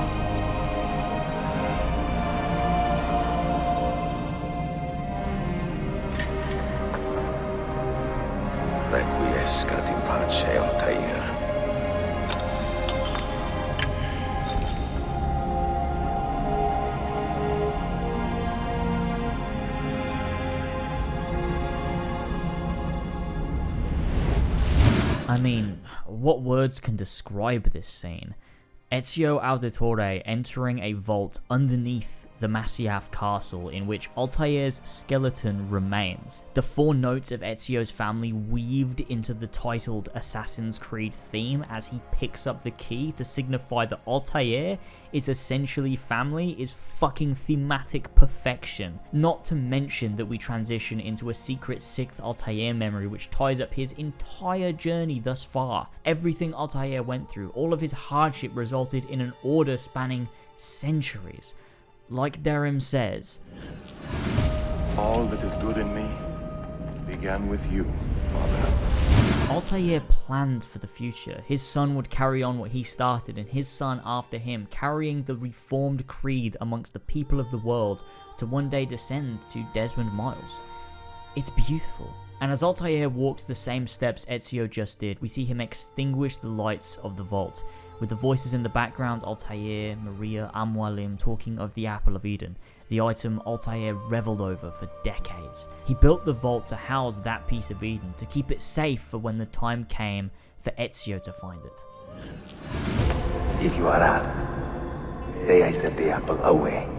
Requiescat in pace, Altair. I mean, what words can describe this scene? Ezio Auditore entering a vault underneath the Masyaf castle in which Altair's skeleton remains. The 4 notes of Ezio's family weaved into the titled Assassin's Creed theme as he picks up the key to signify that Altair is essentially family is fucking thematic perfection. Not to mention that we transition into a secret 6th Altair memory which ties up his entire journey thus far. Everything Altair went through, all of his hardship resulted in an order spanning centuries. Like Darim says, all that is good in me began with you, Father. Altair planned for the future. His son would carry on what he started, and his son after him, carrying the reformed creed amongst the people of the world to one day descend to Desmond Miles. It's beautiful. And as Altair walks the same steps Ezio just did, we see him extinguish the lights of the vault. With the voices in the background, Altair, Maria, Amwalim talking of the Apple of Eden, the item Altair reveled over for decades. He built the vault to house that piece of Eden, to keep it safe for when the time came for Ezio to find it. If you are asked, say I sent the apple away.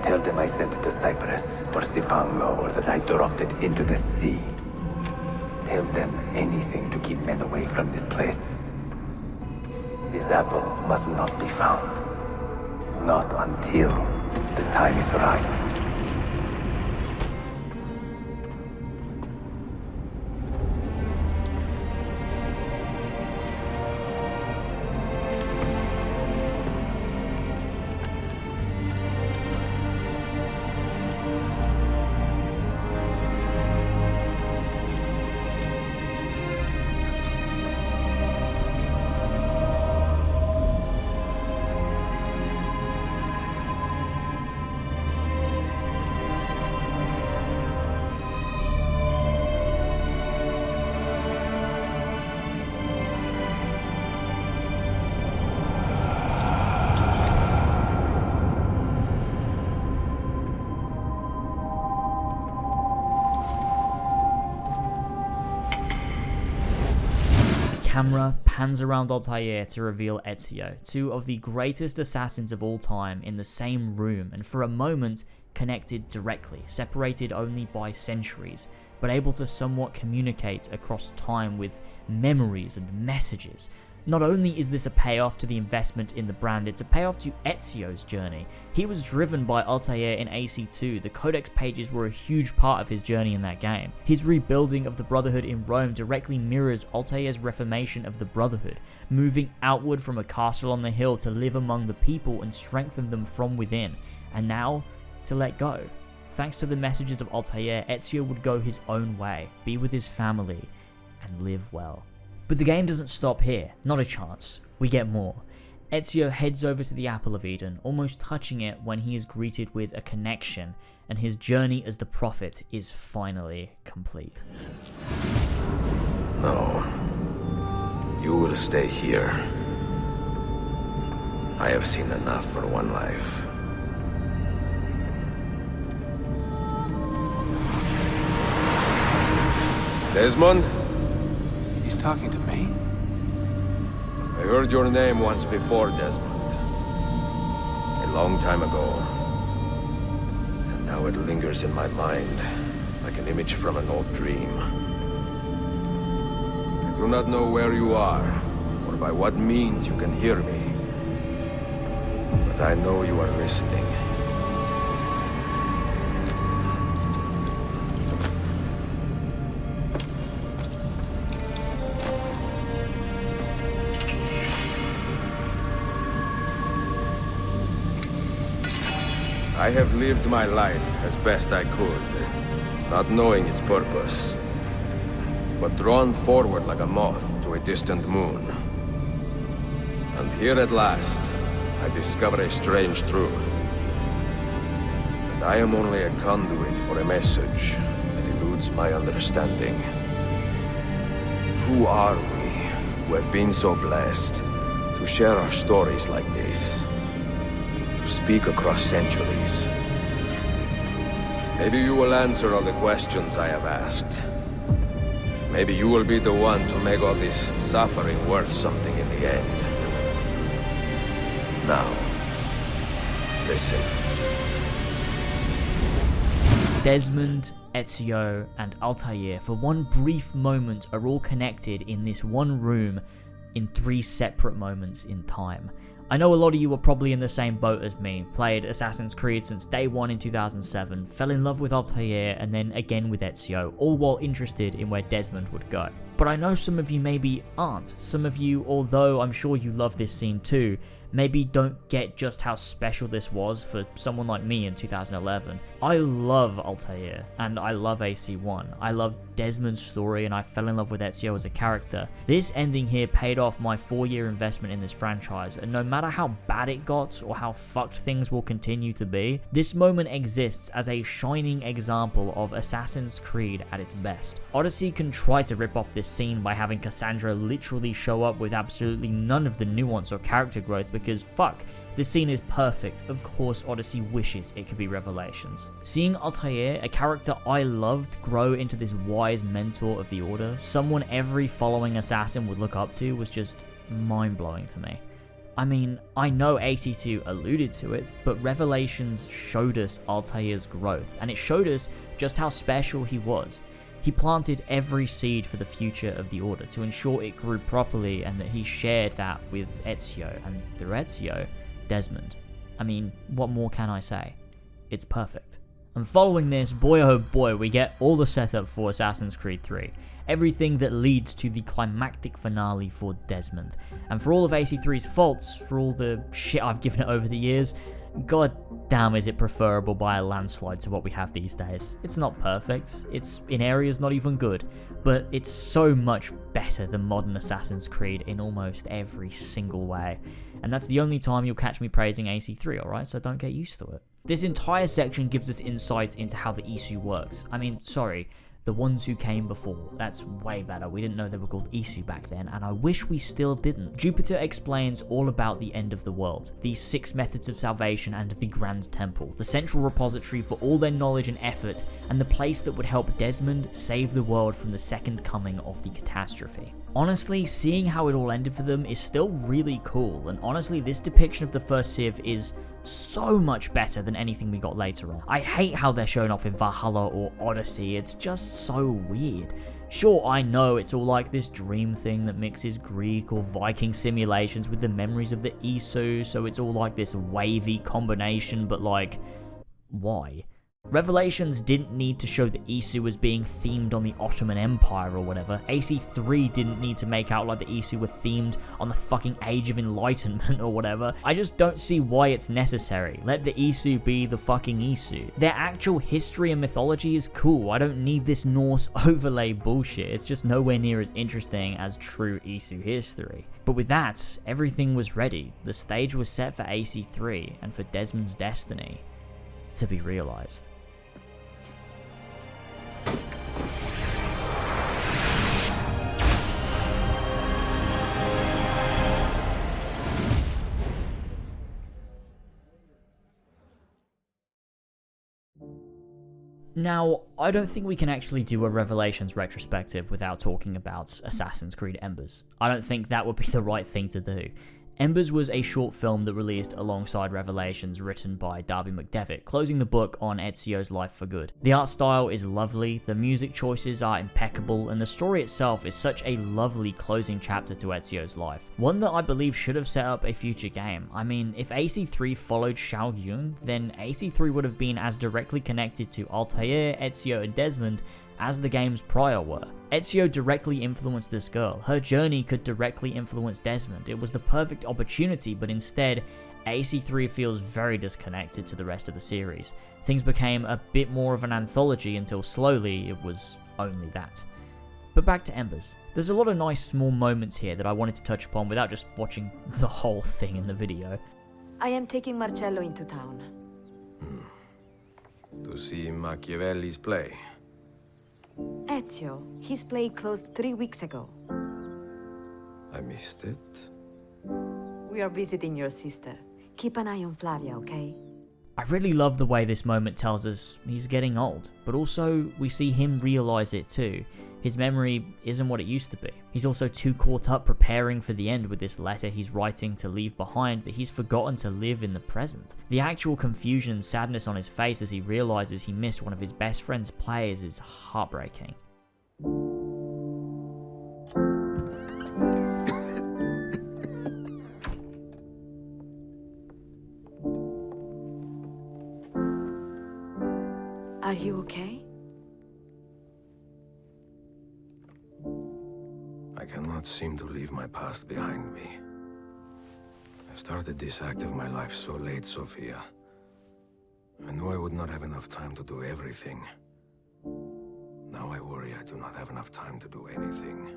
Tell them I sent it to Cyprus or Cipango, or that I dropped it into the sea. Tell them anything to keep men away from this place. This apple must not be found. Not until the time is right. Camera pans around Altair to reveal Ezio, 2 of the greatest assassins of all time in the same room, and for a moment connected directly, separated only by centuries, but able to somewhat communicate across time with memories and messages. Not only is this a payoff to the investment in the brand, it's a payoff to Ezio's journey. He was driven by Altair in AC2, the Codex pages were a huge part of his journey in that game. His rebuilding of the Brotherhood in Rome directly mirrors Altair's reformation of the Brotherhood, moving outward from a castle on the hill to live among the people and strengthen them from within, and now to let go. Thanks to the messages of Altair, Ezio would go his own way, be with his family, and live well. But the game doesn't stop here, not a chance, we get more. Ezio heads over to the Apple of Eden, almost touching it when he is greeted with a connection, and his journey as the prophet is finally complete. No. You will stay here. I have seen enough for one life. Desmond? He's talking to me? I heard your name once before, Desmond. A long time ago. And now it lingers in my mind, like an image from an old dream. I do not know where you are, or by what means you can hear me. But I know you are listening. I have lived my life as best I could, not knowing its purpose, but drawn forward like a moth to a distant moon. And here at last, I discover a strange truth. And I am only a conduit for a message that eludes my understanding. Who are we, who have been so blessed to share our stories like this? Speak across centuries. Maybe you will answer all the questions I have asked. Maybe you will be the one to make all this suffering worth something in the end. Now, listen. Desmond, Ezio, and Altair for one brief moment are all connected in this one room in 3 separate moments in time. I know a lot of you are probably in the same boat as me, played Assassin's Creed since day 1 in 2007, fell in love with Altair and then again with Ezio, all while interested in where Desmond would go. But I know some of you maybe aren't. Some of you, although I'm sure you love this scene too, maybe don't get just how special this was for someone like me in 2011. I love Altair, and I love AC1. I love Desmond's story, and I fell in love with Ezio as a character. This ending here paid off my 4-year investment in this franchise, and no matter how bad it got, or how fucked things will continue to be, this moment exists as a shining example of Assassin's Creed at its best. Odyssey can try to rip off this scene by having Cassandra literally show up with absolutely none of the nuance or character growth, because fuck, this scene is perfect. Of course Odyssey wishes it could be Revelations. Seeing Altair, a character I loved, grow into this wise mentor of the Order, someone every following assassin would look up to, was just mind-blowing to me. I mean, I know 82 alluded to it, but Revelations showed us Altair's growth, and it showed us just how special he was. He planted every seed for the future of the Order to ensure it grew properly, and that he shared that with Ezio, and through Ezio, Desmond. I mean, what more can I say? It's perfect. And following this, boy oh boy, we get all the setup for Assassin's Creed 3. Everything that leads to the climactic finale for Desmond. And for all of AC3's faults, for all the shit I've given it over the years, god damn is it preferable by a landslide to what we have these days. It's not perfect, it's in areas not even good, but it's so much better than modern Assassin's Creed in almost every single way. And that's the only time you'll catch me praising AC3, alright, so don't get used to it. This entire section gives us insights into how the Isu works. I mean, sorry, the ones who came before. That's way better. We didn't know they were called Isu back then, and I wish we still didn't. Jupiter explains all about the end of the world, these 6 methods of salvation and the Grand Temple, the central repository for all their knowledge and effort, and the place that would help Desmond save the world from the second coming of the catastrophe. Honestly, seeing how it all ended for them is still really cool, and honestly, this depiction of the first Civ is so much better than anything we got later on. I hate how they're shown off in Valhalla or Odyssey, it's just so weird. Sure, I know it's all like this dream thing that mixes Greek or Viking simulations with the memories of the Isu, so it's all like this wavy combination, but like, why? Revelations didn't need to show the Isu as being themed on the Ottoman Empire or whatever. AC3 didn't need to make out like the Isu were themed on the fucking Age of Enlightenment or whatever. I just don't see why it's necessary. Let the Isu be the fucking Isu. Their actual history and mythology is cool. I don't need this Norse overlay bullshit. It's just nowhere near as interesting as true Isu history. But with that, everything was ready. The stage was set for AC3 and for Desmond's destiny to be realized. Now, I don't think we can actually do a Revelations retrospective without talking about Assassin's Creed Embers. I don't think that would be the right thing to do. Embers was a short film that released alongside Revelations, written by Darby McDevitt, closing the book on Ezio's life for good. The art style is lovely, the music choices are impeccable, and the story itself is such a lovely closing chapter to Ezio's life. One that I believe should have set up a future game. I mean, if AC3 followed Shao Yun, then AC3 would have been as directly connected to Altair, Ezio, and Desmond as the games prior were. Ezio directly influenced this girl. Her journey could directly influence Desmond. It was the perfect opportunity, but instead, AC3 feels very disconnected to the rest of the series. Things became a bit more of an anthology until slowly it was only that. But back to Embers. There's a lot of nice small moments here that I wanted to touch upon without just watching the whole thing in the video. I am taking Marcello into town. To see Machiavelli's play. Ezio, his play closed 3 weeks ago. I missed it. We are visiting your sister. Keep an eye on Flavia, okay? I really love the way this moment tells us he's getting old, but also we see him realize it too. His memory isn't what it used to be. He's also too caught up preparing for the end with this letter he's writing to leave behind that he's forgotten to live in the present. The actual confusion and sadness on his face as he realizes he missed one of his best friend's plays is heartbreaking. Are you okay? I cannot seem to leave my past behind me. I started this act of my life so late, Sophia. I knew I would not have enough time to do everything. Now I worry I do not have enough time to do anything.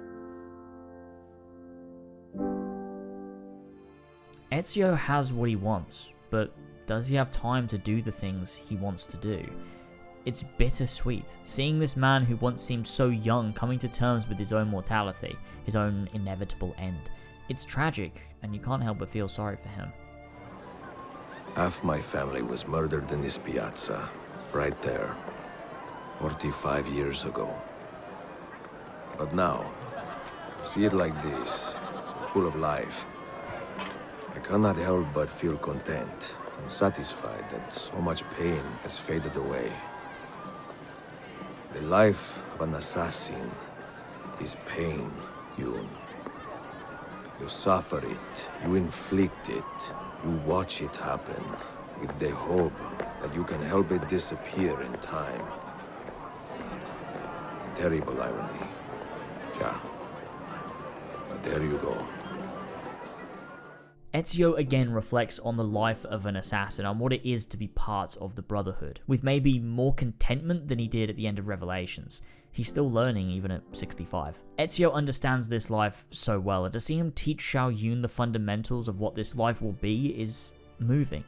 Ezio has what he wants, but does he have time to do the things he wants to do? It's bittersweet, seeing this man who once seemed so young coming to terms with his own mortality, his own inevitable end. It's tragic, and you can't help but feel sorry for him. Half my family was murdered in this piazza, right there, 45 years ago. But now, see it like this, so full of life. I cannot help but feel content and satisfied that so much pain has faded away. The life of an assassin is pain, Yoon. You suffer it, you inflict it, you watch it happen, with the hope that you can help it disappear in time. A terrible irony, yeah. But there you go. Ezio again reflects on the life of an assassin, on what it is to be part of the Brotherhood, with maybe more contentment than he did at the end of Revelations. He's still learning even at 65. Ezio understands this life so well, and to see him teach Xiao Yun the fundamentals of what this life will be is moving.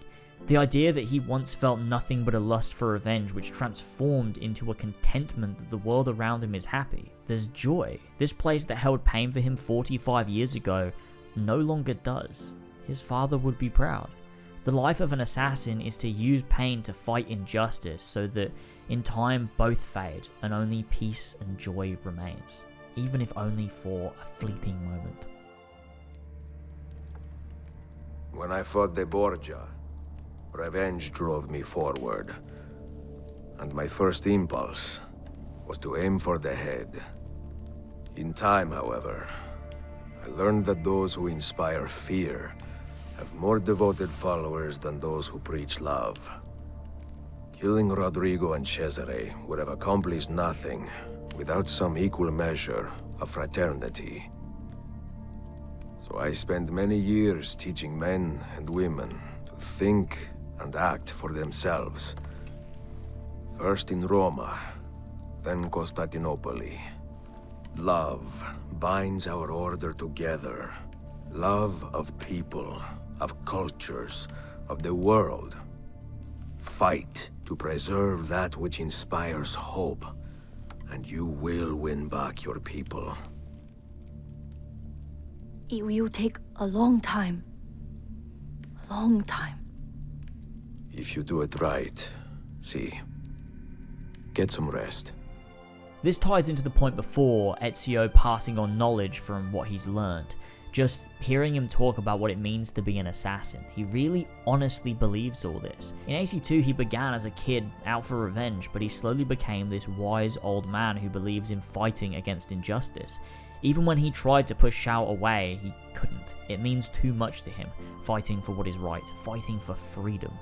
The idea that he once felt nothing but a lust for revenge, which transformed into a contentment that the world around him is happy. There's joy. This place that held pain for him 45 years ago no longer does. His father would be proud. The life of an assassin is to use pain to fight injustice so that in time both fade and only peace and joy remains, even if only for a fleeting moment. When I fought the Borgia, revenge drove me forward. And my first impulse was to aim for the head. In time, however, I learned that those who inspire fear have more devoted followers than those who preach love. Killing Rodrigo and Cesare would have accomplished nothing without some equal measure of fraternity. So I spent many years teaching men and women to think and act for themselves. First in Roma, then Constantinople. Love binds our order together. Love of people, of cultures, of the world. Fight to preserve that which inspires hope, and you will win back your people. It will take a long time. A long time. If you do it right, see, get some rest. This ties into the point before, Ezio passing on knowledge from what he's learned. Just hearing him talk about what it means to be an assassin, he really honestly believes all this. In AC2 he began as a kid out for revenge, but he slowly became this wise old man who believes in fighting against injustice. Even when he tried to push Xiao away, he couldn't. It means too much to him, fighting for what is right, fighting for freedom.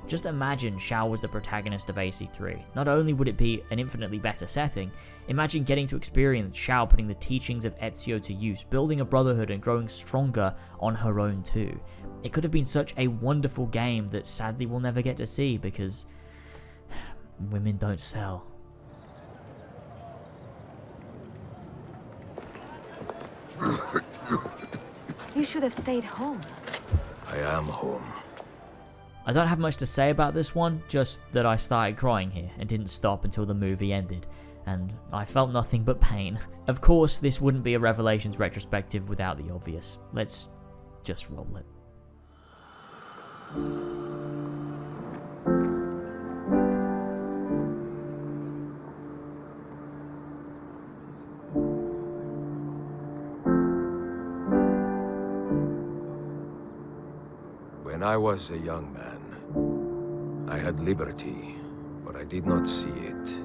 Just imagine Xiao was the protagonist of AC3. Not only would it be an infinitely better setting, imagine getting to experience Xiao putting the teachings of Ezio to use, building a brotherhood and growing stronger on her own too. It could have been such a wonderful game that sadly we'll never get to see because women don't sell. You should have stayed home. I am home. I don't have much to say about this one, just that I started crying here and didn't stop until the movie ended, and I felt nothing but pain. Of course, this wouldn't be a Revelations retrospective without the obvious. Let's just roll it. I was a young man, I had liberty, but I did not see it.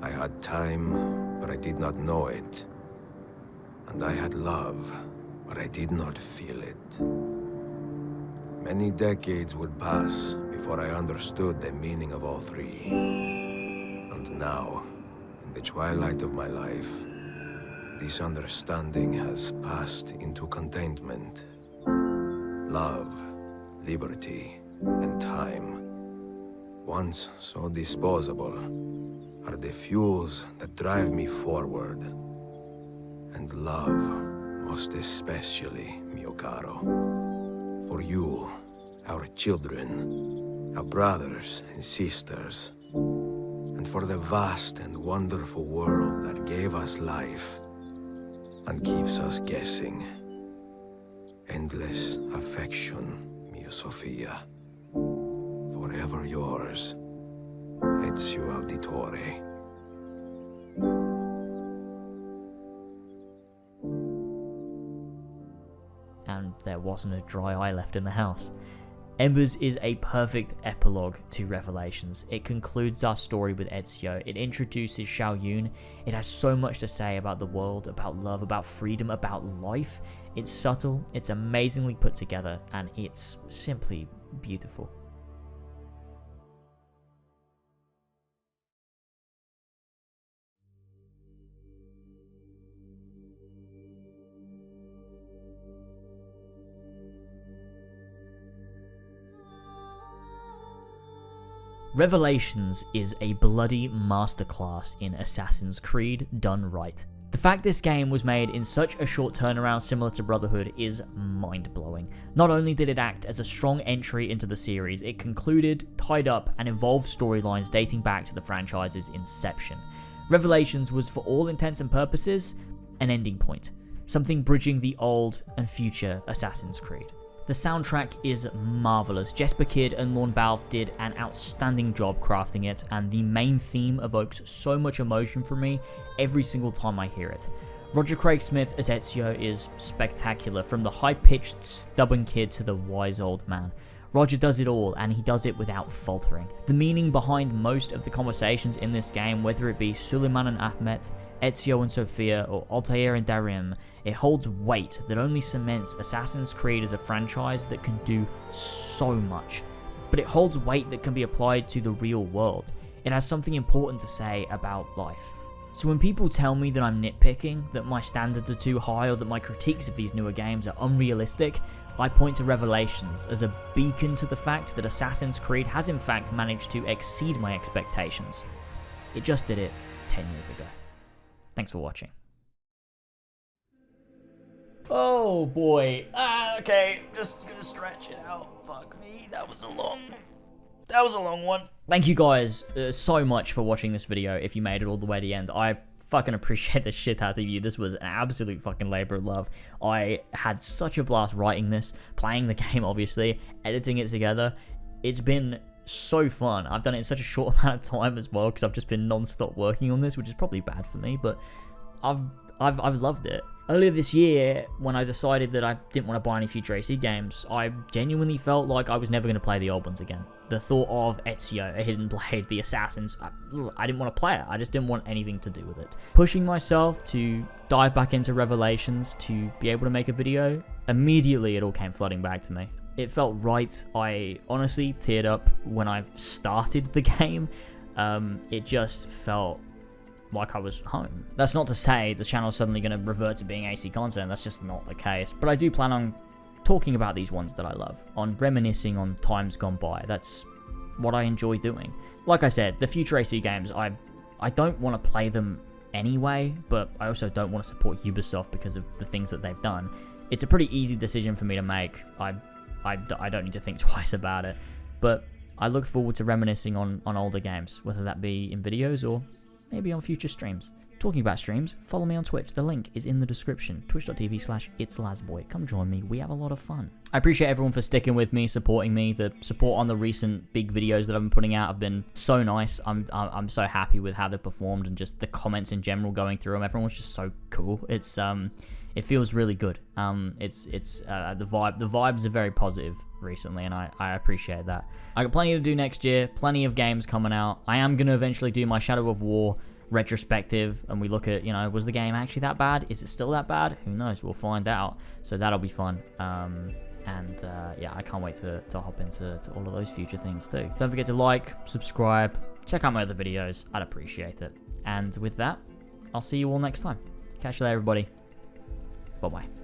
I had time, but I did not know it. And I had love, but I did not feel it. Many decades would pass before I understood the meaning of all three. And now, in the twilight of my life, this understanding has passed into contentment. Love, liberty, and time, once so disposable, are the fuels that drive me forward. And love, most especially, mio caro. For you, our children, our brothers and sisters, and for the vast and wonderful world that gave us life and keeps us guessing. Endless affection, mia Sofia. Forever yours, Ezio Auditore. And there wasn't a dry eye left in the house. Embers is a perfect epilogue to Revelations. It concludes our story with Ezio. It introduces Xiao Yun. It has so much to say about the world, about love, about freedom, about life. It's subtle, it's amazingly put together, and it's simply beautiful. Revelations is a bloody masterclass in Assassin's Creed done right. The fact this game was made in such a short turnaround similar to Brotherhood is mind-blowing. Not only did it act as a strong entry into the series, it concluded, tied up, and involved storylines dating back to the franchise's inception. Revelations was, for all intents and purposes, an ending point. Something bridging the old and future Assassin's Creed. The soundtrack is marvellous. Jesper Kyd and Lorne Balfe did an outstanding job crafting it, and the main theme evokes so much emotion from me every single time I hear it. Roger Craig Smith as Ezio is spectacular, from the high-pitched, stubborn kid to the wise old man. Roger does it all, and he does it without faltering. The meaning behind most of the conversations in this game, whether it be Suleiman and Ahmet, Ezio and Sofia, or Altair and Darim, it holds weight that only cements Assassin's Creed as a franchise that can do so much. But it holds weight that can be applied to the real world. It has something important to say about life. So when people tell me that I'm nitpicking, that my standards are too high, or that my critiques of these newer games are unrealistic, I point to Revelations as a beacon to the fact that Assassin's Creed has in fact managed to exceed my expectations. It just did it 10 years ago. Thanks for watching. Oh boy. Okay, just gonna stretch it out. Fuck me, that was a long one. Thank you guys so much for watching this video. If you made it all the way to the end, I fucking appreciate the shit out of you. This was an absolute fucking labor of love. I had such a blast writing this, playing the game obviously, editing it together. It's been so fun. I've done it in such a short amount of time as well, because I've just been non-stop working on this, which is probably bad for me, but I've loved it. Earlier this year, when I decided that I didn't want to buy any future AC games, I genuinely felt like I was never going to play the old ones again. The thought of Ezio, a Hidden Blade, the Assassins, I didn't want to play it. I just didn't want anything to do with it. Pushing myself to dive back into Revelations, to be able to make a video, immediately it all came flooding back to me. It felt right. I honestly teared up when I started the game. It just felt like I was home. That's not to say the channel's suddenly going to revert to being AC content. That's just not the case. But I do plan on talking about these ones that I love, on reminiscing on times gone by. That's what I enjoy doing. Like I said, the future AC games, I don't want to play them anyway, but I also don't want to support Ubisoft because of the things that they've done. It's a pretty easy decision for me to make. I don't need to think twice about it. But I look forward to reminiscing on older games, whether that be in videos or maybe on future streams. Talking about streams, follow me on Twitch. The link is in the description. Twitch.tv/itslazboy. Come join me. We have a lot of fun. I appreciate everyone for sticking with me, supporting me. The support on the recent big videos that I've been putting out have been so nice. I'm so happy with how they've performed, and just the comments in general going through them. Everyone's just so cool. It's it feels really good. The vibes are very positive recently, and I appreciate that. I got plenty to do next year, plenty of games coming out. I am gonna eventually do my Shadow of War retrospective, and we look at, you know, was the game actually that bad? Is it still that bad? Who knows? We'll find out. So that'll be fun. Yeah, I can't wait to hop into all of those future things too. Don't forget to like, subscribe, check out my other videos. I'd appreciate it. And with that, I'll see you all next time. Catch you later, everybody. Bye-bye.